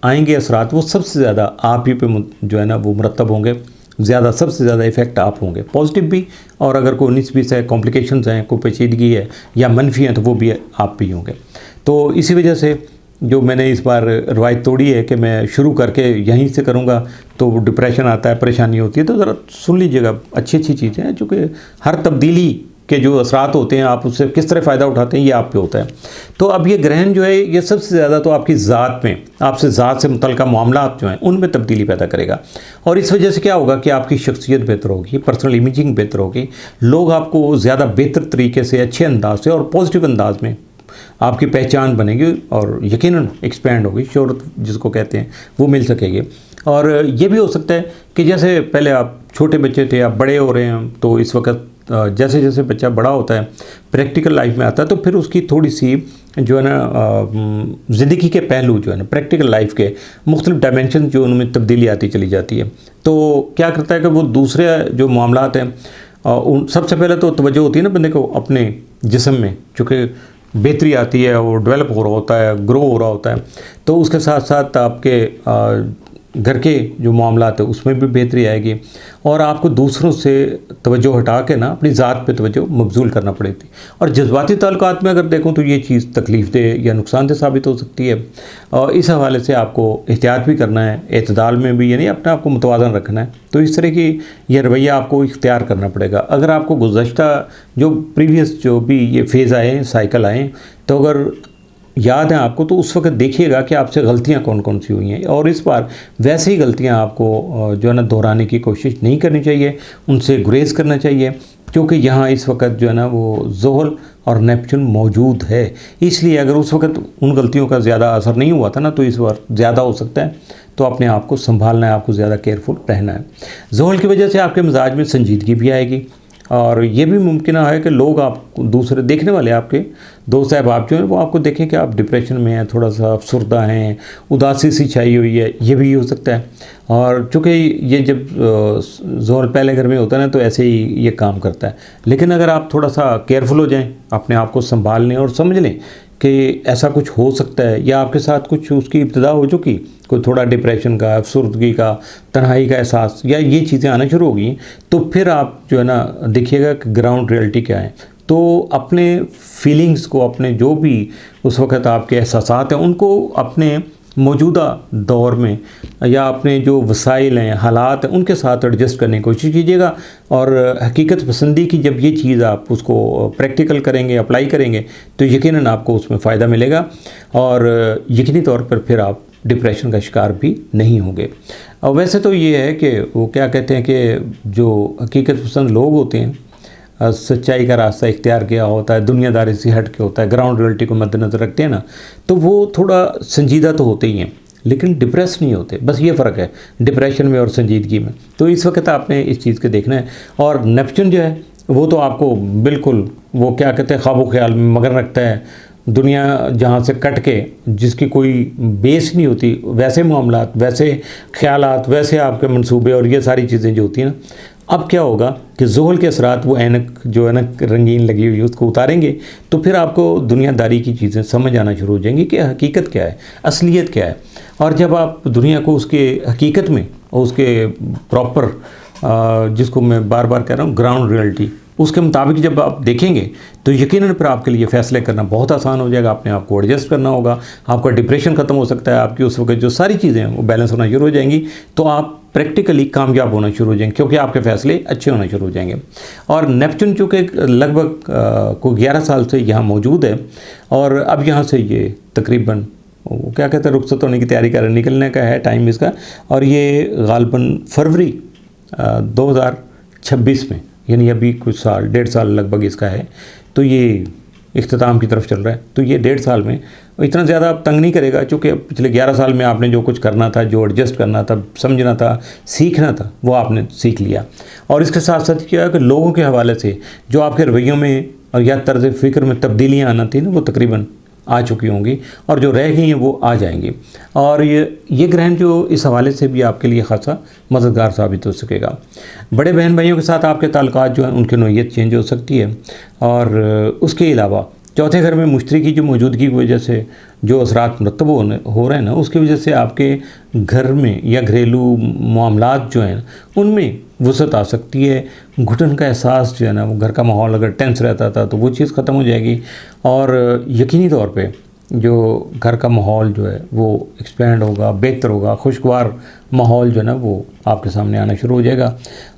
आएंगे असरात वो सबसे ज़्यादा आप ही पे जो है ना वो मुरतब होंगे, ज़्यादा सबसे ज़्यादा इफ़ेक्ट आप होंगे, पॉजिटिव भी, और अगर कोई 19-20 है, कॉम्प्लिकेशंस हैं, कोई पेचीदगी है या मनफी हैं तो वो भी आप भी होंगे। तो इसी वजह से जो मैंने इस बार रवायत तोड़ी है कि मैं शुरू करके यहीं से करूँगा तो डिप्रेशन आता है, परेशानी होती है। तो ज़रा सुन लीजिएगा, अच्छी अच्छी चीज़ें हैं, चूँकि हर तब्दीली के जो असरात होते हैं आप उससे किस तरह फ़ायदा उठाते हैं ये आप पे होता है। तो अब ये ग्रहण जो है ये सबसे ज़्यादा तो आपकी ज़ात में, आपसे ज़ात से मुतल्लिक़ मामलात जो हैं उनमें तब्दीली पैदा करेगा। और इस वजह से क्या होगा कि आपकी शख्सियत बेहतर होगी, पर्सनल इमेजिंग बेहतर होगी, लोग आपको ज़्यादा बेहतर तरीके से, अच्छे अंदाज से और पॉजिटिव अंदाज में आपकी पहचान बनेगी, और यकीनन एक्सपेंड होगी, शोहरत जिसको कहते हैं वो मिल सकेगी। और ये भी हो सकता है कि जैसे पहले आप छोटे बच्चे थे, आप बड़े हो रहे हैं, तो इस वक्त जैसे जैसे बच्चा बड़ा होता है, प्रैक्टिकल लाइफ में आता है, तो फिर उसकी थोड़ी सी जो है ना ज़िंदगी के पहलू जो है ना प्रैक्टिकल लाइफ के मुख्तलिफ डायमेंशन जो उनमें तब्दीली आती चली जाती है। तो क्या करता है कि वो दूसरे जो मामलात हैं उन सबसे पहले तो तवज्जो होती है ना बंदे को अपने जिस्म में, चूँकि बेहतरी आती है, वो डेवलप हो रहा होता है, ग्रो हो रहा होता है, तो उसके साथ साथ आपके घर के जो मामलात है उसमें भी बेहतरी आएगी, और आपको दूसरों से तवज्जो हटा के ना अपनी ज़ात पे तवज्जो मबज़ूल करना पड़ेगी। और जज्बाती ताल्लुकात में अगर देखूँ तो ये चीज़ तकलीफ़देह या नुकसानदेह साबित हो सकती है, और इस हवाले से आपको एहतियात भी करना है, एतदाल में भी, यानी अपने आप को मुतवाज़न रखना है। तो इस तरह की यह रवैया आपको इख्तियार करना पड़ेगा। अगर आपको गुज़श्ता जो प्रीवियस जो भी ये फेज़ आए, साइकिल आए, तो अगर याद है आपको तो उस वक्त देखिएगा कि आपसे गलतियां कौन कौन सी हुई हैं, और इस बार वैसे ही गलतियां आपको जो है ना दोहराने की कोशिश नहीं करनी चाहिए, उनसे गुरेज करना चाहिए, क्योंकि यहाँ इस वक्त जो है ना वो ज़ोहल और नेपच्यून मौजूद है। इसलिए अगर उस वक्त उन गलतियों का ज़्यादा असर नहीं हुआ था ना तो इस बार ज़्यादा हो सकता है। तो अपने आप को संभालना है, आपको ज़्यादा केयरफुल रहना है। ज़ोहल की वजह से आपके मिजाज में संजीदगी भी आएगी, और ये भी मुमकिन है कि लोग आप दूसरे देखने वाले आपके दोस्त अहबाब जो हैं वो आपको देखें कि आप डिप्रेशन में हैं, थोड़ा सा अफसरदा हैं, उदासी सी छाई हुई है, ये भी हो सकता है। और चूँकि ये जब ज़ोहल पहले घर में होता है ना तो ऐसे ही ये काम करता है। लेकिन अगर आप थोड़ा सा केयरफुल हो जाएं, अपने आप को संभाल लें और समझ लें कि ऐसा कुछ हो सकता है या आपके साथ कुछ उसकी इब्तिदा हो चुकी, कोई थोड़ा डिप्रेशन का, अफसरदगी का, तन्हाई का एहसास या ये चीज़ें आना शुरू हो गई, तो फिर आप जो है ना देखिएगा कि ग्राउंड रियलिटी क्या है। तो अपने फीलिंग्स को, अपने जो भी उस वक़्त आपके एहसासात हैं, उनको अपने मौजूदा दौर में या अपने जो वसाइल हैं, हालात हैं, उनके साथ एडजस्ट करने की कोशिश कीजिएगा। और हकीकत पसंदी की जब ये चीज़ आप उसको प्रैक्टिकल करेंगे, अप्लाई करेंगे, तो यकीनन आपको उसमें फ़ायदा मिलेगा और यकीनी तौर पर फिर आप डिप्रेशन का शिकार भी नहीं होंगे। और वैसे तो ये है कि वो क्या कहते हैं कि जो हकीकत पसंद लोग होते हैं, सच्चाई का रास्ता इख्तियार किया होता है, दुनियादारी से हट के होता है, ग्राउंड रियलिटी को मद्देनज़र रखते हैं ना, तो वो थोड़ा संजीदा तो होते ही हैं, लेकिन डिप्रेस नहीं होते। बस ये फ़र्क है डिप्रेशन में और संजीदगी में। तो इस वक्त आपने इस चीज़ को देखना है। और नेपच्यून जो है वो तो आपको बिल्कुल वो क्या कहते हैं ख्वाबो ख्याल में मगन रखता है। दुनिया जहाँ से कट के जिसकी कोई बेस नहीं होती, वैसे मामलात, वैसे ख्यालात, वैसे आपके मंसूबे और ये सारी चीज़ें जो होती हैं ना, अब क्या होगा कि ज़ोहल के असरात वो ऐनक जो है ना रंगीन लगी हुई उसको उतारेंगे, तो फिर आपको दुनियादारी की चीज़ें समझ आना शुरू हो जाएंगी कि हकीकत क्या है, असलियत क्या है। और जब आप दुनिया को उसके हकीकत में और उसके प्रॉपर जिसको मैं बार बार कह रहा हूँ ग्राउंड रियलिटी, उसके मुताबिक जब आप देखेंगे तो यकीनन फिर आपके लिए फ़ैसले करना बहुत आसान हो जाएगा। अपने आप को एडजस्ट करना होगा, आपका डिप्रेशन ख़त्म हो सकता है, आपकी उस वक्त जो सारी चीज़ें हैं वो बैलेंस होना शुरू हो जाएंगी, तो आप प्रैक्टिकली कामयाब होना शुरू हो जाएंगे क्योंकि आपके फ़ैसले अच्छे होना शुरू हो जाएंगे। और नेपच्यून चूँकि लगभग को 11 साल से यहाँ मौजूद है और अब यहाँ से ये तकरीबन वो क्या कहते हैं रुखसत होने की तैयारी कर निकलने का है टाइम इसका, और ये गालबन फरवरी 2026 में, यानी अभी कुछ साल, 1.5 साल लगभग इसका है, तो ये इख्तिताम की तरफ चल रहा है। तो ये 1.5 साल में इतना ज़्यादा आप तंग नहीं करेगा, चूँकि पिछले 11 साल में आपने जो कुछ करना था, जो एडजस्ट करना था, समझना था, सीखना था, वो आपने सीख लिया। और इसके साथ साथ क्या है कि लोगों के हवाले से जो आपके रवैयों में और या तर्ज फ़िक्र में तब्दीलियाँ आना थी ना, वो तकरीबन आ चुकी होंगी और जो रह गई हैं वो आ जाएंगी। और ये ग्रहण जो इस हवाले से भी आपके लिए ख़ासा मददगार साबित हो सकेगा। बड़े बहन भाइयों के साथ आपके ताल्लुकात जो हैं उनकी नोयत चेंज हो सकती है। और उसके अलावा चौथे घर में मुश्तरी की जो मौजूदगी की वजह से जो असरात मुरतब हो रहे हैं ना, उसकी वजह से आपके घर में या घरेलू मामलात जो हैं उनमें वसअत आ सकती है। घुटन का एहसास जो है ना, वो घर का माहौल अगर टेंस रहता था तो वो चीज़ ख़त्म हो जाएगी और यकीनी तौर पे जो घर का माहौल जो है वो एक्सपेंड होगा, बेहतर होगा, खुशगवार माहौल जो है ना वो आपके सामने आना शुरू हो जाएगा।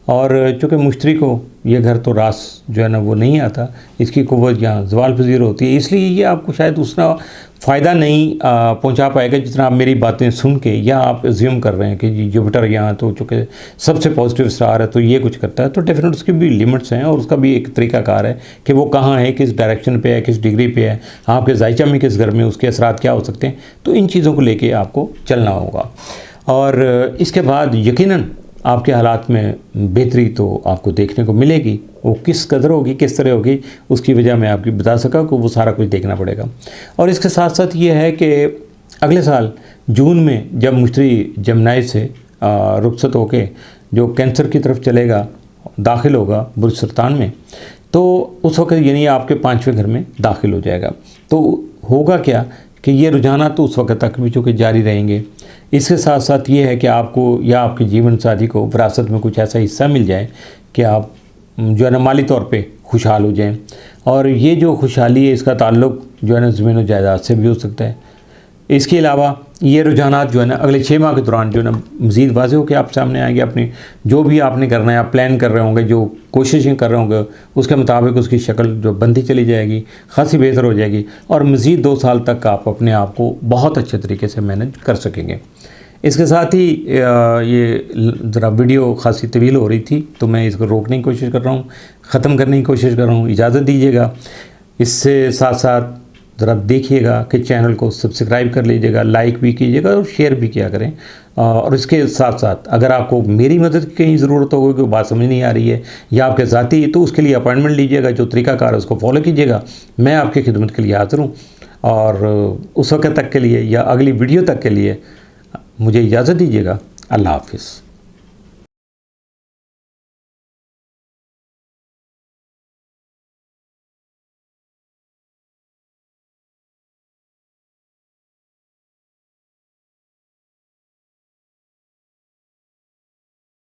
और चूँकि मुश्तरी को ये घर तो रास जो है ना वो नहीं आता, इसकी कुव्वत यहाँ ज़वाल पज़ीर होती है, इसलिए ये आपको शायद उतना फ़ायदा नहीं पहुँचा पाएगा जितना आप मेरी बातें सुन के या आप एज्यूम कर रहे हैं कि जी जुपिटर यहाँ तो चूँकि सबसे पॉजिटिव स्टार है तो ये कुछ करता है। तो डेफिनेट उसकी भी लिमिट्स हैं और उसका भी एक तरीक़ाकार है कि वो कहाँ है, किस डायरेक्शन पे है, किस डिग्री पे है, आपके जायचा में किस घर में उसके असरात क्या हो सकते हैं। तो इन चीज़ों को लेके आपको चलना होगा। और इसके बाद यकीनन आपके हालात में बेहतरी तो आपको देखने को मिलेगी। वो किस कदर होगी, किस तरह होगी, उसकी वजह मैं आपकी बता सका कि वो सारा कुछ देखना पड़ेगा। और इसके साथ साथ ये है कि अगले साल जून में जब मुश्तरी जमनाई से रुखसत होके जो कैंसर की तरफ चलेगा, दाखिल होगा बुर्ज सरतान में, तो उस वक्त यानी आपके 5वें घर में दाखिल हो जाएगा। तो होगा क्या कि ये रुझानात तो उस वक्त तक भी चूँकि जारी रहेंगे। इसके साथ साथ ये है कि आपको या आपके जीवन साथी को विरासत में कुछ ऐसा हिस्सा मिल जाए कि आप जो है ना माली तौर पे खुशहाल हो जाएं। और ये जो खुशहाली है इसका ताल्लुक़ जो है ना ज़मीन और जायदाद से भी हो सकता है। इसके अलावा ये रुझानात जो है ना अगले 6 माह के दौरान जो है ना मज़ीद वाज़ेह होकर आप सामने आएंगे। अपनी जो भी आपने करना है, आप प्लान कर रहे होंगे, जो कोशिशें कर रहे होंगे, उसके मुताबिक उसकी शक्ल जो बनती चली जाएगी, ख़ासी बेहतर हो जाएगी और मज़ीद 2 साल तक आप अपने आप को बहुत अच्छे तरीके से मैनेज कर सकेंगे। इसके साथ ही ये ज़रा वीडियो ख़ासी तवील हो रही थी तो मैं इसको रोकने की कोशिश कर रहा हूँ, ख़त्म करने की कोशिश कर रहा हूँ, इजाज़त दीजिएगा। इससे साथ साथ ज़रा देखिएगा कि चैनल को सब्सक्राइब कर लीजिएगा, लाइक भी कीजिएगा और शेयर भी किया करें। और इसके साथ साथ अगर आपको मेरी मदद की कहीं ज़रूरत होगी, कोई बात समझ नहीं आ रही है या आपके ज़ाती, तो उसके लिए अपॉइंटमेंट लीजिएगा, जो तरीक़ाकार है उसको फॉलो कीजिएगा। मैं आपकी खिदमत के लिए हाज़िर हूँ। और उस वक्त तक के लिए या अगली वीडियो तक के लिए मुझे इजाज़त दीजिएगा। अल्लाह हाफ़िज़।